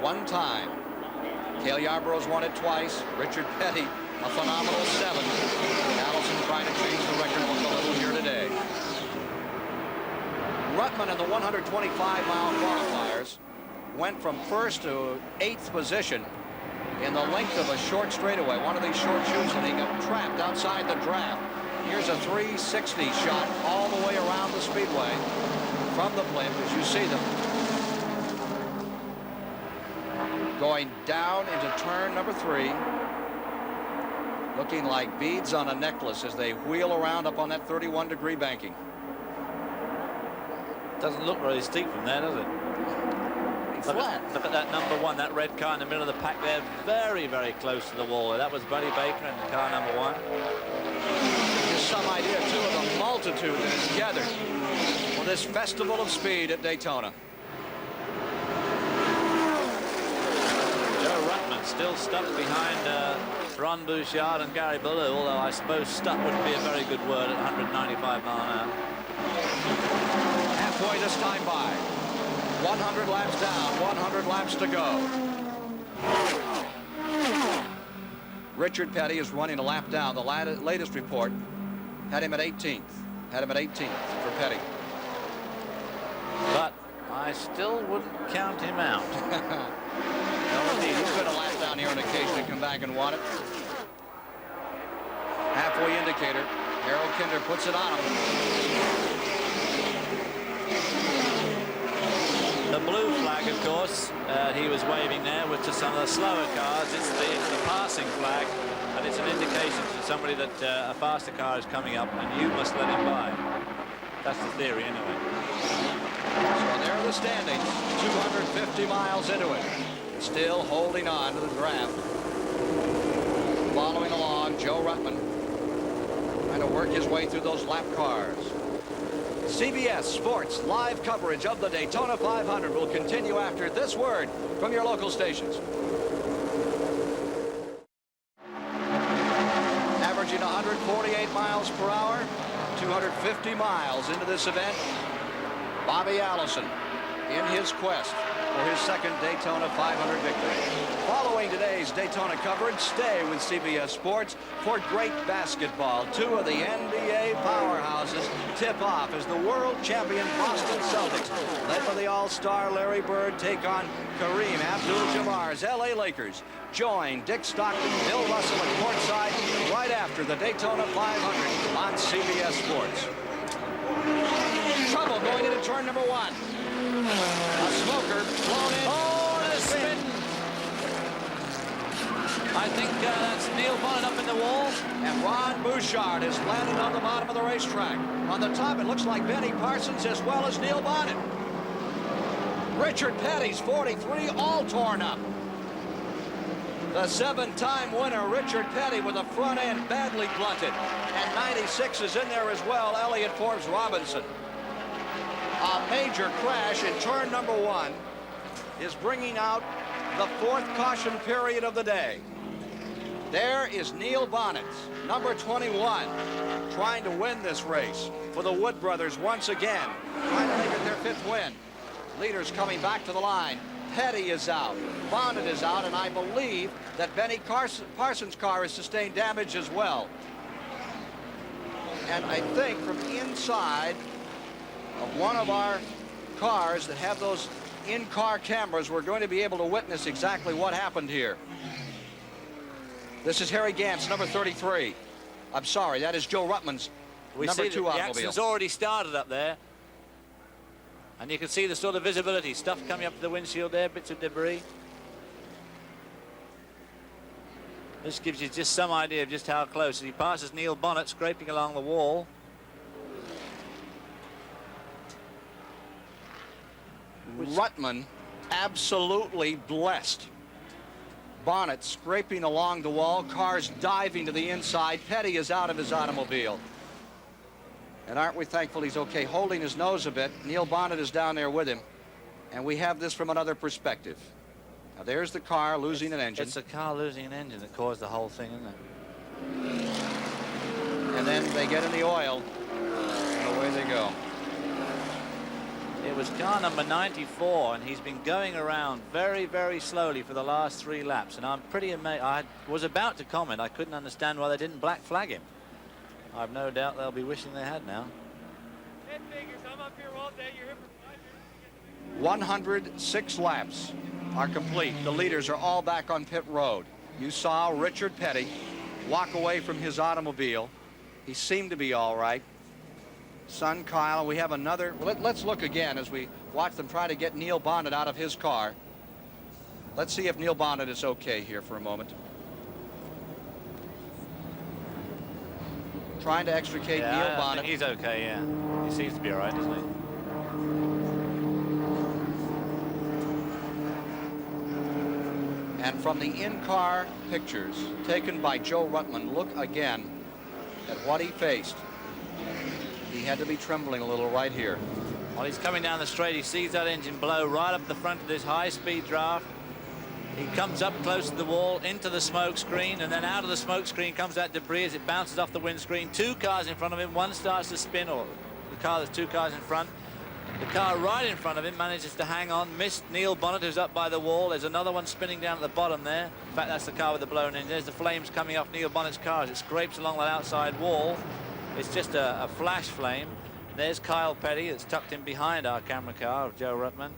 1 time. Cale Yarborough's won it twice. Richard Petty, a phenomenal 7. Allison trying to change the record book a little here today. Rutman in the 125-mile qualifiers went from 1st to 8th position in the length of a short straightaway, one of these short shoots, and he got trapped outside the draft. Here's a 360 shot all the way around the speedway from the blimp as you see them. Going down into turn number 3, looking like beads on a necklace as they wheel around up on that 31-degree banking. Doesn't look really steep from there, does it? Look at that number 1, that red car in the middle of the pack there, very, very close to the wall. That was Buddy Baker in the car number 1. Just some idea, too, of the multitude that is gathered for this festival of speed at Daytona. Joe Rutman still stuck behind Ron Bouchard and Gary Ballou, although I suppose stuck wouldn't be a very good word at 195 mile an hour. Halfway this time by. 100 laps down, 100 laps to go. Richard Petty is running a lap down. The latest report had him at 18th. Had him at 18th for Petty. But I still wouldn't count him out. No, indeed. He's going to lap down here on occasion and come back and want it. Halfway indicator. Harold Kinder puts it on him. The blue flag, of course, he was waving there, was to some of the slower cars. It's the passing flag, and it's an indication to somebody that a faster car is coming up, and you must let him by. That's the theory, anyway. So there are the standings, 250 miles into it. Still holding on to the draft. Following along, Joe Rutman trying to work his way through those lap cars. CBS Sports live coverage of the Daytona 500 will continue after this word from your local stations. Averaging 148 miles per hour, 250 miles into this event. Bobby Allison in his quest for his 2nd Daytona 500 victory. Following today's Daytona coverage, stay with CBS Sports for great basketball. 2 of the NBA powerhouses tip off as the world champion Boston Celtics, led by the all-star Larry Bird, take on Kareem Abdul-Jabbar's LA Lakers. Join Dick Stockton, Bill Russell at courtside right after the Daytona 500 on CBS Sports. Trouble going into turn number 1. A smoker blown in. Oh, and a spin. I think that's Neil Bonnet up in the wall. And Ron Bouchard has landed on the bottom of the racetrack. On the top, it looks like Benny Parsons as well as Neil Bonnet. Richard Petty's 43 all torn up. The 7-time winner, Richard Petty, with the front end badly blunted. And 96 is in there as well, Elliott Forbes Robinson. A major crash in turn number 1 is bringing out the 4th caution period of the day. There is Neil Bonnet, number 21, trying to win this race for the Wood brothers once again, trying to make it their 5th win. Leaders coming back to the line. Petty is out, Bonnet is out, and I believe that Benny Parsons' car has sustained damage as well. And I think from inside of one of our cars that have those in-car cameras, we're going to be able to witness exactly what happened here. This is Harry Gantz, number 33. I'm sorry, that is Joe Ruttman's number 2 the automobile. accident's already started up there. And you can see the sort of visibility, stuff coming up to the windshield there, bits of debris. This gives you just some idea of just how close. As he passes Neil Bonnet scraping along the wall. Ruttman absolutely blessed. Bonnet scraping along the wall, cars diving to the inside. Petty is out of his automobile. And aren't we thankful he's okay? Holding his nose a bit. Neil Bonnet is down there with him. And we have this from another perspective. Now there's the car losing an engine. It's the car losing an engine that caused the whole thing, isn't it? And then they get in the oil, and away they go. It was car number 94, and he's been going around very, very slowly for the last 3 laps. And I'm pretty amazed. I was about to comment. I couldn't understand why they didn't black flag him. I've no doubt they'll be wishing they had now. 106 laps are complete. The leaders are all back on pit road. You saw Richard Petty walk away from his automobile. He seemed to be all right. Son Kyle, we have another. Let's look again as we watch them try to get Neil Bonnet out of his car. Let's see if Neil Bonnet is okay here for a moment. Trying to extricate Neil Bonnet. He's okay, yeah. He seems to be all right, doesn't he? And from the in-car pictures taken by Joe Ruttman, look again at what he faced. He had to be trembling a little right here. While he's coming down the straight, he sees that engine blow right up the front of this high-speed draft. He comes up close to the wall, into the smoke screen, and then out of the smoke screen comes that debris as it bounces off the windscreen. 2 cars in front of him, one starts to spin, or the car that's 2 cars in front. The car right in front of him manages to hang on, missed Neil Bonnet, who's up by the wall. There's another one spinning down at the bottom there. In fact, that's the car with the blown engine. There's the flames coming off Neil Bonnet's car as it scrapes along that outside wall. It's just a flash flame. There's Kyle Petty that's tucked in behind our camera car of Joe Ruttman.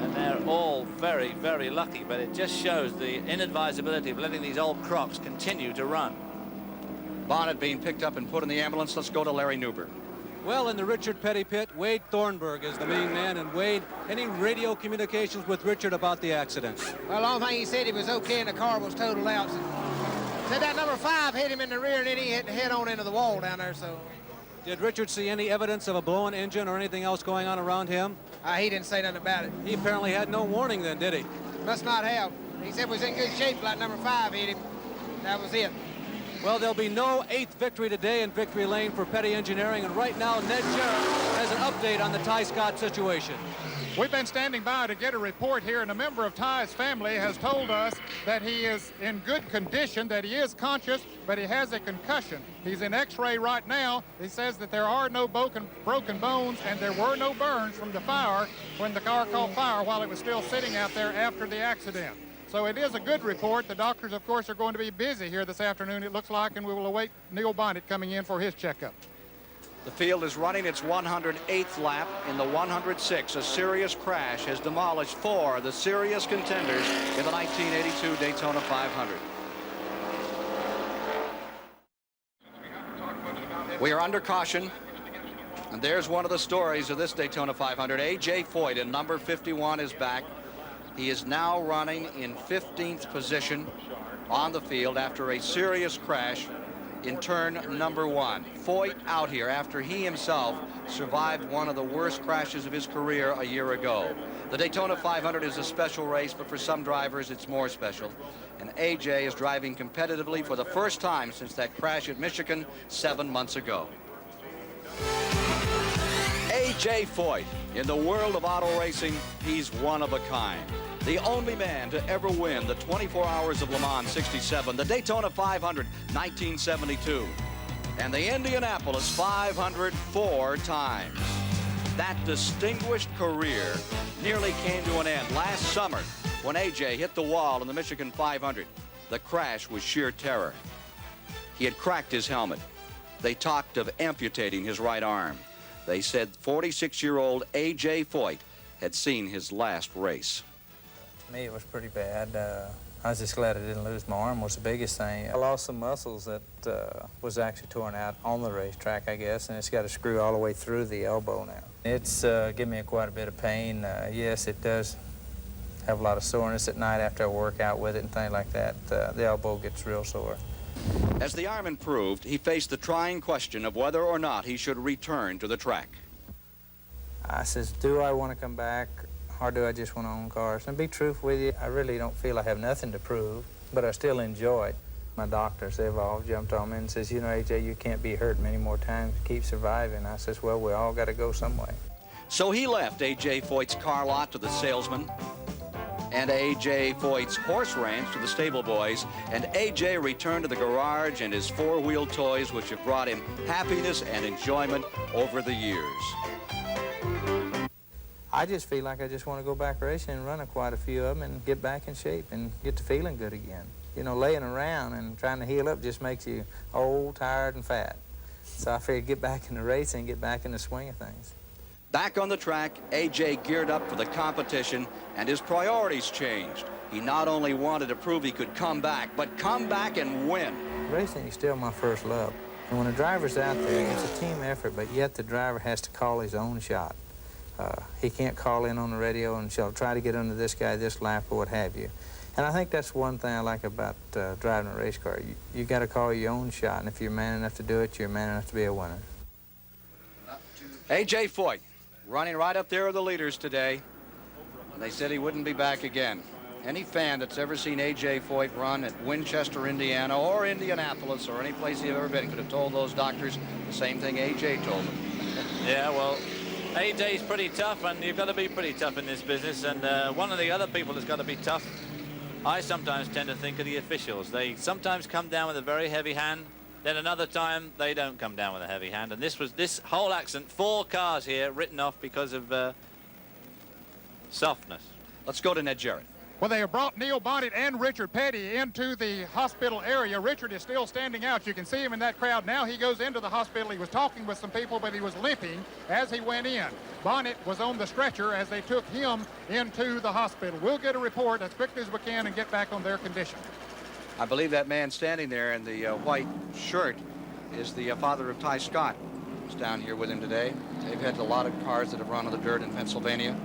And they're all very, very lucky, but it just shows the inadvisability of letting these old crocs continue to run. Bonnet being picked up and put in the ambulance. Let's go to Larry Newber. Well, in the Richard Petty pit, Wade Thornburg is the main man. And Wade, any radio communications with Richard about the accident? Well, the only thing he said he was okay and the car was totaled out. Said that number 5 hit him in the rear and then he hit head on into the wall down there, so. Did Richard see any evidence of a blown engine or anything else going on around him? He didn't say nothing about it. He apparently had no warning then, did he? Must not have. He said he was in good shape like number 5 hit him. That was it. Well, there'll be no 8th victory today in victory lane for Petty Engineering. And right now, Ned Jarrett has an update on the Ty Scott situation. We've been standing by to get a report here, and a member of Ty's family has told us that he is in good condition, that he is conscious, but he has a concussion. He's in x-ray right now. He says that there are no broken bones and there were no burns from the fire when the car caught fire while it was still sitting out there after the accident. So it is a good report. The doctors, of course, are going to be busy here this afternoon, it looks like, and we will await Neil Bonnet coming in for his checkup. The field is running its 108th lap in the 106. A serious crash has demolished 4 of the serious contenders in the 1982 Daytona 500. We are under caution, and there's one of the stories of this Daytona 500. A.J. Foyt in number 51 is back. He is now running in 15th position on the field after a serious crash in turn number 1. Foyt out here after he himself survived one of the worst crashes of his career a year ago. The Daytona 500 is a special race, but for some drivers it's more special. And AJ is driving competitively for the first time since that crash at Michigan 7 months ago. A.J. Foyt, in the world of auto racing, he's one of a kind. The only man to ever win the 24 Hours of Le Mans 67, the Daytona 500 1972, and the Indianapolis 500 4 times. That distinguished career nearly came to an end last summer when A.J. hit the wall in the Michigan 500. The crash was sheer terror. He had cracked his helmet. They talked of amputating his right arm. They said 46-year-old A.J. Foyt had seen his last race. To me, it was pretty bad. I was just glad I didn't lose my arm was the biggest thing. I lost some muscles that was actually torn out on the racetrack, I guess, and it's got a screw all the way through the elbow now. It's given me quite a bit of pain. Yes, it does have a lot of soreness at night after I work out with it and things like that. The elbow gets real sore. As the arm improved, he faced the trying question of whether or not he should return to the track. I says, do I want to come back, or do I just want to own cars? And to be truthful with you, I really don't feel I have nothing to prove, but I still enjoy it. My doctors, they've all jumped on me and says, you know, A.J., you can't be hurt many more times. Keep surviving. I says, well, we all got to go some way. So he left A.J. Foyt's car lot to the salesman, and A.J. Foyt's horse ranch to the stable boys, and A.J. returned to the garage and his four-wheel toys, which have brought him happiness and enjoyment over the years. I just feel like I just want to go back racing and run quite a few of them and get back in shape and get to feeling good again. You know, laying around and trying to heal up just makes you old, tired, and fat. So I figured get back into racing, get back in the swing of things. Back on the track, A.J. geared up for the competition, and his priorities changed. He not only wanted to prove he could come back, but come back and win. Racing is still my first love. And when a driver's out there, it's a team effort, but yet the driver has to call his own shot. He can't call in on the radio and shall try to get under this guy this lap or what have you. And I think that's one thing I like about driving a race car. You got to call your own shot, and if you're man enough to do it, you're man enough to be a winner. A.J. Foyt, running right up there with the leaders today. And they said he wouldn't be back again. Any fan that's ever seen A.J. Foyt run at Winchester, Indiana, or Indianapolis, or any place he's ever been, could have told those doctors the same thing A.J. told them. Yeah, well, A.J.'s pretty tough, and you've got to be pretty tough in this business. And one of the other people that's got to be tough, I sometimes tend to think of the officials. They sometimes come down with a very heavy hand. Then another time, they don't come down with a heavy hand. And this whole accident, 4 cars here written off because of softness. Let's go to Ned Jarrett. Well, they have brought Neil Bonnet and Richard Petty into the hospital area. Richard is still standing out. You can see him in that crowd now. He goes into the hospital. He was talking with some people, but he was limping as he went in. Bonnet was on the stretcher as they took him into the hospital. We'll get a report as quickly as we can and get back on their condition. I believe that man standing there in the white shirt is the father of Ty Scott, who's down here with him today. They've had a lot of cars that have run on the dirt in Pennsylvania.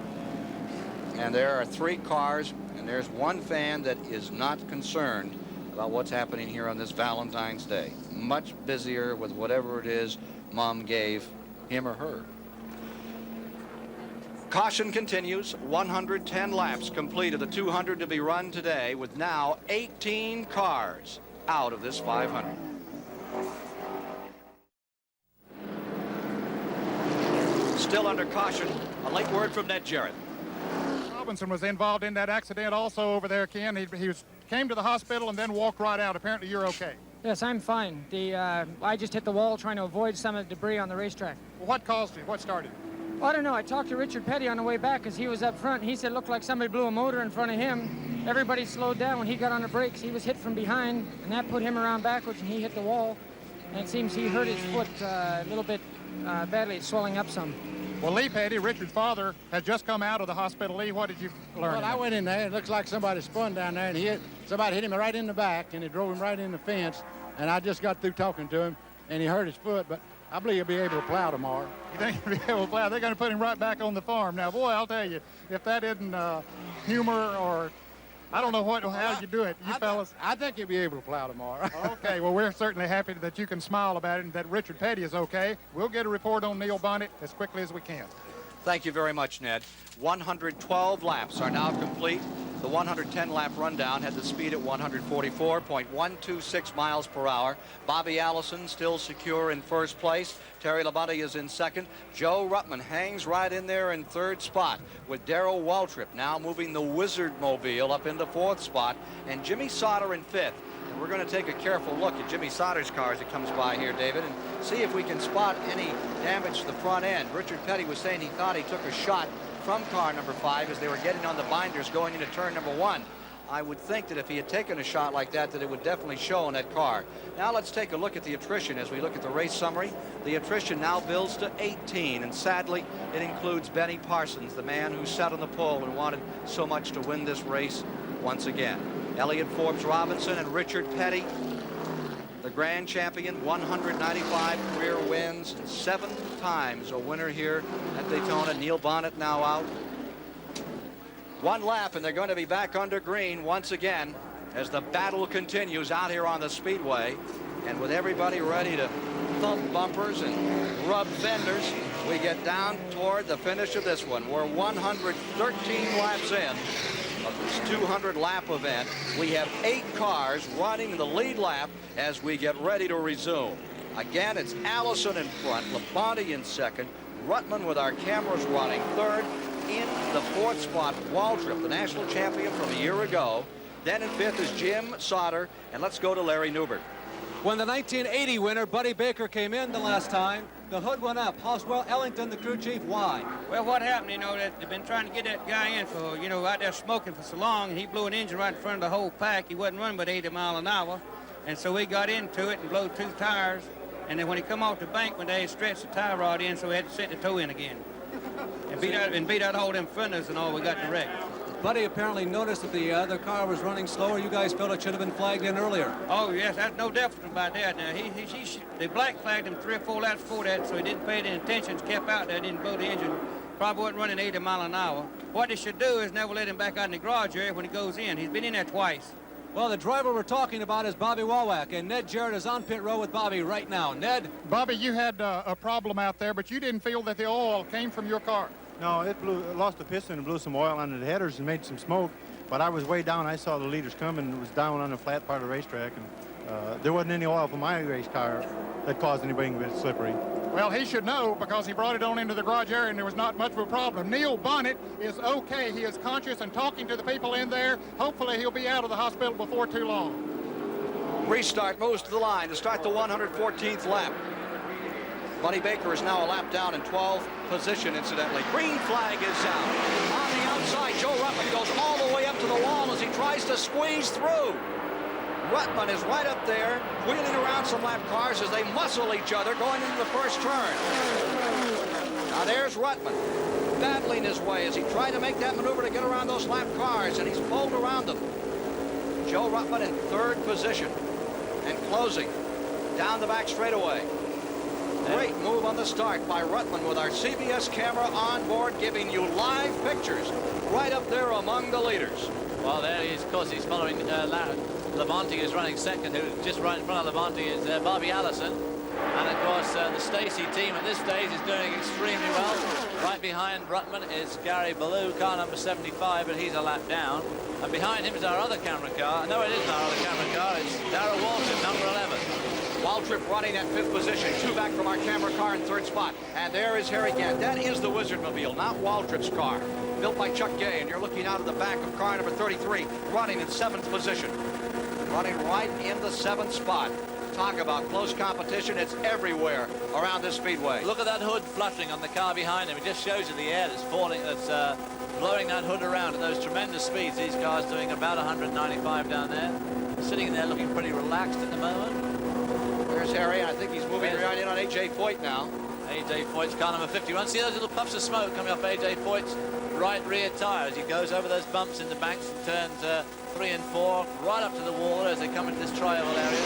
And there are 3 cars, and there's one fan that is not concerned about what's happening here on this Valentine's Day. Much busier with whatever it is Mom gave him or her. Caution continues. 110 laps completed. The 200 to be run today, with now 18 cars out of this 500. Still under caution. A late word from Ned Jarrett. Robinson was involved in that accident also over there, Ken. He came to the hospital and then walked right out. Apparently you're okay. Yes, I'm fine. I just hit the wall trying to avoid some of the debris on the racetrack. Well, what caused it? What started it? Well, I don't know. I talked to Richard Petty on the way back because he was up front. He said it looked like somebody blew a motor in front of him. Everybody slowed down when he got on the brakes. He was hit from behind, and that put him around backwards, and he hit the wall. And it seems he hurt his foot a little bit badly. It's swelling up some. Well, Lee Petty, Richard's father, has just come out of the hospital. Lee, what did you learn? Well, I went in there. It looks like somebody spun down there, and somebody hit him right in the back, and it drove him right in the fence. And I just got through talking to him, and he hurt his foot, but I believe he'll be able to plow tomorrow. You think he'll be able to plow? They're going to put him right back on the farm. Now, boy, I'll tell you, if that isn't humor or I don't know how you do it, you fellas. I think he'll be able to plow tomorrow. Okay, well, we're certainly happy that you can smile about it and that Richard Petty is okay. We'll get a report on Neil Bonnet as quickly as we can. Thank you very much, Ned. 112 laps are now complete. The 110-lap rundown had the speed at 144.126 miles per hour. Bobby Allison still secure in first place. Terry Labonte is in second. Joe Ruttman hangs right in there in third spot, with Darrell Waltrip now moving the Wizard Mobile up into fourth spot, and Jimmy Sauter in fifth. And we're going to take a careful look at Jimmy Sauter's car as it comes by here, David, and see if we can spot any damage to the front end. Richard Petty was saying he thought he took a shot from car number 5 as they were getting on the binders going into turn number 1. I would think that if he had taken a shot like that, that it would definitely show on that car. Now let's take a look at the attrition as we look at the race summary. The attrition now builds to 18, and sadly, it includes Benny Parsons, the man who sat on the pole and wanted so much to win this race once again. Elliott Forbes Robinson and Richard Petty, the grand champion, 195 career wins, and 7 times a winner here at Daytona. Neil Bonnet now out. 1 lap, and they're going to be back under green once again as the battle continues out here on the Speedway. And with everybody ready to thump bumpers and rub fenders, we get down toward the finish of this one. We're 113 laps in of this 200-lap event. We have 8 cars running in the lead lap as we get ready to resume. Again, it's Allison in front, Labonte in second, Ruttman with our cameras running third. In the fourth spot, Waltrip, the national champion from a year ago. Then in fifth is Jim Sauter, and let's go to Larry Newbert. When the 1980 winner, Buddy Baker, came in the last time, the hood went up. Hoswell Ellington, the crew chief, why? Well, what happened, you know, that they've been trying to get that guy in for, you know, out there smoking for so long, and he blew an engine right in front of the whole pack. He wasn't running but 80 miles an hour, and so we got into it and blew 2 tires, and then when he come off the bank one day, he stretched the tie rod in, so we had to set the toe in again. And beat out all them fenders and all. We got the wreck. Buddy apparently noticed that the other car was running slower. You guys felt it should have been flagged in earlier. Oh, yes, that's no difference about that. Now, they black flagged him 3 or 4 laps before that, so he didn't pay any attention, kept out there, didn't blow the engine. Probably wasn't running 80 miles an hour. What they should do is never let him back out in the garage area when he goes in. He's been in there twice. Well, the driver we're talking about is Bobby Wawak, and Ned Jarrett is on pit row with Bobby right now. Ned? Bobby, you had a problem out there, but you didn't feel that the oil came from your car. No, it lost the piston and blew some oil under the headers and made some smoke. But I was way down. I saw the leaders coming. It was down on the flat part of the racetrack, and there wasn't any oil from my race car that caused anything but slippery. Well, he should know because he brought it on into the garage area and there was not much of a problem. Neil Bonnet is okay. He is conscious and talking to the people in there. Hopefully he'll be out of the hospital before too long. Restart moves to the line to start the 114th lap. Buddy Baker is now a lap down in 12th position, incidentally. Green flag is out. On the outside, Joe Ruttman goes all the way up to the wall as he tries to squeeze through. Ruttman is right up there, wheeling around some lap cars as they muscle each other going into the first turn. Now there's Ruttman, battling his way as he tried to make that maneuver to get around those lap cars, and he's pulled around them. Joe Ruttman in 3rd position and closing down the back straightaway. Great move on the start by Ruttman with our CBS camera on board, giving you live pictures right up there among the leaders. Well, there he is. Of course, he's following Labonte is running second. Who's just right in front of Labonte is Bobby Allison. And, of course, the Stacy team at this stage is doing extremely well. Right behind Ruttman is Gary Ballou, car number 75, but he's a lap down. And behind him is our other camera car. No, it isn't our other camera car. It's Darrell Waltrip, number 11. Waltrip running at 5th position, 2 back from our camera car in 3rd spot. And there is Harry Gant. That is the Wizard Mobile, not Waltrip's car. Built by Chuck Gay, and you're looking out of the back of car number 33, running in 7th position. Running right in the 7th spot. Talk about close competition. It's everywhere around this speedway. Look at that hood fluttering on the car behind him. It just shows you the air that's falling, that's blowing that hood around at those tremendous speeds. These cars doing about 195 down there. Sitting there looking pretty relaxed at the moment. There's Harry. I think he's moving right in on A.J. Foyt now. A.J. Foyt's car number 51. See those little puffs of smoke coming off A.J. Foyt's right rear tire as he goes over those bumps in the banks and turns 3 and 4 right up to the wall as they come into this tri-oval area.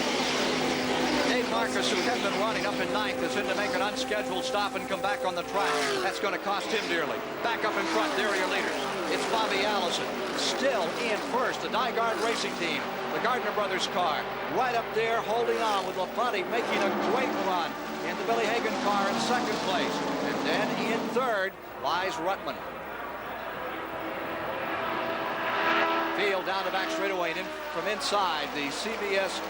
Dave Marcus, who has been running up in 9th, is in to make an unscheduled stop and come back on the track. That's going to cost him dearly. Back up in front, there are your leaders. It's Bobby Allison, still in first, the Dygard Racing Team, the Gardner Brothers car, right up there holding on with Labonte making a great run in the Billy Hagan car in 2nd place. And then in 3rd lies Ruttman. field down the back straightaway and in from inside the CBS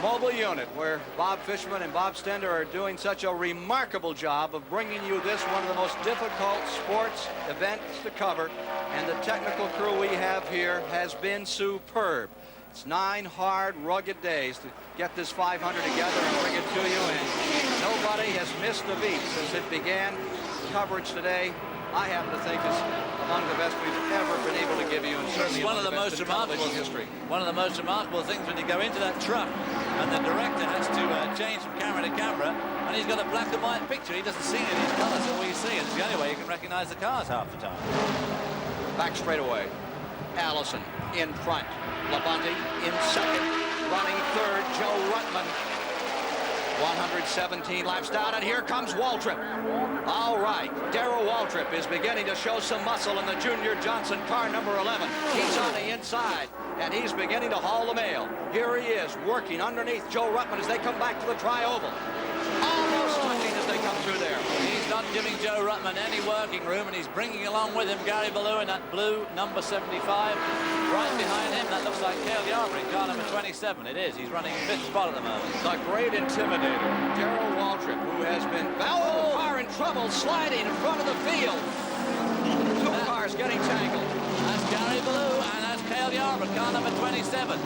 mobile unit, where Bob Fishman and Bob Stender are doing such a remarkable job of bringing you this, one of the most difficult sports events to cover, and the technical crew we have here has been superb. It's 9 hard, rugged days to get this 500 together and bring it to you, and nobody has missed a beat since it began. Coverage today, I happen to think, is among the best we've ever been able to give you, and certainly one of the most remarkable history. One of the most remarkable things when you go into that truck and the director has to change from camera to camera, and he's got a black and white picture. He doesn't see any of these colours, all you see. It's the only way you can recognize the cars half the time. Back straightaway, Allison in front, Labonte in second, running third, Joe Ruttman. 117 laps down, and here comes Waltrip. All right, Darrell Waltrip is beginning to show some muscle in the Junior Johnson car, number 11. He's on the inside, and he's beginning to haul the mail. Here he is, working underneath Joe Ruttman as they come back to the tri-oval. Almost touching as they come through there. He's not giving Joe Ruttman any working room, and he's bringing along with him Gary Ballou in that blue number 75. Right behind him, that looks like Cale Yarborough in car number 27. It is. He's running 5th spot at the moment. The great intimidator, Darrell Waltrip, who has been... Oh, the car in trouble, sliding in front of the field. Two cars getting tangled. That's Gary Ballou, and that's Cale Yarborough, car number 27.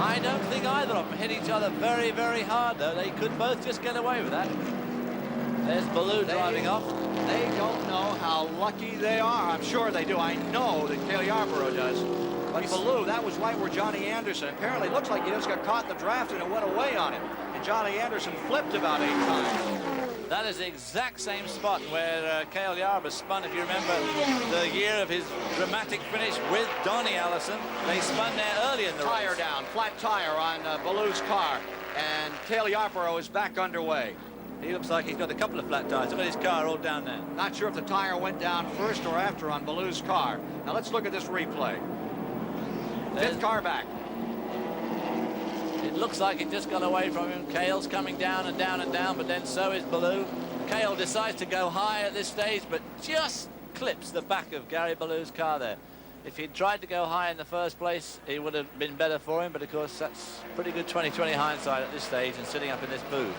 I don't think either of them hit each other very, very hard, though. They could both just get away with that. There's Ballou driving off. They don't know how lucky they are. I'm sure they do. I know that Cale Yarborough does. But Ballou, that was right where Johnny Anderson. Apparently, it looks like he just got caught in the draft and it went away on him. And Johnny Anderson flipped about 8 times. That is the exact same spot where Cale Yarborough spun, if you remember the year of his dramatic finish with Donnie Allison. They spun there early in the race. Tire down, flat tire on Ballou's car. And Cale Yarborough is back underway. He looks like he's got a couple of flat tires. Look at his car all down there. Not sure if the tire went down first or after on Ballou's car. Now let's look at this replay. 5th car back. It looks like it just got away from him. Cale's coming down and down and down, but then so is Ballou. Cale decides to go high at this stage, but just clips the back of Gary Ballou's car there. If he'd tried to go high in the first place, it would have been better for him, but of course that's pretty good 20/20 hindsight at this stage and sitting up in this booth.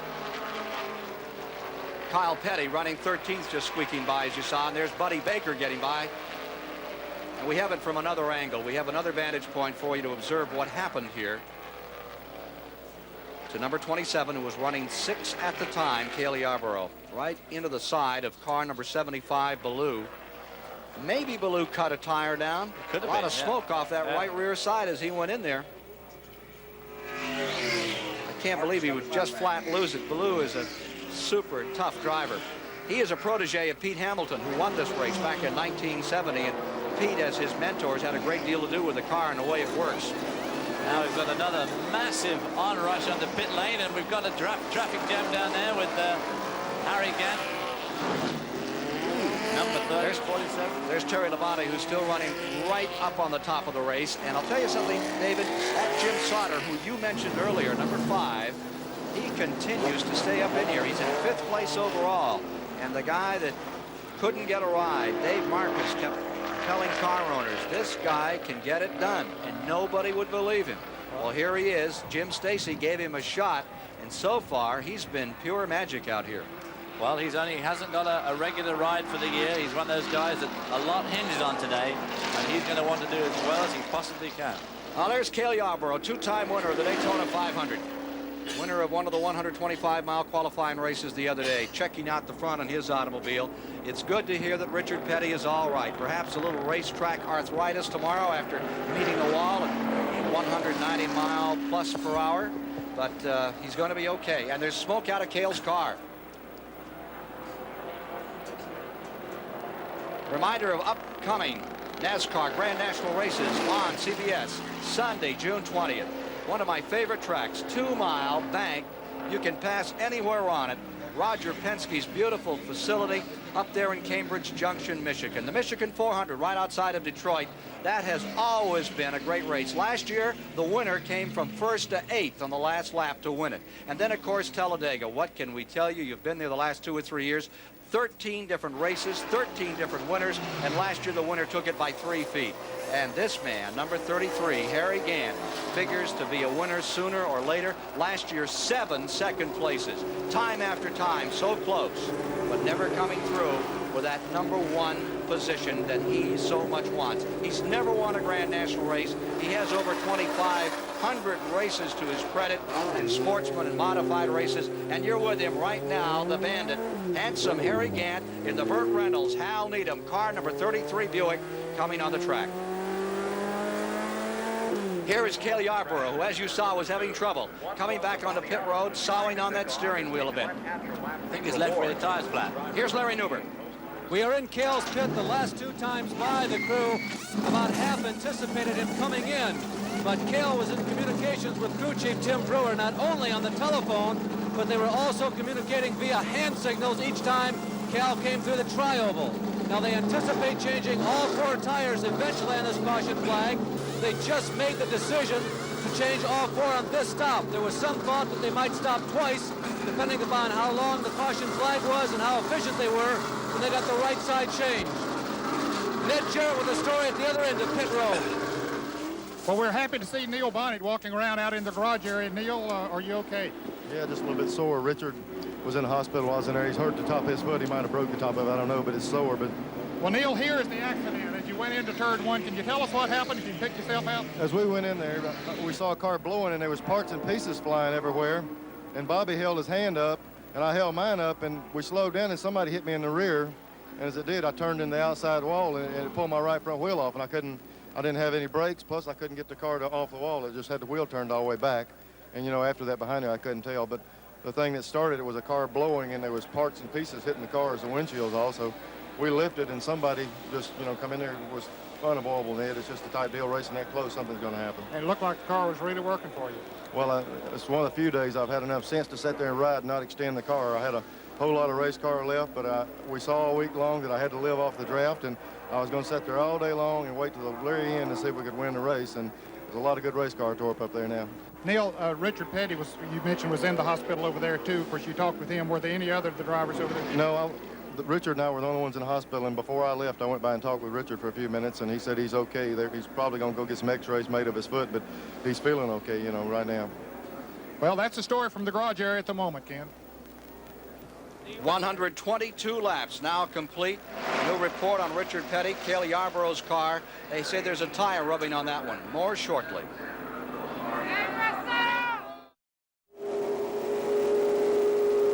Kyle Petty running 13th, just squeaking by, as you saw, and there's Buddy Baker getting by. And we have it from another angle. We have another vantage point for you to observe what happened here to number 27, who was running 6 at the time, Cale Yarborough, right into the side of car number 75, Ballou. Maybe Ballou cut a tire down. Could have a lot been, of smoke off that right rear side as he went in there. I can't believe he would just flat lose it. Ballou is a super tough driver. He is a protege of Pete Hamilton, who won this race back in 1970, and Pete, as his mentor, has had a great deal to do with the car and the way it works. Now we've got another massive onrush under pit lane, and we've got a traffic jam down there with Harry Gant. Number 30, 47. There's Terry Labonte, who's still running right up on the top of the race. And I'll tell you something, David, that Jim Sauter, who you mentioned earlier, number 5, he continues to stay up in here. He's in 5th place overall. And the guy that couldn't get a ride, Dave Marcus, kept telling car owners, this guy can get it done, and nobody would believe him. Well, here he is. Jim Stacy gave him a shot, and so far he's been pure magic out here. Well, he hasn't got a regular ride for the year. He's one of those guys that a lot hinges on today, and he's going to want to do as well as he possibly can. Well, there's Cale Yarborough, 2-time winner of the Daytona 500. Winner of one of the 125-mile qualifying races the other day, checking out the front on his automobile. It's good to hear that Richard Petty is all right. Perhaps a little racetrack arthritis tomorrow after meeting the wall at 190 mile plus per hour, but he's going to be okay. And there's smoke out of Cale's car. Reminder of upcoming NASCAR Grand National races on CBS Sunday, June 20th. One of my favorite tracks, 2-mile bank. You can pass anywhere on it. Roger Penske's beautiful facility up there in Cambridge Junction, Michigan. The Michigan 400 right outside of Detroit. That has always been a great race. Last year, the winner came from 1st to 8th on the last lap to win it. And then, of course, Talladega. What can we tell you? You've been there the last 2 or 3 years. 13 different races, 13 different winners, and last year the winner took it by 3 feet. And this man, number 33, Harry Gant, figures to be a winner sooner or later. Last year, 7 second places. Time after time, so close, but never coming through with that number 1 position that he so much wants. He's never won a Grand National race. He has over 2,500 races to his credit in sportsman and modified races. And you're with him right now, the bandit, handsome Harry Gant in the Burt Reynolds Hal Needham car number 33 Buick coming on the track. Here is Cale Yarborough, who, as you saw, was having trouble coming back onto pit road, sawing on that steering wheel a bit. I think his left rear tire's flat. Here's Larry Newberg. We are in Cale's pit the last 2 times by the crew. About half anticipated him coming in, but Cale was in communications with crew chief Tim Brewer, not only on the telephone, but they were also communicating via hand signals each time Cale came through the tri-oval. Now they anticipate changing all 4 tires eventually on this caution flag. They just made the decision to change all 4 on this stop. There was some thought that they might stop twice, depending upon how long the caution flag was and how efficient they were when they got the right side changed. Ned Jarrett with the story at the other end of pit road. Well, we're happy to see Neil Bonnet walking around out in the garage area. Neil, are you okay? Yeah, just a little bit sore. Richard was in the hospital while I was in there. He's hurt the top of his foot. He might have broke the top of it. I don't know, but it's sore. But well, Neil, here is the accident. As you went into turn 1, can you tell us what happened? If you picked yourself out? As we went in there, we saw a car blowing, and there was parts and pieces flying everywhere. And Bobby held his hand up, and I held mine up, and we slowed down, and somebody hit me in the rear. And as it did, I turned in the outside wall, and it pulled my right front wheel off, and I didn't have any brakes, plus I couldn't get the car off the wall. It just had the wheel turned all the way back. And, you know, after that behind there, I couldn't tell. But the thing that started it was a car blowing, and there was parts and pieces hitting the cars, the windshields also. We lifted, and somebody just, you know, come in there and was unavoidable, Ned. It's just a tight deal racing that close. Something's going to happen. And it looked like the car was really working for you. Well, it's one of the few days I've had enough sense to sit there and ride and not extend the car. I had a whole lot of race car left, but we saw all week long that I had to live off the draft, and I was going to sit there all day long and wait till the very end to see if we could win the race. And there's a lot of good race car tore up there now. Neil, Richard Petty you mentioned was in the hospital over there too. Of course, you talked with him. Were there any other of the drivers over there? No, Richard and I were the only ones in the hospital, and before I left, I went by and talked with Richard for a few minutes, and he said he's okay. He's probably going to go get some x-rays made of his foot, but he's feeling okay, you know, right now. Well, that's the story from the garage area at the moment, Ken. 122 laps now complete. New report on Richard Petty, Cale Yarborough's car. They say there's a tire rubbing on that one. More shortly.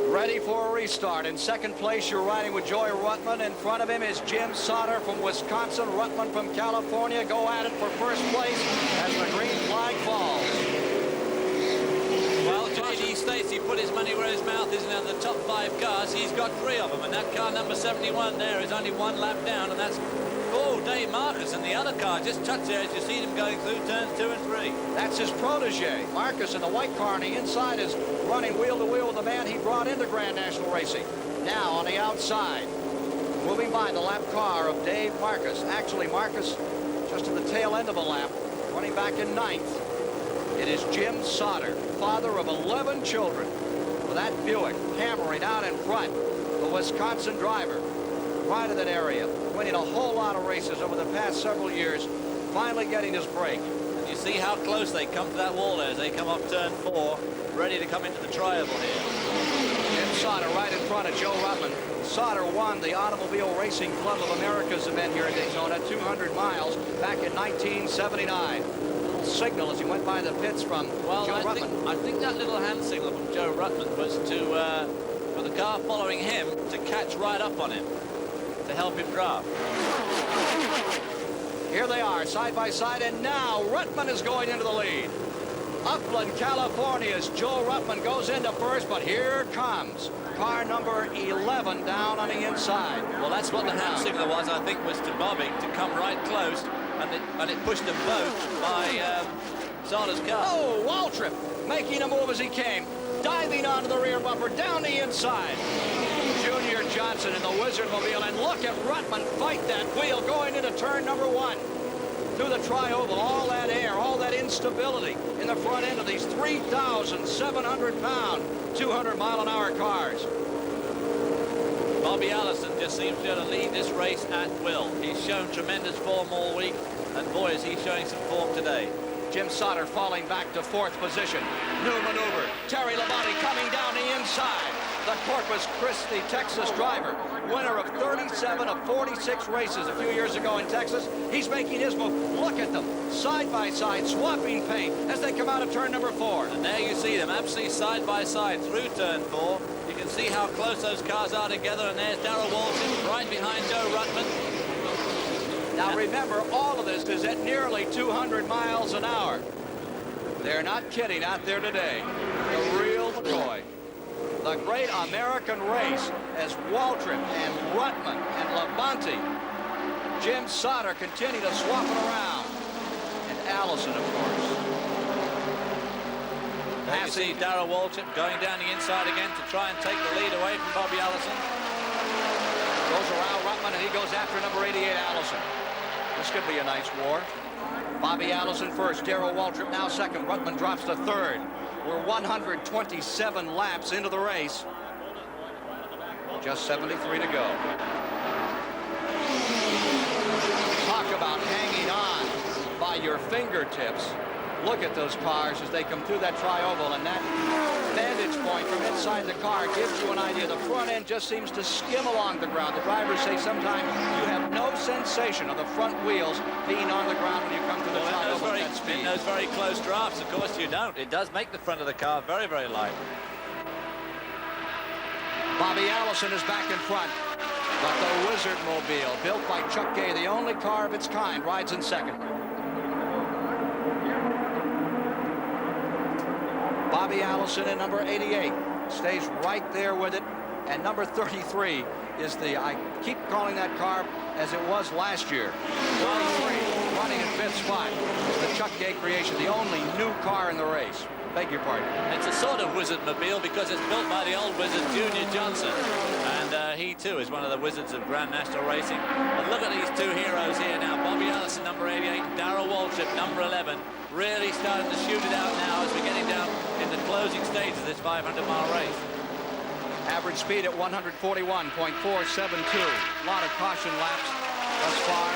Ready for a restart. In second place, you're riding with Joey Ruttman. In front of him is Jim Sauter from Wisconsin. Ruttman from California go at it for first place as the green flag falls. Well, J.D. states he put his money where his mouth is, and out of the top 5 cars, he's got 3 of them. And that car number 71 there is only 1 lap down, and that's, Dave Marcus in the other car. Just touch there as you see him going through turns 2 and 3. That's his protege. Marcus in the white car, and the inside is running wheel to wheel with the man he brought into Grand National Racing. Now on the outside, moving by the lap car of Dave Marcus. Actually, Marcus just at the tail end of a lap, running back in 9th. It is Jim Sauter, father of 11 children, with that Buick hammering out in front. The Wisconsin driver, right of that area, winning a whole lot of races over the past several years, finally getting his break. And you see how close they come to that wall there as they come up turn 4, ready to come into the tri-oval here. Jim Sauter right in front of Joe Ruttman. Sauter won the Automobile Racing Club of America's event here in Daytona, 200 miles, back in 1979. Signal as he went by the pits from Joe Ruttman. I think that little hand signal from Joe Ruttman was to for the car following him to catch right up on him to help him draft. Here they are, side by side, and now Ruttman is going into the lead. Upland, California's Joe Ruttman goes into first, but here comes car number 11 down on the inside. Well, that's what the hand signal was, I think, was to Bobby to come right close. And it pushed them both by Sauter's car. Oh, Waltrip making a move as he came, diving onto the rear bumper, down the inside. Junior Johnson in the Wizard Mobile, and look at Ruttman fight that wheel going into turn number 1. Through the tri-oval, all that air, all that instability in the front end of these 3,700-pound, 200-mile-an-hour cars. Bobby Allison just seems to be able to lead this race at will. He's shown tremendous form all week, and boy, is he showing some form today. Jim Sauter falling back to 4th position. New maneuver. Terry Labonte coming down the inside. The Corpus Christi, Texas driver, winner of 37 of 46 races a few years ago in Texas. He's making his move. Look at them, side by side, swapping paint as they come out of turn number 4. And there you see them, absolutely side by side through turn 4. You can see how close those cars are together, and there's Darrell Walton right behind Joe Ruttman. Now remember, all of this is at nearly 200 miles an hour. They're not kidding out there today. The real McCoy. The great American race as Waltrip and Ruttman and Labonte. Jim Sauter continue to swap it around. And Allison, of course. There you see Darrell Waltrip going down the inside again to try and take the lead away from Bobby Allison. Goes around Ruttman, and he goes after number 88, Allison. This could be a nice war. Bobby Allison first, Darrell Waltrip now second. Ruttman drops to 3rd. We're 127 laps into the race. Just 73 to go. Talk about hanging on by your fingertips. Look at those cars as they come through that tri-oval, and that vantage point from inside the car gives you an idea. The front end just seems to skim along the ground. The drivers say sometimes you have no sensation of the front wheels being on the ground when you come to the tri-oval at that speed. In those very close drafts, of course you don't. It does make the front of the car very, very light. Bobby Allison is back in front, but the Wizard Mobile, built by Chuck Gay, the only car of its kind, rides in second. Bobby Allison in number 88 stays right there with it, and number 33 is the, I keep calling that car as it was last year, 33 running in 5th spot. It's the Chuck Gay creation, the only new car in the race. Beg your pardon. It's a sort of Wizard Mobile because it's built by the old Wizard, Junior Johnson, and he too is one of the Wizards of Grand National Racing. But look at these two heroes here now. Bobby Allison, number 88, Darrell Waltrip, number 11, really starting to shoot it out now as we're getting down in the closing stages of this 500-mile race. Average speed at 141.472. A lot of caution laps thus far.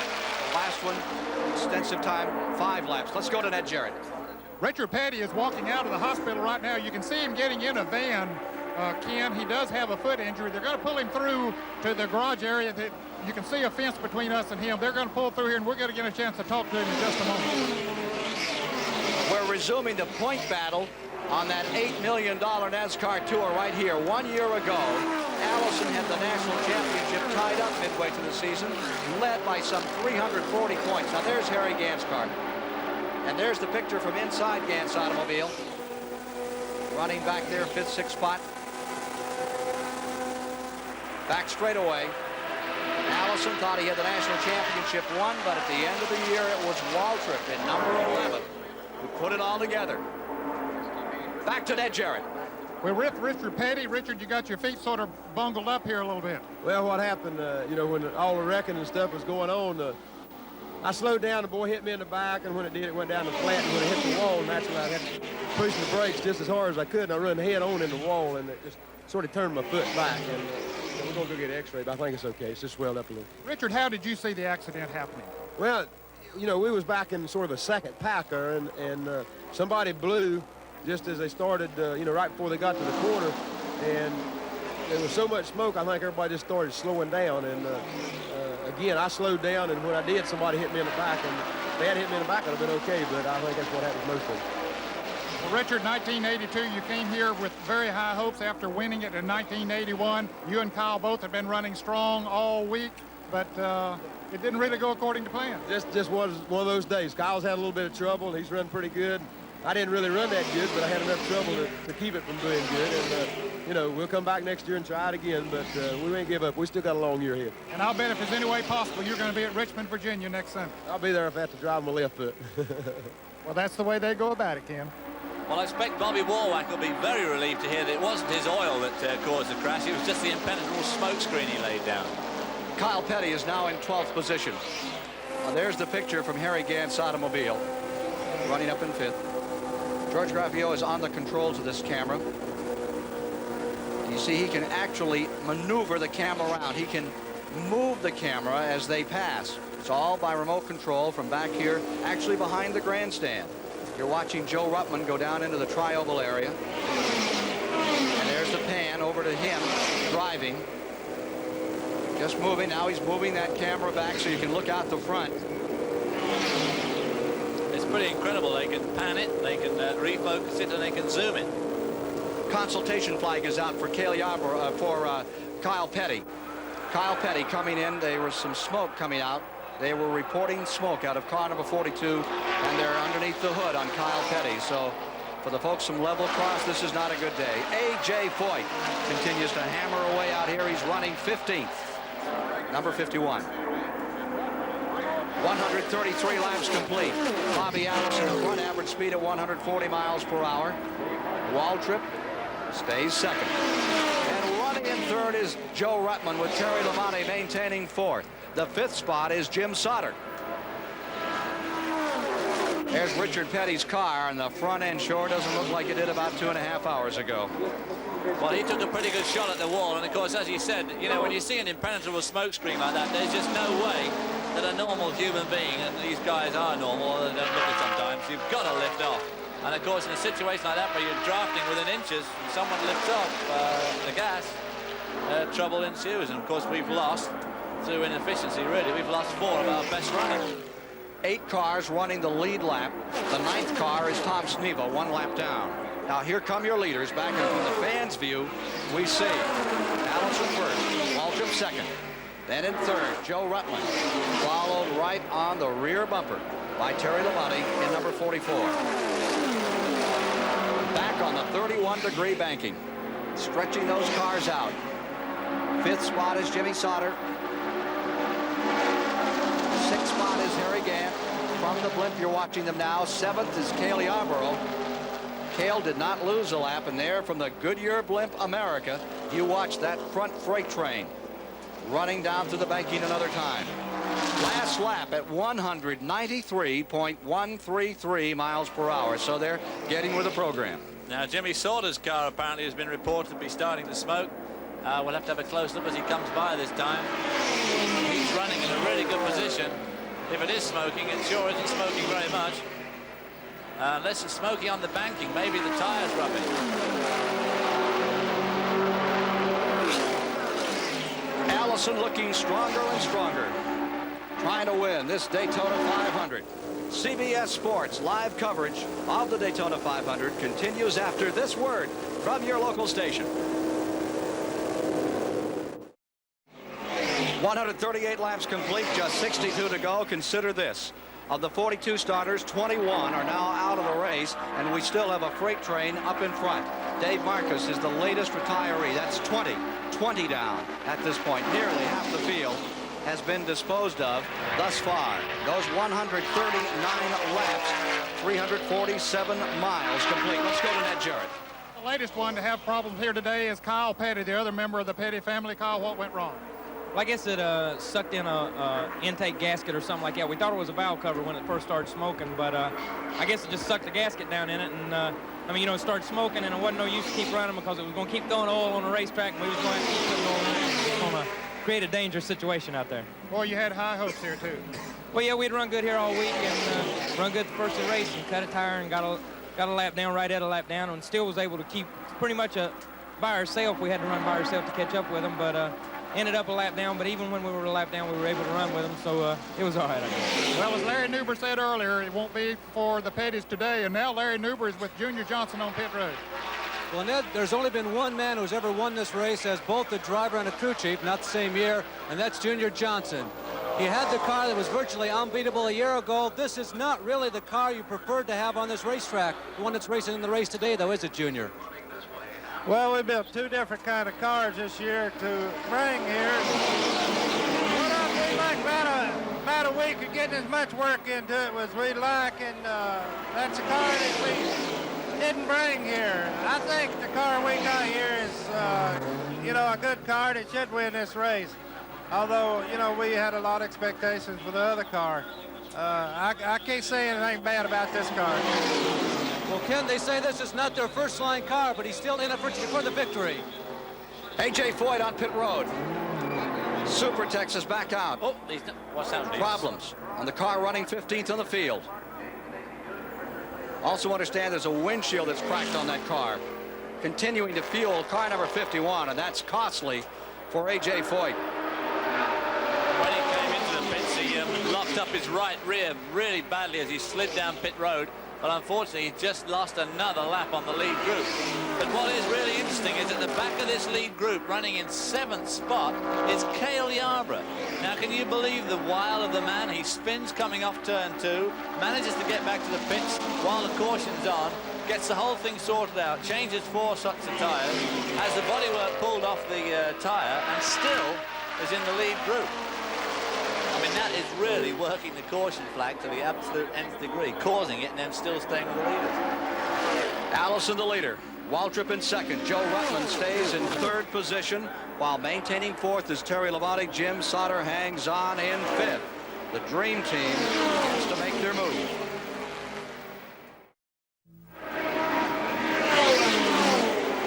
The last one, extensive time, 5 laps. Let's go to Ned Jarrett. Richard Petty is walking out of the hospital right now. You can see him getting in a van, Ken. He does have a foot injury. They're going to pull him through to the garage area. You can see a fence between us and him. They're going to pull through here, and we're going to get a chance to talk to him in just a moment. We're resuming the point battle on that $8 million NASCAR tour right here. 1 year ago, Allison had the national championship tied up midway through the season, led by some 340 points. Now there's Harry Gant's car. And there's the picture from inside Gant's automobile. Running back there, 5th, 6th spot. Back straight away. Allison thought he had the national championship won, but at the end of the year, it was Waltrip in number 11 who put it all together. Back to Ned Jarrett. Well, Richard Petty. Richard, you got your feet sort of bungled up here a little bit. Well, what happened, you know, when all the wrecking and stuff was going on, I slowed down, the boy hit me in the back, and when it did, it went down the flat, and when it hit the wall, naturally I had to push the brakes just as hard as I could, and I run head on in the wall, and it just sort of turned my foot back, and we're going to go get an x-ray, but I think it's okay. It's just swelled up a little. Richard, how did you see the accident happening? Well, you know, we was back in sort of a second packer, and somebody blew just as they started, you know, right before they got to the corner, and there was so much smoke, I think everybody just started slowing down, and again, I slowed down, and when I did, somebody hit me in the back, and if they had hit me in the back, I'd have been okay, but I think that's what happened mostly. Well, Richard, 1982, you came here with very high hopes after winning it in 1981. You and Kyle both have been running strong all week, but it didn't really go according to plan. Just was one of those days. Kyle's had a little bit of trouble. He's run pretty good. I didn't really run that good, but I had enough trouble to keep it from doing good. And, you know, we'll come back next year and try it again, but we ain't give up. We still got a long year here. And I'll bet if there's any way possible, you're going to be at Richmond, Virginia next Sunday. I'll be there if I have to drive my left foot. Well, that's the way they go about it, Ken. Well, I expect Bobby Warwack will be very relieved to hear that it wasn't his oil that caused the crash. It was just the impenetrable smoke screen he laid down. Kyle Petty is now in 12th position. There's the picture from Harry Gant's automobile, running up in 5th. George Graffio is on the controls of this camera. You see, he can actually maneuver the camera around. He can move the camera as they pass. It's all by remote control from back here, actually behind the grandstand. You're watching Joe Ruttman go down into the tri-oval area. And there's the pan over to him driving. Just moving. Now he's moving that camera back so you can look out the front. It's pretty incredible. They can pan it, they can refocus it, and they can zoom it. Consultation flag is out for Kyle Petty. Kyle Petty coming in. There was some smoke coming out. They were reporting smoke out of car number 42, and they're underneath the hood on Kyle Petty. So for the folks from Level Cross, this is not a good day. A.J. Foyt continues to hammer away out here. He's running 15th. Number 51. 133 laps complete. Bobby Allison in front, average speed at 140 miles per hour. Waltrip stays second. And running in third is Joe Ruttman with Terry Labonte maintaining fourth. The fifth spot is Jim Sauter. There's Richard Petty's car, and the front end sure doesn't look like it did about 2.5 hours ago. Well, he took a pretty good shot at the wall, and of course, as you said, you know, when you see an impenetrable smoke screen like that, there's just no way that a normal human being, and these guys are normal, they don't look it sometimes, you've got to lift off. And of course, in a situation like that where you're drafting within inches, and someone lifts off the gas, trouble ensues. And of course, we've lost, through inefficiency really, we've lost 4 of our best runners. 8 cars running the lead lap. The 9th car is Tom Sneva, 1 lap down. Now here come your leaders. Back in from the fans' view, we see Allison first, Waltrip second. Then in third, Joe Ruttman, followed right on the rear bumper by Terry Labonte in number 44. Back on the 31-degree banking, stretching those cars out. 5th spot is Jimmy Sauter. 6th spot is Harry Gant. From the blimp, you're watching them now. 7th is Cale Yarborough. Cale did not lose a lap, and there from the Goodyear blimp America, you watch that front freight train running down through the banking another time. Last lap at 193.133 miles per hour, so they're getting with the program. Now, Jimmy Sauter's car apparently has been reported to be starting to smoke. We'll have to have a close look as he comes by this time. He's running in a really good position. If it is smoking, it sure isn't smoking very much. Unless it's smoking on the banking, maybe the tire's rubbing. Allison looking stronger and stronger, trying to win this Daytona 500. CBS Sports live coverage of the Daytona 500 continues after this word from your local station. 138 laps complete, just 62 to go. Consider this. Of the 42 starters, 21 are now out of the race, and we still have a freight train up in front. Dave Marcus is the latest retiree. That's 20 down at this point. Nearly half the field has been disposed of thus far. Those 139 laps, 347 miles complete. Let's go to Ned Jarrett. The latest one to have problems here today is Kyle Petty, the other member of the Petty family. Kyle, what went wrong? Well, I guess it sucked in a intake gasket or something like that. We thought it was a valve cover when it first started smoking, but I guess it just sucked the gasket down in it. And, I mean, you know, it started smoking, and it wasn't no use to keep running because it was going to keep throwing oil on the racetrack, and we was going to have to keep putting oil in it. It was going to create a dangerous situation out there. Boy, you had high hopes here, too. Well, yeah, we'd run good here all week and run good the first of the race and cut a tire and got a lap down, right at a lap down, and still was able to keep pretty much by ourselves. We had to run by ourselves to catch up with them, but ended up a lap down, but even when we were a lap down, we were able to run with them, so it was all right, I guess. Well, as Larry Newber said earlier, it won't be for the Pettys today, and now Larry Newber is with Junior Johnson on pit road. Well, Ned, there's only been one man who's ever won this race as both the driver and a crew chief, not the same year, and that's Junior Johnson. He had the car that was virtually unbeatable a year ago. This is not really the car you preferred to have on this racetrack. The one that's racing in the race today, though, is it, Junior? Well, we built 2 different kind of cars this year to bring here. What we like about a week of getting as much work into it as we like, and that's a car that we didn't bring here. I think the car we got here is, you know, a good car that should win this race. Although, you know, we had a lot of expectations for the other car. I can't say anything bad about this car. Well, Ken, they say this is not their first-line car, but he's still in it for the victory. A.J. Foyt on pit road. Super Texas back out. Oh, what's happening? Problems on the car running 15th on the field. Also understand there's a windshield that's cracked on that car. Continuing to fuel car number 51, and that's costly for A.J. Foyt. When he came into the pits, he locked up his right rear really badly as he slid down pit road. But unfortunately, he just lost another lap on the lead group. But what is really interesting is at the back of this lead group, running in 7th spot, is Cale Yarborough. Now, can you believe the wile of the man? He spins coming off turn 2, manages to get back to the pits while the caution's on, gets the whole thing sorted out, changes 4 sets of tyres, has the bodywork pulled off the tyre, and still is in the lead group. I mean, that is really working the caution flag to the absolute nth degree, causing it and then still staying with the leaders. Allison the leader. Waltrip in 2nd. Joe Rutland stays in 3rd position, while maintaining 4th is Terry Labonte. Jim Sauter hangs on in 5th. The Dream Team has to make their move.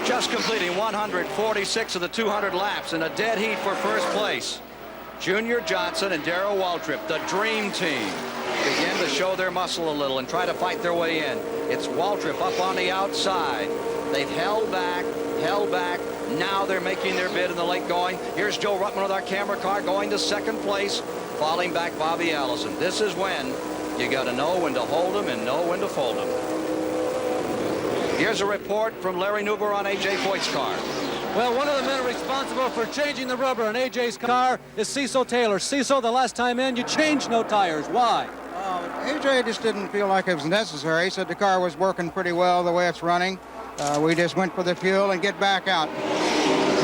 Just completing 146 of the 200 laps in a dead heat for first place. Junior Johnson and Darrell Waltrip, the Dream Team, begin to show their muscle a little and try to fight their way in. It's Waltrip up on the outside. They've held back. Now they're making their bid in the late going. Here's Joe Ruttman with our camera car going to 2nd place, falling back Bobby Allison. This is when you got to know when to hold them and know when to fold them. Here's a report from Larry Newber on A.J. Foyt's car. Well, one of the men responsible for changing the rubber on A.J.'s car is Cecil Taylor. Cecil, the last time in, you changed no tires. Why? A.J. just didn't feel like it was necessary. He said the car was working pretty well the way it's running. We just went for the fuel and get back out.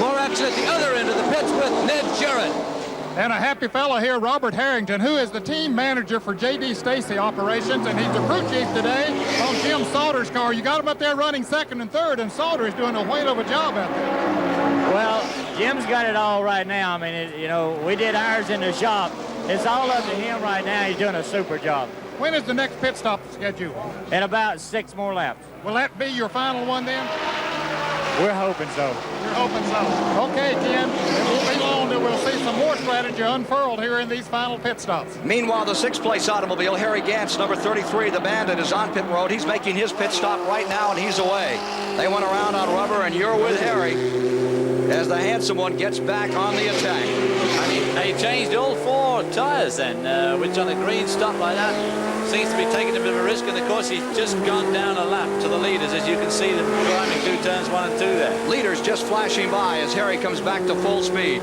More action at the other end of the pits with Ned Jarrett. And a happy fellow here, Robert Harrington, who is the team manager for J.D. Stacy operations, and he's the crew chief today on Jim Sauter's car. You got him up there running 2nd and 3rd, and Sauter is doing a whale of a job out there. Well, Jim's got it all right now. I mean, we did ours in the shop. It's all up to him right now. He's doing a super job. When is the next pit stop scheduled? In about 6 more laps. Will that be your final one then? We're hoping so. You're hoping so. Okay, Ken. It won't be long till we'll see some more strategy unfurled here in these final pit stops. Meanwhile, the 6th place automobile, Harry Gantz, number 33, the Bandit, is on pit road. He's making his pit stop right now, and he's away. They went around on rubber, and you're with Harry as the handsome one gets back on the attack. I mean, they changed all 4 tires then, which on a green stop like that seems to be taking a bit of a risk, and of course he's just gone down a lap to the leaders, as you can see them climbing through turns 1 and 2 there. Leaders just flashing by as Harry comes back to full speed.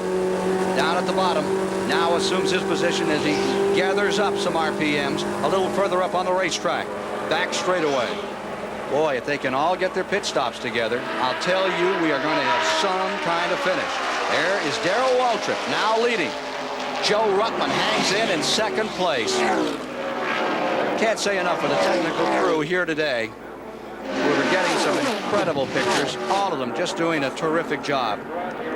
Down at the bottom, now assumes his position as he gathers up some RPMs a little further up on the racetrack. Back straightaway. Boy, if they can all get their pit stops together, I'll tell you, we are going to have some kind of finish. There is Darrell Waltrip now leading. Joe Ruttman hangs in 2nd place. Can't say enough for the technical crew here today. We were getting some incredible pictures, all of them just doing a terrific job.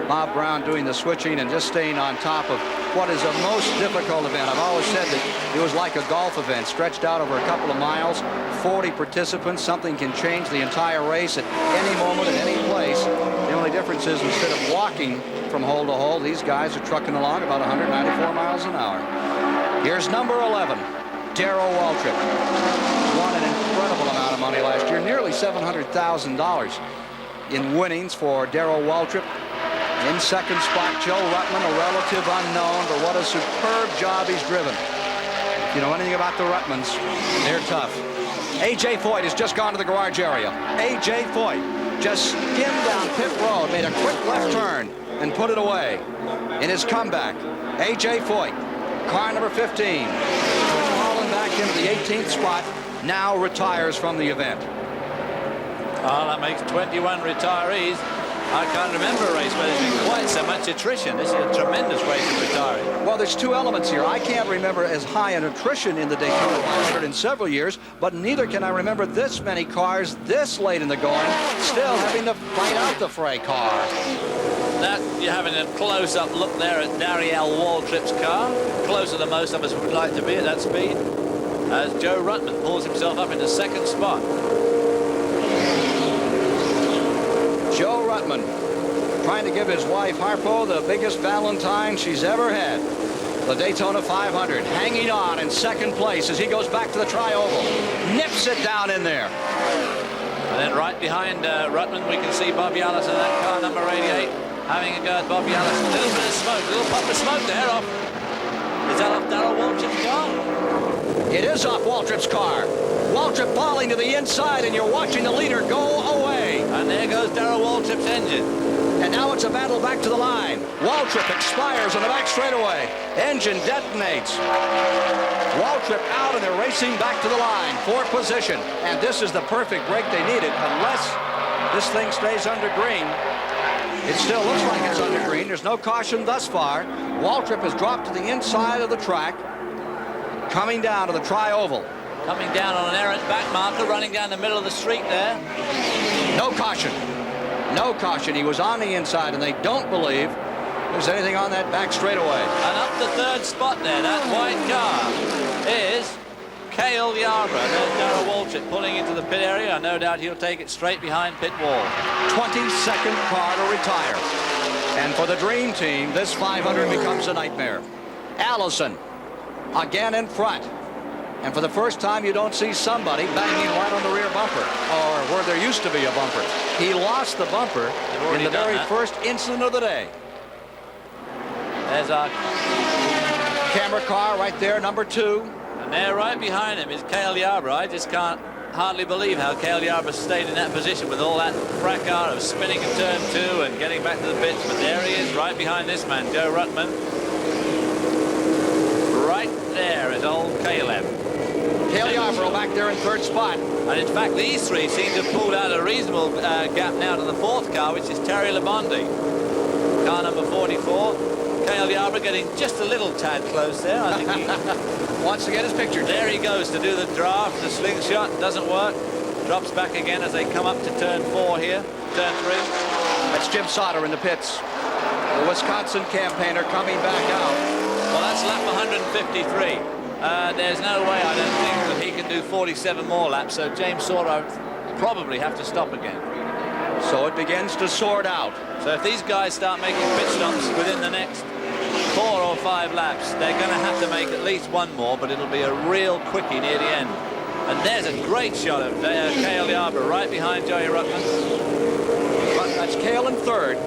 Bob Brown doing the switching and just staying on top of what is a most difficult event. I've always said that it was like a golf event stretched out over a couple of miles, 40 participants. Something can change the entire race at any moment, at any place. The only difference is instead of walking from hole to hole, these guys are trucking along about 194 miles an hour. Here's number 11, Darrell Waltrip. Won an incredible amount of money last year, nearly $700,000 in winnings for Darrell Waltrip. In 2nd spot, Joe Ruttman, a relative unknown, but what a superb job he's driven. If you know anything about the Ruttmans, they're tough. A.J. Foyt has just gone to the garage area. A.J. Foyt just skimmed down pit road, made a quick left turn, and put it away. In his comeback, A.J. Foyt, car number 15, falling back into the 18th spot, now retires from the event. Oh, that makes 21 retirees. I can't remember a race where there's been quite so much attrition. This is a tremendous race of retiring. Well, there's 2 elements here. I can't remember as high an attrition in the Daytona 500 in several years, but neither can I remember this many cars this late in the going still having to fight out the fray car. That, you're having a close-up look there at Darrell Waltrip's car, closer than most of us would like to be at that speed, as Joe Ruttman pulls himself up into 2nd spot. Joe Ruttman trying to give his wife Harpo the biggest Valentine she's ever had. The Daytona 500 hanging on in second place as he goes back to the tri-oval. Nips it down in there. And then right behind Ruttman, we can see Bobby Allison, that car number 88, having a go at Bobby Allison. A little bit of smoke, a little puff of smoke there off. Is that off Darrell Waltrip's car? It is off Waltrip's car. Waltrip falling to the inside, and you're watching the leader go away. And there goes Darrell Waltrip's engine. And now it's a battle back to the line. Waltrip expires on the back straightaway. Engine detonates. Waltrip out, and they're racing back to the line for position. And this is the perfect break they needed, unless this thing stays under green. It still looks like it's under green. There's no caution thus far. Waltrip has dropped to the inside of the track, coming down to the tri-oval. Coming down on an errant back marker, running down the middle of the street there. No caution. No caution. He was on the inside, and they don't believe there's anything on that back straightaway. And up the third spot there, that white car is Cale Yarborough. There's Darrell Waltrip pulling into the pit area. No doubt he'll take it straight behind pit wall. 22nd car to retire. And for the Dream Team, this 500 becomes a nightmare. Allison again in front. And for the first time, you don't see somebody banging right on the rear bumper, or where there used to be a bumper. He lost the bumper in the very first incident of the day. There's our camera car right there, number 2. And there right behind him is Cale Yarborough. I just can't hardly believe how Cale Yarborough stayed in that position with all that fracas of spinning in turn 2 and getting back to the pits. But there he is right behind this man, Joe Ruttman. Right there is old Caleb. Cale Yarborough back there in third spot. And in fact, these three seem to have pulled out a reasonable gap now to the fourth car, which is Terry Labondi. Car number 44. Cale Yarborough getting just a little tad close there. I think he wants to get his picture. There he goes to do the draft. The slingshot doesn't work. Drops back again as they come up to turn 4 here. Turn 3. That's Jim Sauter in the pits. The Wisconsin campaigner coming back out. Well, that's lap 153. There's no way, I don't think, that he can do 47 more laps, so James Sauter probably have to stop again. So it begins to sort out. So if these guys start making pit stops within the next 4 or 5 laps, they're going to have to make at least one more, but it'll be a real quickie near the end. And there's a great shot of Cale Yarborough right behind Joey Ruttman. That's Cale in third.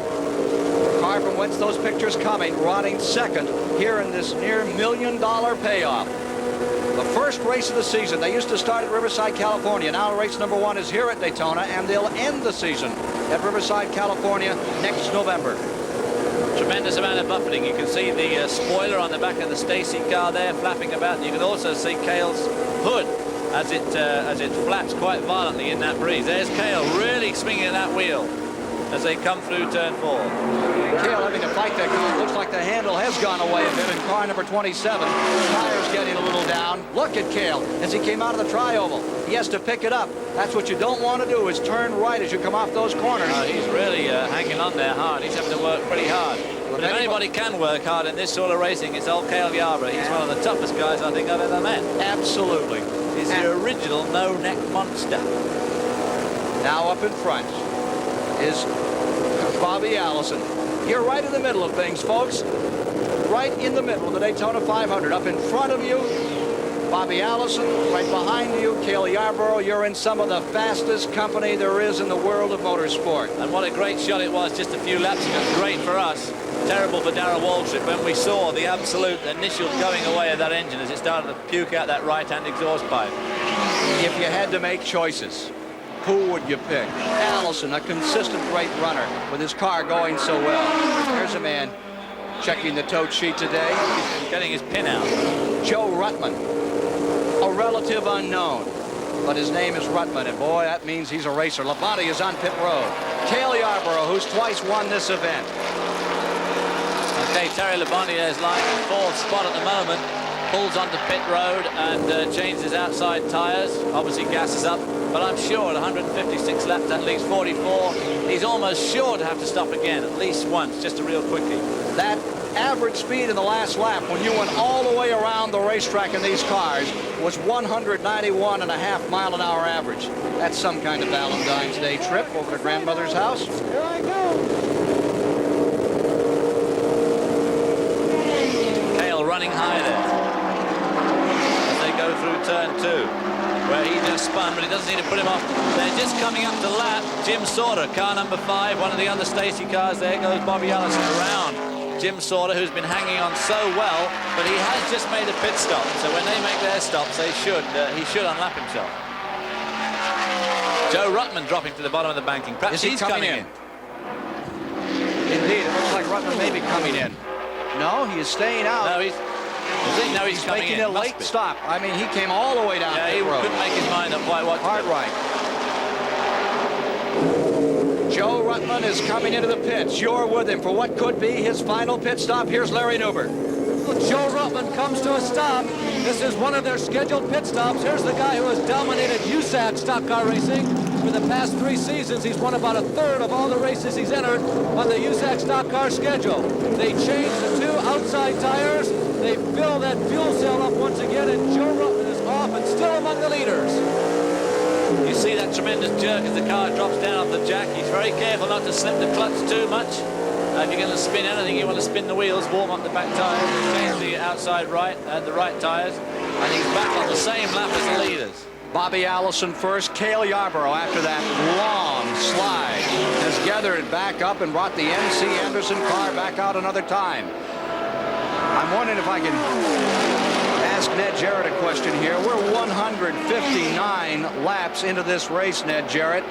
Car from whence those pictures coming, running second here in this near $1 million payoff. The first race of the season. They used to start at Riverside, California. Now race number 1 is here at Daytona, and they'll end the season at Riverside, California next November. Tremendous amount of buffeting. You can see the spoiler on the back of the Stacy car there flapping about, and you can also see Cale's hood as it flaps quite violently in that breeze. There's Cale really swinging at that wheel as they come through turn 4. Cale having to fight that car. Looks like the handle has gone away a bit in car number 27. Tires getting a little down. Look at Cale as he came out of the tri-oval. He has to pick it up. That's what you don't want to do, is turn right as you come off those corners. He's really hanging on there hard. He's having to work pretty hard. But if anybody can work hard in this sort of racing, it's old Cale Yarborough. He's one of the toughest guys I think I've ever met. Absolutely. He's the original no-neck monster. Now up in front is Bobby Allison. You're right in the middle of things, folks. Right in the middle of the Daytona 500. Up in front of you, Bobby Allison. Right behind you, Cale Yarborough. You're in some of the fastest company there is in the world of motorsport. And what a great shot it was just a few laps ago. Great for us. Terrible for Darrell Waltrip when we saw the absolute initial going away of that engine as it started to puke out that right-hand exhaust pipe. If you had to make choices, who would you pick? Allison, a consistent great runner with his car going so well. There's a man checking the tote sheet today. He's getting his pin out. Joe Ruttman, a relative unknown, but his name is Ruttman, and boy, that means he's a racer. Labonte is on pit road. Cale Yarborough, who's twice won this event. Okay, Terry Labonte is lying in 4th spot at the moment. Pulls onto pit road and changes his outside tires. Obviously gasses up, but I'm sure at 156 laps, at least 44, he's almost sure to have to stop again at least once, just a real quickie. That average speed in the last lap when you went all the way around the racetrack in these cars was 191.5 mile-an-hour average. That's some kind of Valentine's Day trip over to grandmother's house. Here I go. running high there as they go through turn 2, where he just spun, but he doesn't need to put him off. They're just coming up to lap Jim Sauter, car number 5, one of the under Stacy cars. There goes Bobby Allison around Jim Sauter, who's been hanging on so well, but he has just made a pit stop. So when they make their stops, he should unlap himself. Joe Ruttman dropping to the bottom of the banking. Perhaps he's coming in. Indeed, it looks like Ruttman may be coming in. No, he is staying out. No, he's coming making in. a late stop. I mean, he came all the way down the road. Couldn't make his mind up quite what to do. Hard right. Joe Ruttman is coming into the pits. You're with him for what could be his final pit stop. Here's Larry Newber. Joe Ruttman comes to a stop. This is one of their scheduled pit stops. Here's the guy who has dominated USAC stock car racing for the past 3 seasons. He's won about 1/3 of all the races he's entered on the USAC stock car schedule. They changed the 2 outside tires. They fill that fuel cell up once again, and Joe Ruttman is off and still among the leaders. You see that tremendous jerk as the car drops down off the jack. He's very careful not to slip the clutch too much. If you're going to spin anything, you want to spin the wheels, warm up the back tires, change the outside right and the right tires, and he's back on the same lap as the leaders. Bobby Allison first. Cale Yarborough, after that long slide, has gathered it back up and brought the NC Anderson car back out another time. I'm wondering if I can ask Ned Jarrett a question here. We're 159 laps into this race, Ned Jarrett.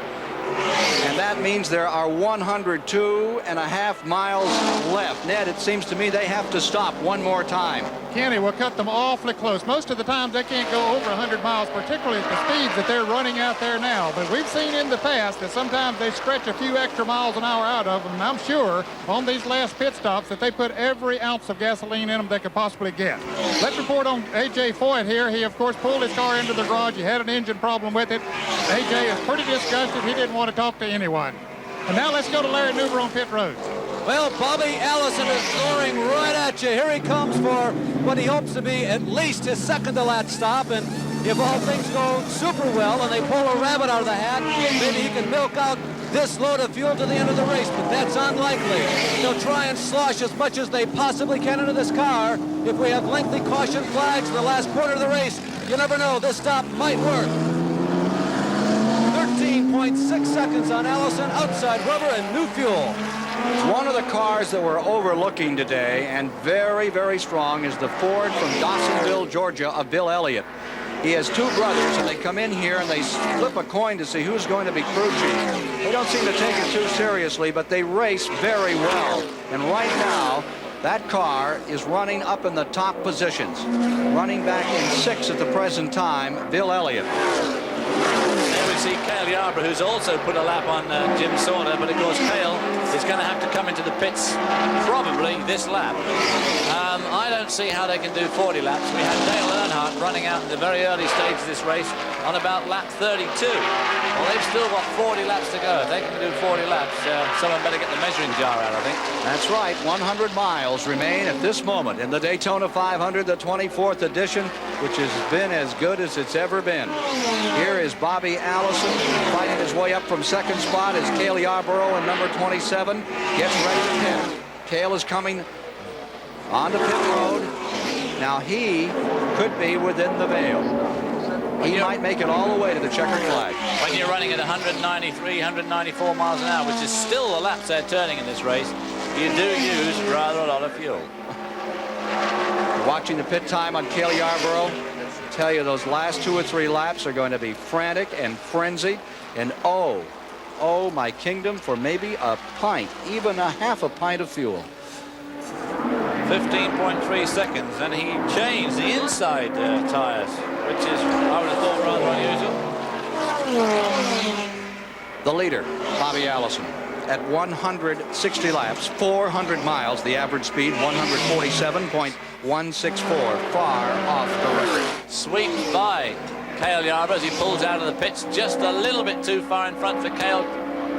And that means there are 102.5 miles left. Ned, it seems to me they have to stop one more time. Kenny, will cut them awfully close. Most of the times they can't go over 100 miles, particularly at the speeds that they're running out there now. But we've seen in the past that sometimes they stretch a few extra miles an hour out of them. And I'm sure on these last pit stops that they put every ounce of gasoline in them they could possibly get. Let's report on A.J. Foyt here. He, of course, pulled his car into the garage. He had an engine problem with it. A.J. is pretty disgusted. He didn't want to talk to anyone. And now let's go to Larry Newber on pit road. Well, Bobby Allison is roaring right at you. Here he comes for what he hopes to be at least his second to last stop. And if all things go super well and they pull a rabbit out of the hat, maybe he can milk out this load of fuel to the end of the race, but that's unlikely. They'll try and slosh as much as they possibly can into this car. If we have lengthy caution flags in the last quarter of the race, you never know, this stop might work. 13.6 seconds on Allison, outside rubber, and new fuel. One of the cars that we're overlooking today, and very, very strong, is the Ford from Dawsonville, Georgia, of Bill Elliott. He has 2 brothers, and they come in here and they flip a coin to see who's going to be crew chief. They don't seem to take it too seriously, but they race very well. And right now, that car is running up in the top positions. Running back in 6th at the present time, Bill Elliott. There we see Cale Yarborough, who's also put a lap on Jim Sauter, but of course Cale is going to have to come into the pits probably this lap. I don't see how they can do 40 laps. We had Dale Earnhardt running out in the very early stage of this race on about lap 32. Well, they've still got 40 laps to go. If they can do 40 laps, someone better get the measuring jar out, I think. That's right. 100 miles remain at this moment in the Daytona 500, the 24th edition, which has been as good as it's ever been. Here is Bobby Allison fighting his way up from 2nd spot as Cale Yarborough in number 27 gets ready to pit. Cale is coming onto pit road. Now he could be within the veil. He might make it all the way to the checkered flag. When you're running at 193, 194 miles an hour, which is still the laps they're turning in this race, you do use rather a lot of fuel. Watching the pit time on Cale Yarborough, I tell you those last 2 or 3 laps are going to be frantic and frenzied. And oh my kingdom, for maybe a pint, even a half a pint of fuel. 15.3 seconds, and he changed the inside tires, which is, I would have thought, rather unusual. The leader, Bobby Allison, at 160 laps, 400 miles, the average speed, 147.164, far off the record. Sweeps by Cale Yarborough as he pulls out of the pits, just a little bit too far in front for Cale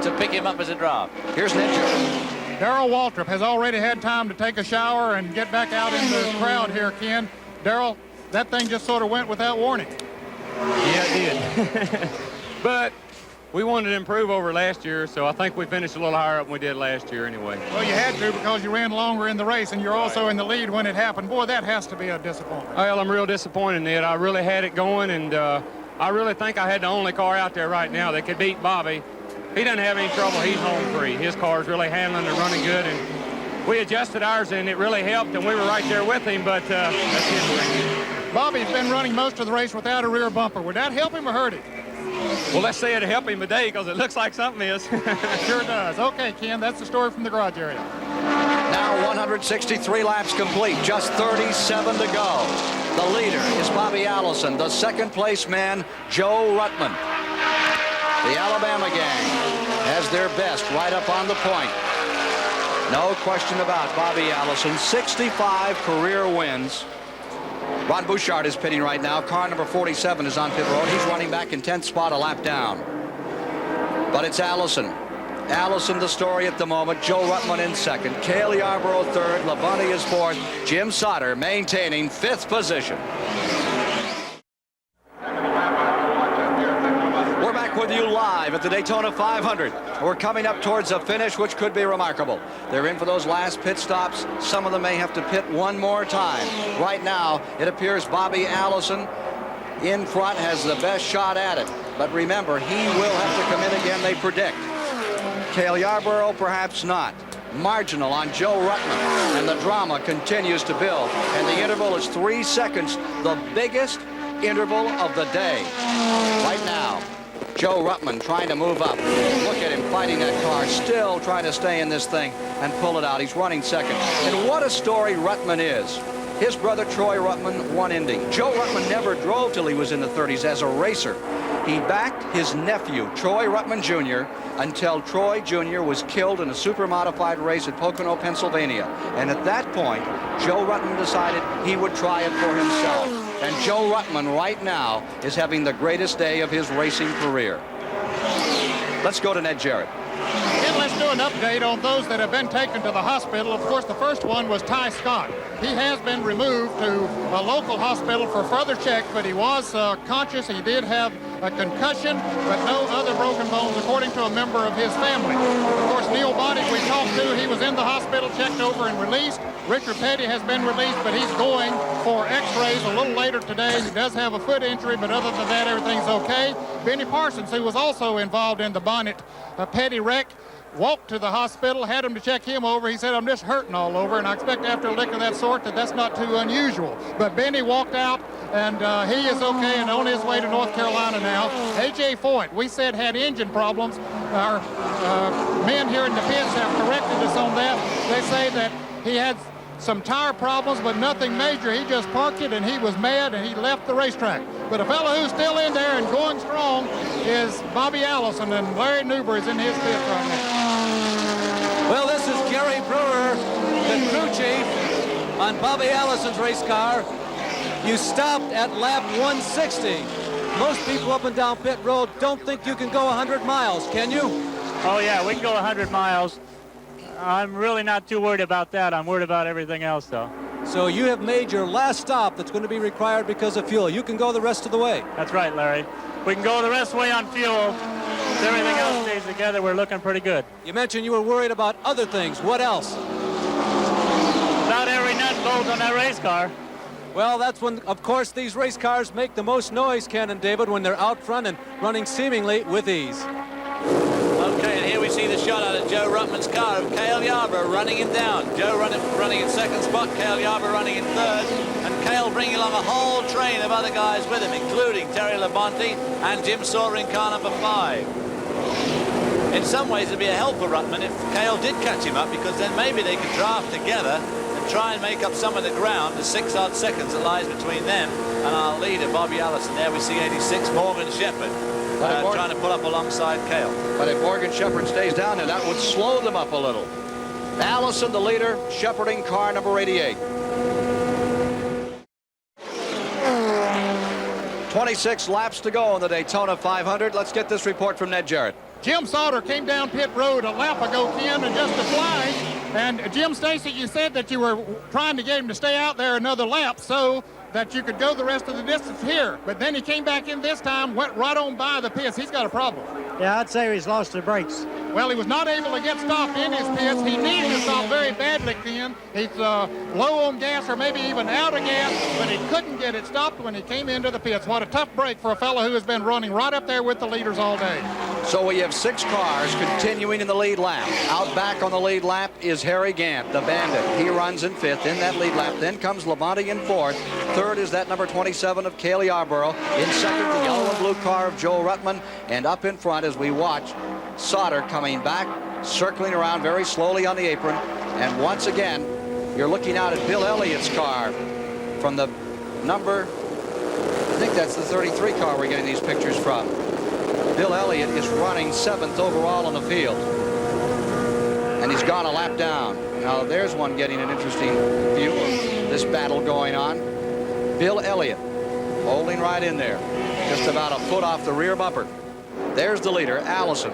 to pick him up as a draft. Here's Ned Jarrett. Darrell Waltrip has already had time to take a shower and get back out in the crowd here, Ken. Darrell, that thing just sort of went without warning. Yeah, it did. But we wanted to improve over last year, so I think we finished a little higher up than we did last year anyway. Well, you had to because you ran longer in the race, and you're also in the lead when it happened. Boy, that has to be a disappointment. Well, I'm real disappointed in it. I really had it going, and I really think I had the only car out there right now that could beat Bobby. He doesn't have any trouble. He's home free. His car's really handling and running good, and we adjusted ours, and it really helped, and we were right there with him, but that's his. Bobby's been running most of the race without a rear bumper. Would that help him or hurt him? Well, let's say it'll help him today because it looks like something is. Sure does. Okay, Ken, that's the story from the garage area. Now 163 laps complete, just 37 to go. The leader is Bobby Allison, the second place man, Joe Ruttman. The Alabama gang has their best right up on the point. No question about Bobby Allison, 65 career wins. Ron Bouchard is pitting right now. Car number 47 is on pit road. He's running back in 10th spot, a lap down. But it's Allison. Allison the story at the moment. Joe Ruttman in second. Cale Yarborough third. Labonte is fourth. Jim Sauter maintaining 5th position. We're back with you live at the Daytona 500. We're coming up towards a finish which could be remarkable. They're in for those last pit stops. Some of them may have to pit one more time. Right now, it appears Bobby Allison in front has the best shot at it. But remember, he will have to come in again, they predict. Cale Yarborough, perhaps not. Marginal on Joe Ruttman, and the drama continues to build. And the interval is 3 seconds, the biggest interval of the day. Right now, Joe Ruttman trying to move up. Look at him fighting that car, still trying to stay in this thing and pull it out. He's running second. And what a story Ruttman is. His brother Troy Ruttman won Indy. Joe Ruttman never drove till he was in the 30s as a racer. He backed his nephew, Troy Ruttman Jr., until Troy Jr. was killed in a super-modified race at Pocono, Pennsylvania. And at that point, Joe Ruttman decided he would try it for himself. And Joe Ruttman right now is having the greatest day of his racing career. Let's go to Ned Jarrett. And let's do an update on those that have been taken to the hospital. Of course, the first one was Ty Scott. He has been removed to a local hospital for further check, but he was conscious. He did have a concussion, but no other broken bones, according to a member of his family. Of course, Neil Bonnet, we talked to, he was in the hospital, checked over and released. Richard Petty has been released, but he's going for x-rays a little later today. He does have a foot injury, but other than that, everything's okay. Benny Parsons, who was also involved in the Bonnet Petty wreck, walked to the hospital, had him to check him over. He said, I'm just hurting all over, and I expect after a lick of that sort that that's not too unusual. But Benny walked out, and he is okay and on his way to North Carolina now. A.J. Foyt, we said had engine problems. Our men here in the pits have corrected us on that. They say that he had some tire problems, but nothing major. He just parked it, and he was mad, and he left the racetrack. But a fellow who's still in there and going strong is Bobby Allison, and Larry Newberry's in his pit right now. Well, this is Gary Brewer, the crew chief on Bobby Allison's race car. You stopped at lap 160. Most people up and down pit road don't think you can go 100 miles, can you? Oh, yeah, we can go 100 miles. I'm really not too worried about that. I'm worried about everything else, though. So you have made your last stop that's going to be required because of fuel. You can go the rest of the way. That's right, Larry. We can go the rest of the way on fuel. If everything else stays together, we're looking pretty good. You mentioned you were worried about other things. What else? About every nut and bolt on that race car. Well, that's when, of course, these race cars make the most noise, Ken and David, when they're out front and running seemingly with ease. Okay, and here we see the shot out of Joe Ruttman's car of Cale Yarborough running him down. Joe running in second spot, Cale Yarborough running in third, and Cale bringing along a whole train of other guys with him, including Terry Labonte and Jim Sauter in car number 5. In some ways, it'd be a help for Ruttman if Cale did catch him up, because then maybe they could draft together and try and make up some of the ground, the 6-odd seconds that lies between them and our leader, Bobby Allison. There we see 86, Morgan Shepherd. Trying to pull up alongside Cale. But if Morgan Shepherd stays down there, that would slow them up a little. Allison, the leader, shepherding car number 88. 26 laps to go in the Daytona 500. Let's get this report from Ned Jarrett. Jim Sauter came down pit road a lap ago, Ken, and just a flash. And Jim Stacy, you said that you were trying to get him to stay out there another lap, so that you could go the rest of the distance here. But then he came back in this time, went right on by the pits. He's got a problem. Yeah, I'd say he's lost the brakes. Well, he was not able to get stopped in his pits. He needed to stop very badly then. He's low on gas or maybe even out of gas, but he couldn't get it stopped when he came into the pits. What a tough break for a fellow who has been running right up there with the leaders all day. So we have 6 cars continuing in the lead lap. Out back on the lead lap is Harry Gant, the Bandit. He runs in 5th in that lead lap. Then comes Labonte in 4th. 3rd is that number 27 of Cale Yarborough. In 2nd, the yellow and blue car of Joe Ruttman. And up in front as we watch Sauter coming back, circling around very slowly on the apron. And once again, you're looking out at Bill Elliott's car from the number, I think that's the 33 car we're getting these pictures from. Bill Elliott is running 7th overall on the field. And he's gone a lap down. Now there's one getting an interesting view of this battle going on. Bill Elliott holding right in there, just about a foot off the rear bumper. There's the leader, Allison.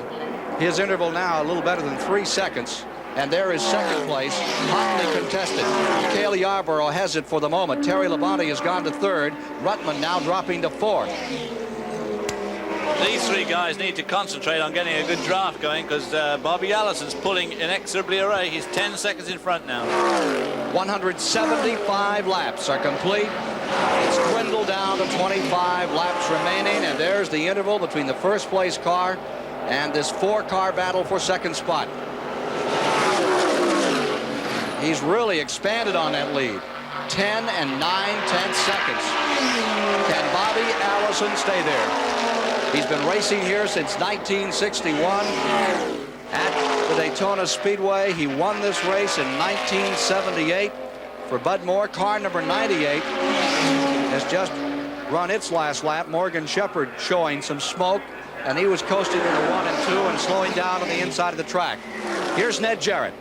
His interval now a little better than 3 seconds. And there is 2nd place, hotly contested. Cale Yarborough has it for the moment. Terry Labonte has gone to 3rd. Ruttman now dropping to 4th. These 3 guys need to concentrate on getting a good draft going because Bobby Allison's pulling inexorably away. He's 10 seconds in front now. 175 laps are complete. It's dwindled down to 25 laps remaining, and there's the interval between the 1st place car and this 4-car battle for 2nd spot. He's really expanded on that lead. 10 and 9/10 seconds. Can Bobby Allison stay there? He's been racing here since 1961 at the Daytona Speedway. He won this race in 1978 for Bud Moore. Car number 98 has just run its last lap. Morgan Shepherd showing some smoke, and he was coasting into 1 and 2 and slowing down on the inside of the track. Here's Ned Jarrett.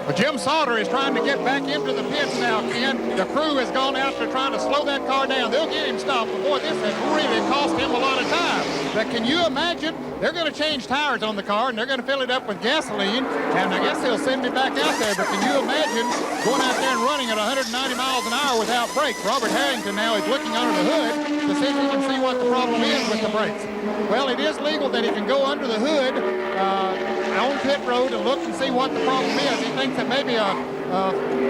Well, Jim Sauter is trying to get back into the pits now, Ken. The crew has gone out to try to slow that car down. They'll get him stopped, but boy, this has really cost him a lot of time. But can you imagine? They're going to change tires on the car, and they're going to fill it up with gasoline, and I guess they'll send me back out there. But can you imagine going out there and running at 190 miles an hour without brakes? Robert Harrington now is looking under the hood to see if he can see what the problem is with the brakes. Well, it is legal that he can go under the hood on pit road and look and see what the problem is. He thinks that maybe a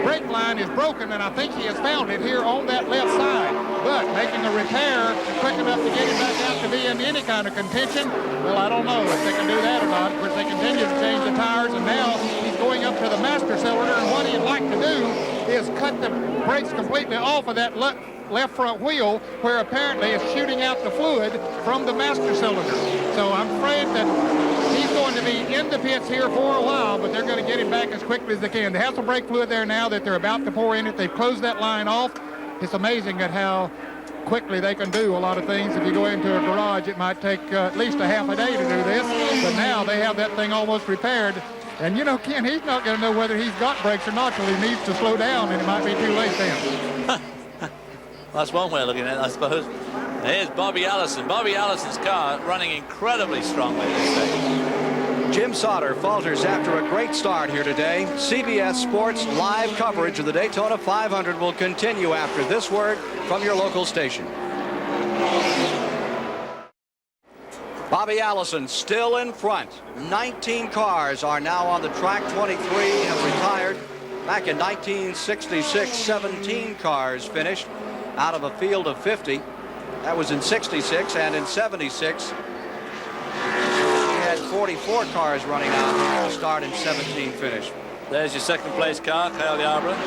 brake line is broken, and I think he has found it here on that left side. But making a repair quick enough to get him back out to be in any kind of contention, well, I don't know if they can do that or not. Of course, they continue to change the tires, and now he's going up to the master cylinder, and what he'd like to do is cut the brakes completely off of that left front wheel, where apparently it's shooting out the fluid from the master cylinder. So I'm afraid that he's going to be in the pits here for a while, but they're going to get him back as quickly as they can. They have some brake fluid there now that they're about to pour in it. They've closed that line off. It's amazing at how quickly they can do a lot of things. If you go into a garage, it might take at least a half a day to do this, but now they have that thing almost repaired. And you know, Ken, he's not going to know whether he's got brakes or not till he needs to slow down, and it might be too late then. That's one way of looking at it, I suppose. Here's Bobby Allison. Bobby Allison's car running incredibly strongly at this stage. Jim Sauter falters after a great start here today. CBS Sports live coverage of the Daytona 500 will continue after this word from your local station. Bobby Allison still in front. 19 cars are now on the track. 23 have retired. Back in 1966, 17 cars finished out of a field of 50. That was in 66, and in 76, we had 44 cars running out to start in 17 finish. There's your 2nd place car, Cale Yarborough.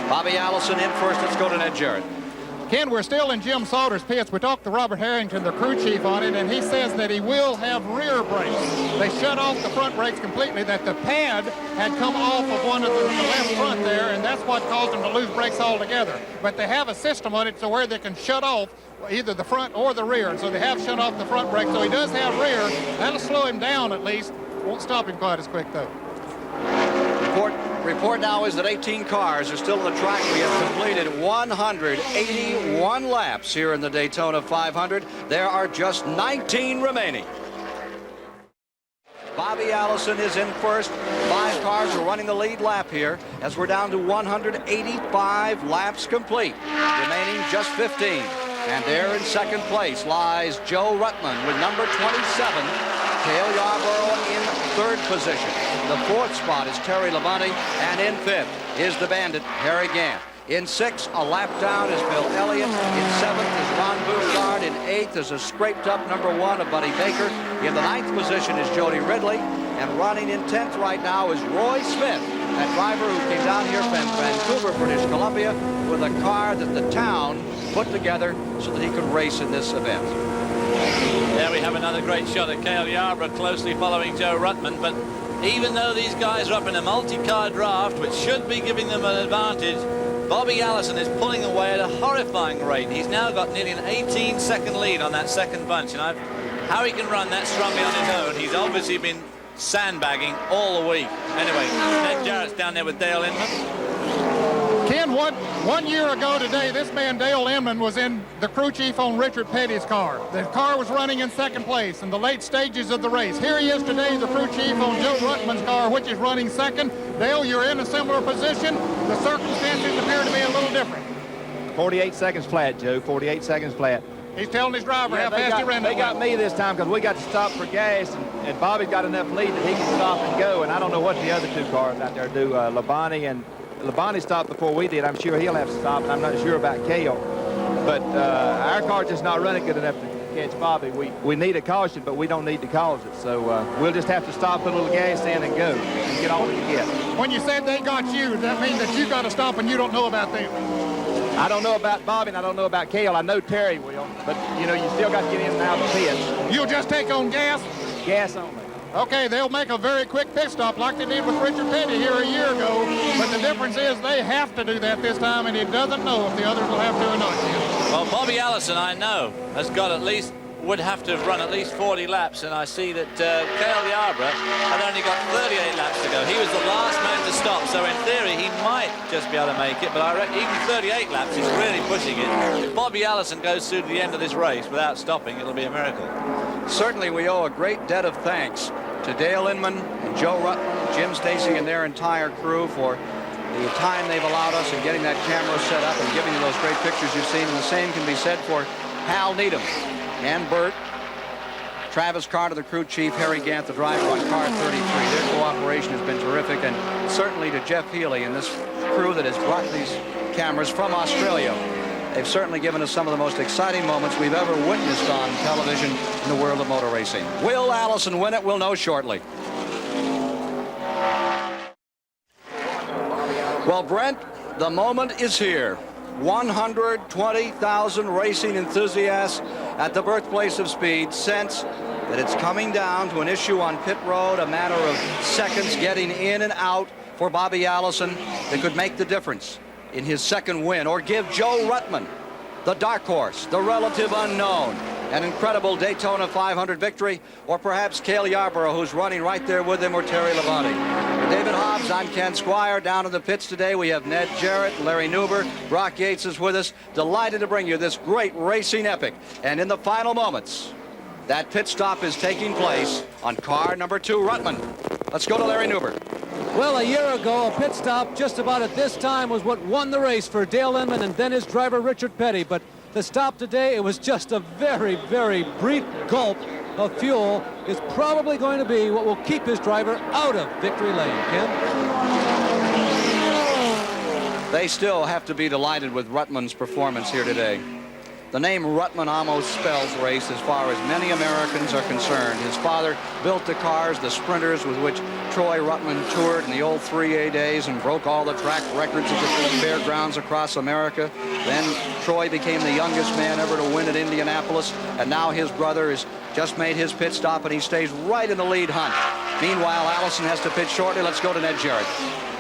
Bobby Allison in first. Let's go to Ned Jarrett. Ken, we're still in Jim Sauter's pits. We talked to Robert Harrington, the crew chief, on it, and he says that he will have rear brakes. They shut off the front brakes completely, that the pad had come off of one of the left front there, and that's what caused them to lose brakes altogether. But they have a system on it to where they can shut off either the front or the rear, and so they have shut off the front brake. So he does have rear. That'll slow him down at least. Won't stop him quite as quick, though. Report now is that 18 cars are still on the track. We have completed 181 laps here in the Daytona 500. There are just 19 remaining. Bobby Allison is in first, 5 cars are running the lead lap here as we're down to 185 laps complete, remaining just 15. And there in second place lies Joe Ruttman with number 27. Cale Yarborough in third position. The fourth spot is Terry Labonte, and in fifth is the Bandit, Harry Gant. In sixth, a lap down is Bill Elliott. In seventh is Ron Bouchard. In eighth is a scraped-up number 1 of Buddy Baker. In the ninth position is Jody Ridley. And running in 10th right now is Roy Smith, that driver who came down here from Vancouver, British Columbia, with a car that the town put together so that he could race in this event. There we have another great shot at Cale Yarborough closely following Joe Ruttman. But even though these guys are up in a multi-car draft, which should be giving them an advantage, Bobby Allison is pulling away at a horrifying rate. He's now got nearly an 18-second lead on that second bunch. And how he can run that strongly on his own, he's obviously been sandbagging all the week. Anyway, Ned Jarrett's down there with Dale Inman. Ken, one year ago today, this man Dale Inman was in the crew chief on Richard Petty's car. The car was running in second place in the late stages of the race. Here he is today, the crew chief on Joe Ruttman's car, which is running second. Dale, you're in a similar position. The circumstances appear to be a little different. 48 seconds flat, Joe, 48 seconds flat. He's telling his driver how fast he ran. They got me this time because we got to stop for gas, and Bobby's got enough lead that he can stop and go, and I don't know what the other two cars out there do. Labonte stopped before we did. I'm sure he'll have to stop, and I'm not sure about Cale. But our car's just not running good enough to catch Bobby. We need a caution, but we don't need to cause it. So we'll just have to stop, put a little gas in, and go, and get all we can get. When you said they got you, does that mean that you got to stop and you don't know about them? I don't know about Bobby, and I don't know about Cale. I know Terry will, but, you know, you still got to get in and out of the pit. You'll just take on gas? Gas only. Okay, they'll make a very quick pit stop like they did with Richard Petty here a year ago, but the difference is they have to do that this time, and he doesn't know if the others will have to or not. Well, Bobby Allison, I know, would have to run at least 40 laps, and I see that Cale Yarborough had only got 38 laps to go. He was the last man to stop, so in theory he might just be able to make it, but I reckon even 38 laps is really pushing it. If Bobby Allison goes through to the end of this race without stopping, it'll be a miracle. Certainly we owe a great debt of thanks to Dale Inman and Joe Ruttman, Jim Stacy and their entire crew for the time they've allowed us in getting that camera set up and giving you those great pictures you've seen. And the same can be said for Hal Needham and Bert, Travis Carter, the crew chief, Harry Gant, the driver on car 33. Their cooperation has been terrific, and certainly to Jeff Healy and this crew that has brought these cameras from Australia. They've certainly given us some of the most exciting moments we've ever witnessed on television in the world of motor racing. Will Allison win it? We'll know shortly. Well, Brent, the moment is here. 120,000 racing enthusiasts at the birthplace of speed sense that it's coming down to an issue on pit road, a matter of seconds getting in and out for Bobby Allison that could make the difference in his second win, or give Joe Ruttman, the dark horse, the relative unknown, an incredible Daytona 500 victory, or perhaps Cale Yarborough, who's running right there with him, or Terry Labonte. For David Hobbs, I'm Ken Squire. Down in the pits today, we have Ned Jarrett, Larry Newber, Brock Yates is with us. Delighted to bring you this great racing epic. And in the final moments, that pit stop is taking place on car number 2, Ruttman. Let's go to Larry Newber. Well, a year ago, a pit stop just about at this time was what won the race for Dale Inman and then his driver Richard Petty. But the stop today, it was just a very, very brief gulp of fuel. Is probably going to be what will keep his driver out of victory lane. Ken? They still have to be delighted with Ruttman's performance here today. The name Ruttman almost spells race as far as many Americans are concerned. His father built the cars, the sprinters with which Troy Ruttman toured in the old 3A days and broke all the track records at the fairgrounds across America. Then Troy became the youngest man ever to win at Indianapolis, and now his brother has just made his pit stop, and he stays right in the lead hunt. Meanwhile, Allison has to pit shortly. Let's go to Ned Jarrett.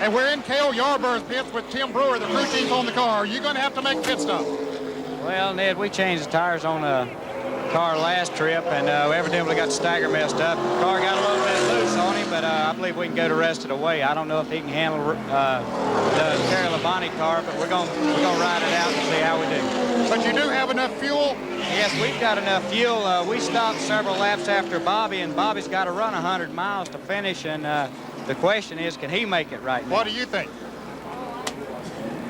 And we're in Cale Yarborough's pits with Tim Brewer, the crew chief on the car. Are you going to have to make a pit stop? Well, Ned, we changed the tires on the car last trip, and evidently got the stagger messed up. The car got a little bit loose on him, but I believe we can go the rest of the way. I don't know if he can handle the Terry Labonte car, but we're gonna ride it out and see how we do. But you do have enough fuel? Yes, we've got enough fuel. We stopped several laps after Bobby, and Bobby's got to run 100 miles to finish, and The question is, can he make it right now? What do you think?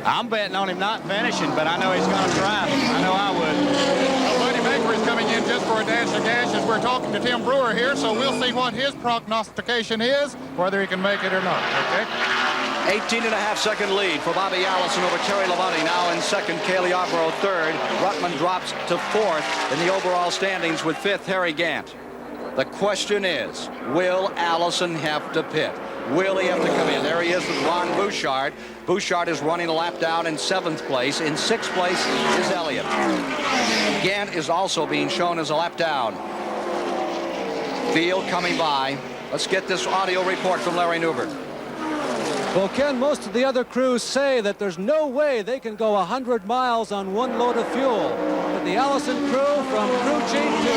I'm betting on him not finishing, but I know he's going to try. I know I would. Well, Buddy Baker is coming in just for a dash of gas as we're talking to Tim Brewer here, so we'll see what his prognostication is, whether he can make it or not, okay? 18.5-second lead for Bobby Allison over Terry Labonte. Now in second, Cale Yarborough third. Ruttman drops to fourth in the overall standings with fifth, Harry Gant. The question is, will Allison have to pit? Will he have to come in? There he is with Ron Bouchard. Bouchard is running a lap down in seventh place. In sixth place is Elliott. Gant is also being shown as a lap down. Field coming by. Let's get this audio report from Larry Newbert. Well, Ken, most of the other crews say that there's no way they can go 100 miles on one load of fuel. But the Allison crew, from crew chief to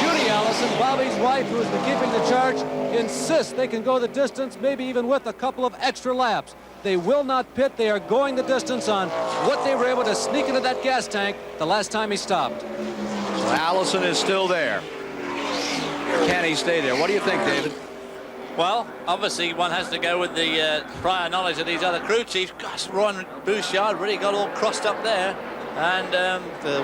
Judy Allison, Bobby's wife, who has been keeping the charge, insists they can go the distance, maybe even with a couple of extra laps. They will not pit. They are going the distance on what they were able to sneak into that gas tank the last time he stopped. So Allison is still there. Can he stay there? What do you think, David? Well, obviously one has to go with the prior knowledge of these other crew chiefs. Gosh, Ron Bouchard really got all crossed up there. And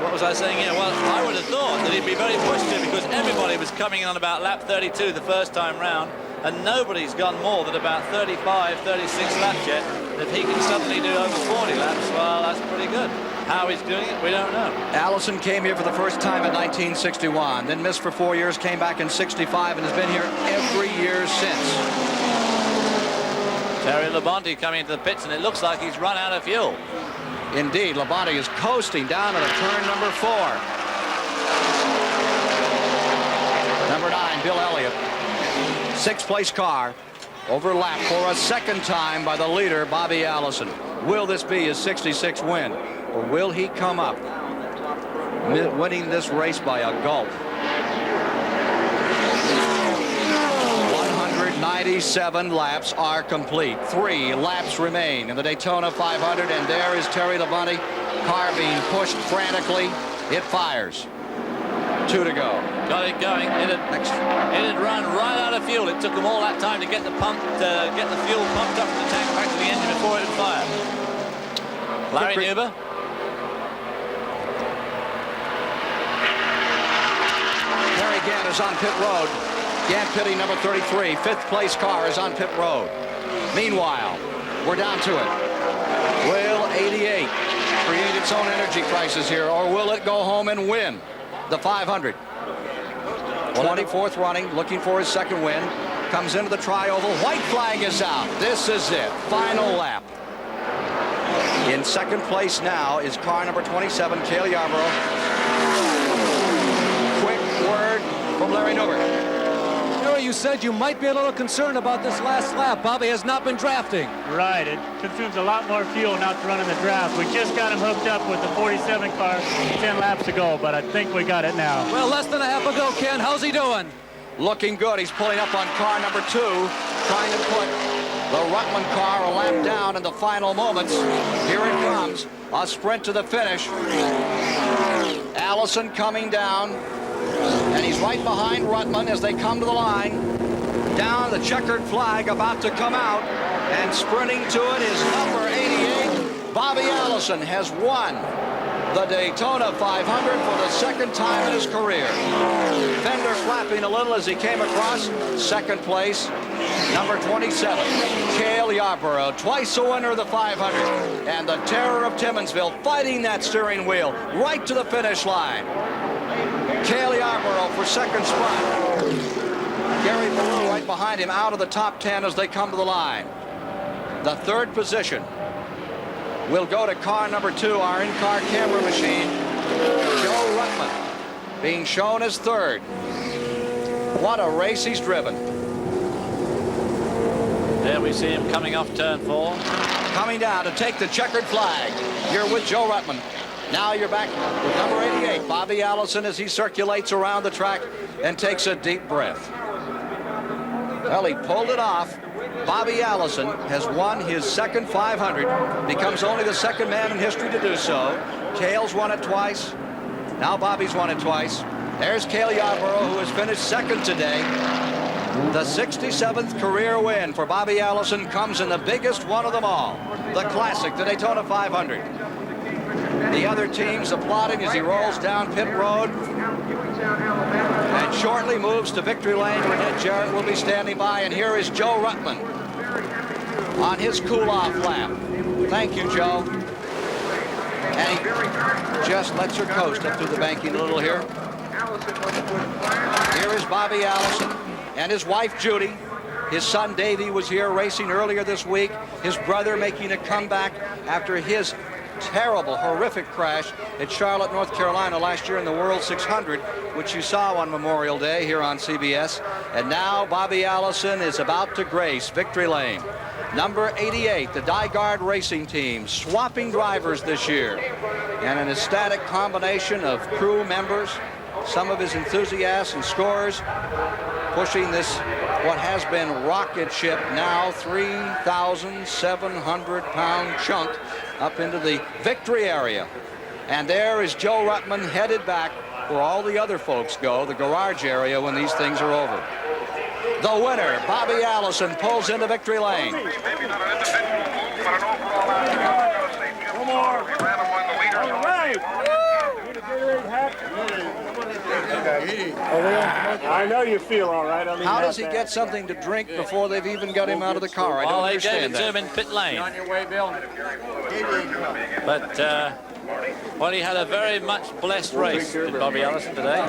what was I saying here? Well, I would have thought that he'd be very pushed to, because everybody was coming in on about lap 32 the first time round, and nobody's gone more than about 35, 36 laps yet. And if he can suddenly do over 40 laps, well, that's pretty good. How he's doing it, we don't know. Allison came here for the first time in 1961, then missed for 4 years, came back in 65, and has been here every year since. Terry Labonte coming into the pits, and it looks like he's run out of fuel. Indeed, Labonte is coasting down at a turn number 4. Number 9, Bill Elliott. Sixth place car, overlapped for a second time by the leader, Bobby Allison. Will this be his 66th win, or will he come up winning this race by a gulp? 197 laps are complete. 3 laps remain in the Daytona 500, and there is Terry Labonte, car being pushed frantically. It fires. 2 to go. Got it going. It had run right out of fuel. It took them all that time to get the fuel pumped up from the tank back to the engine before it would fire. Larry Nuber. Harry Gant is on pit road. Gant pitting number 33. Fifth place car is on pit road. Meanwhile, we're down to it. Will 88 create its own energy crisis here, or will it go home and win the 500? 24th running, looking for his second win. Comes into the tri-oval. White flag is out. This is it. Final lap. In second place now is car number 27, Cale Yarborough. Quick word from Larry Newbert. You said you might be a little concerned about this last lap. Bobby has not been drafting. Right. It consumes a lot more fuel not to run in the draft. We just got him hooked up with the 47 car 10 laps ago, but I think we got it now. Well, less than a half ago, Ken. How's he doing? Looking good. He's pulling up on car number 2, trying to put the Ruttman car a lap down in the final moments. Here it comes. A sprint to the finish. Allison coming down. And he's right behind Ruttman as they come to the line. Down, the checkered flag about to come out. And sprinting to it is number 88. Bobby Allison has won the Daytona 500 for the second time in his career. Fender flapping a little as he came across. Second place, number 27, Cale Yarborough, twice a winner of the 500. And the terror of Timmonsville fighting that steering wheel right to the finish line. Cale Yarborough for second spot. Gary Ballou right behind him, out of the top 10 as they come to the line. The third position will go to car number 2, our in-car camera machine, Joe Ruttman, being shown as third. What a race he's driven. There we see him coming off turn 4. Coming down to take the checkered flag. You're with Joe Ruttman. Now you're back with number 88, Bobby Allison, as he circulates around the track and takes a deep breath. Well, he pulled it off. Bobby Allison has won his second 500, becomes only the second man in history to do so. Cale's won it twice. Now Bobby's won it twice. There's Cale Yarborough, who has finished second today. The 67th career win for Bobby Allison comes in the biggest one of them all, the Classic, the Daytona 500. The other teams applauding as he rolls down pit road and shortly moves to victory lane where Ned Jarrett will be standing by. And here is Joe Ruttman on his cool-off lap. Thank you, Joe. And he just lets her coast up through the banking a little here. Here is Bobby Allison and his wife, Judy. His son, Davey, was here racing earlier this week. His brother making a comeback after his terrible, horrific crash at Charlotte, North Carolina last year in the World 600, which you saw on Memorial Day here on CBS. And now Bobby Allison is about to grace victory lane. Number 88, the Dygard Racing Team, swapping drivers this year. And an ecstatic combination of crew members, some of his enthusiasts and scorers, pushing this, what has been rocket ship, now 3,700-pound chunk up into the victory area. And there is Joe Ruttman headed back where all the other folks go, the garage area, when these things are over. The winner, Bobby Allison, pulls into victory lane. I know you feel all right. How does he get something to drink before they've even got him out of the car? I don't understand that. Well, they gave it to him in pit lane. On your way, Bill. But, well, he had a very much blessed race, did Bobby Allison, today.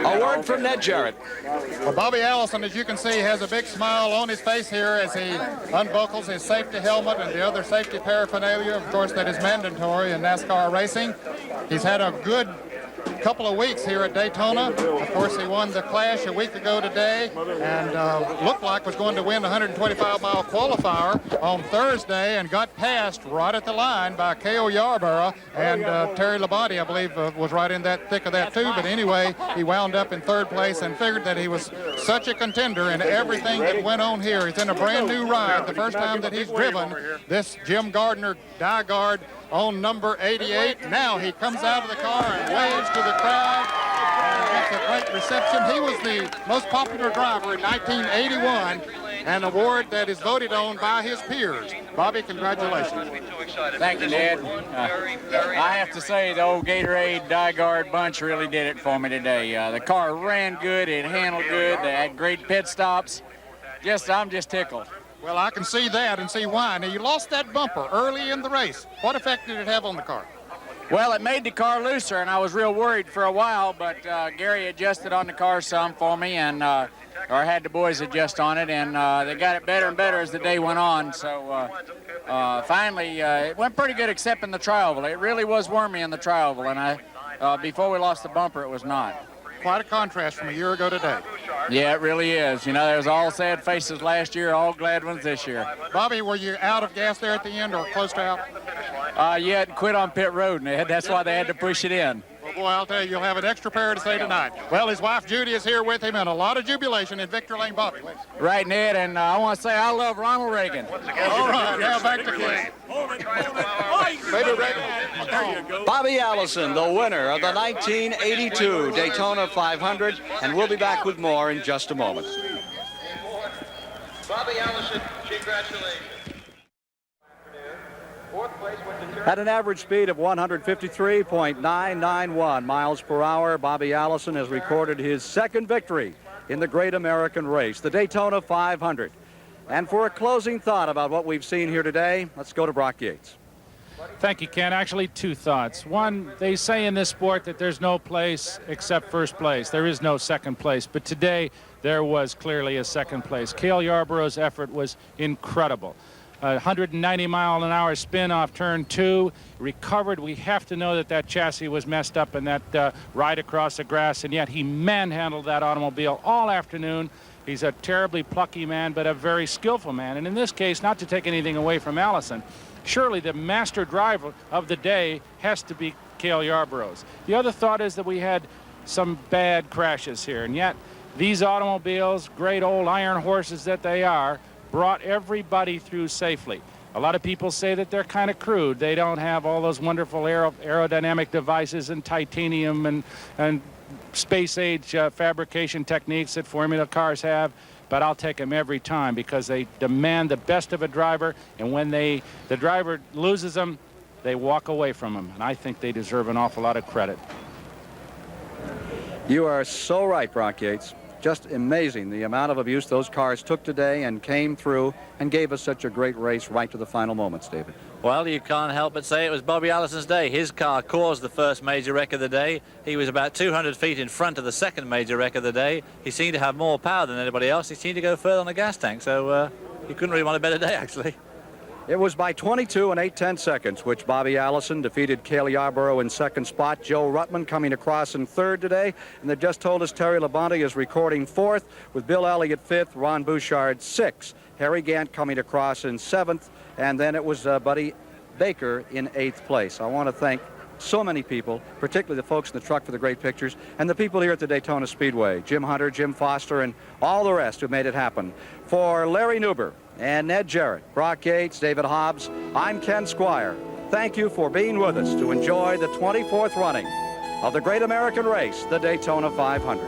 A word from Ned Jarrett. Well, Bobby Allison, as you can see, has a big smile on his face here as he unbuckles his safety helmet and the other safety paraphernalia, of course, that is mandatory in NASCAR racing. He's had a good couple of weeks here at Daytona. Of course, he won the Clash a week ago today and looked like was going to win the 125-mile qualifier on Thursday and got passed right at the line by Cale Yarborough, and Terry Labonte, I believe, was right in that thick of that too. But anyway, he wound up in third place and figured that he was such a contender in everything that went on here. He's in a brand new ride, the first time that he's driven this Jim Gardner Dygard on number 88. Now he comes out of the car and waves to the crowd and gets a great reception. He was the most popular driver in 1981, an award that is voted on by his peers. Bobby, congratulations. Thank you, Ned. I have to say the old Gatorade Dygard bunch really did it for me today. The car ran good, it handled good, they had great pit stops. I'm just tickled. Well, I can see that and see why. Now, you lost that bumper early in the race. What effect did it have on the car? Well, it made the car looser, and I was real worried for a while, but Gary adjusted on the car some for me, and or had the boys adjust on it, and they got it better and better as the day went on. So finally, it went pretty good except in the tri-oval. It really was wormy in the tri-oval, and before we lost the bumper, it was not. Quite a contrast from a year ago today. Yeah, it really is. You know, there was all sad faces last year, all glad ones this year. Bobby, were you out of gas there at the end or close to out? Yeah, it quit on pit road, and that's why they had to push it in. Well, boy, I'll tell you, you'll have an extra pair to say tonight. Well, his wife Judy is here with him, and a lot of jubilation in victory lane, Bobby. Right, Ned, and I want to say I love Ronald Reagan. All right, now back to Ken. Bobby Allison, the winner of the 1982 Daytona 500, and we'll be back with more in just a moment. Bobby Allison, congratulations. At an average speed of 153.991 miles per hour, Bobby Allison has recorded his second victory in the great American race, the Daytona 500. And for a closing thought about what we've seen here today, let's go to Brock Yates. Thank you, Ken. Actually, two thoughts. One, they say in this sport that there's no place except first place. There is no second place. But today, there was clearly a second place. Cale Yarborough's effort was incredible. 190-mile-an-hour spin off turn 2, recovered. We have to know that that chassis was messed up in that ride across the grass, and yet he manhandled that automobile all afternoon. He's a terribly plucky man, but a very skillful man. And in this case, not to take anything away from Allison, surely the master driver of the day has to be Cale Yarborough's. The other thought is that we had some bad crashes here, and yet these automobiles, great old iron horses that they are, brought everybody through safely. A lot of people say that they're kind of crude. They don't have all those wonderful aerodynamic devices and titanium and space-age fabrication techniques that Formula cars have. But I'll take them every time because they demand the best of a driver, and when the driver loses them, they walk away from them, and I think they deserve an awful lot of credit. You are so right, Brock Yates. Just amazing the amount of abuse those cars took today and came through and gave us such a great race right to the final moments, David. Well, you can't help but say it was Bobby Allison's day. His car caused the first major wreck of the day. He was about 200 feet in front of the second major wreck of the day. He seemed to have more power than anybody else. He seemed to go further on the gas tank, so he couldn't really want a better day, actually. It was by 22 and 8/10 seconds, which Bobby Allison defeated Cale Yarborough in second spot. Joe Ruttman coming across in third today. And they just told us Terry Labonte is recording fourth, with Bill Elliott fifth, Ron Bouchard sixth. Harry Gant coming across in seventh. And then it was Buddy Baker in eighth place. I want to thank so many people, particularly the folks in the truck for the great pictures, and the people here at the Daytona Speedway, Jim Hunter, Jim Foster, and all the rest who made it happen. For Larry Newber and Ned Jarrett, Brock Yates, David Hobbs, I'm Ken Squire. Thank you for being with us to enjoy the 24th running of the great American race, the Daytona 500.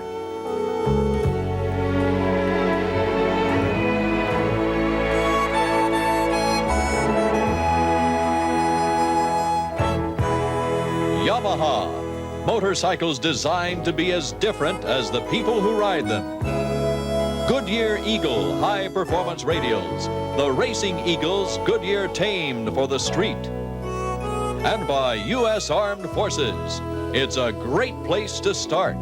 Yamaha, motorcycles designed to be as different as the people who ride them. Goodyear Eagle high-performance radials, the Racing Eagles Goodyear tamed for the street. And by U.S. Armed Forces, it's a great place to start.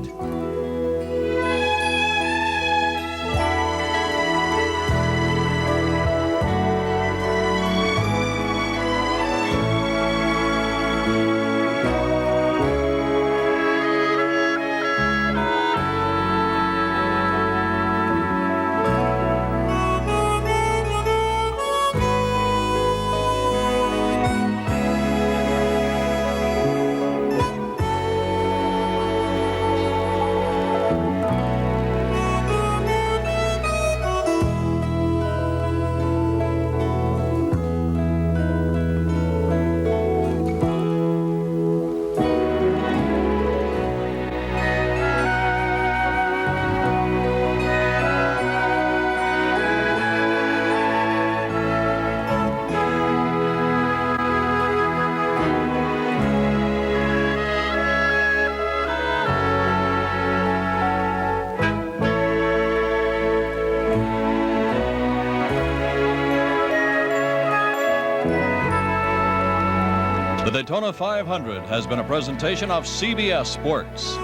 The Daytona 500 has been a presentation of CBS Sports.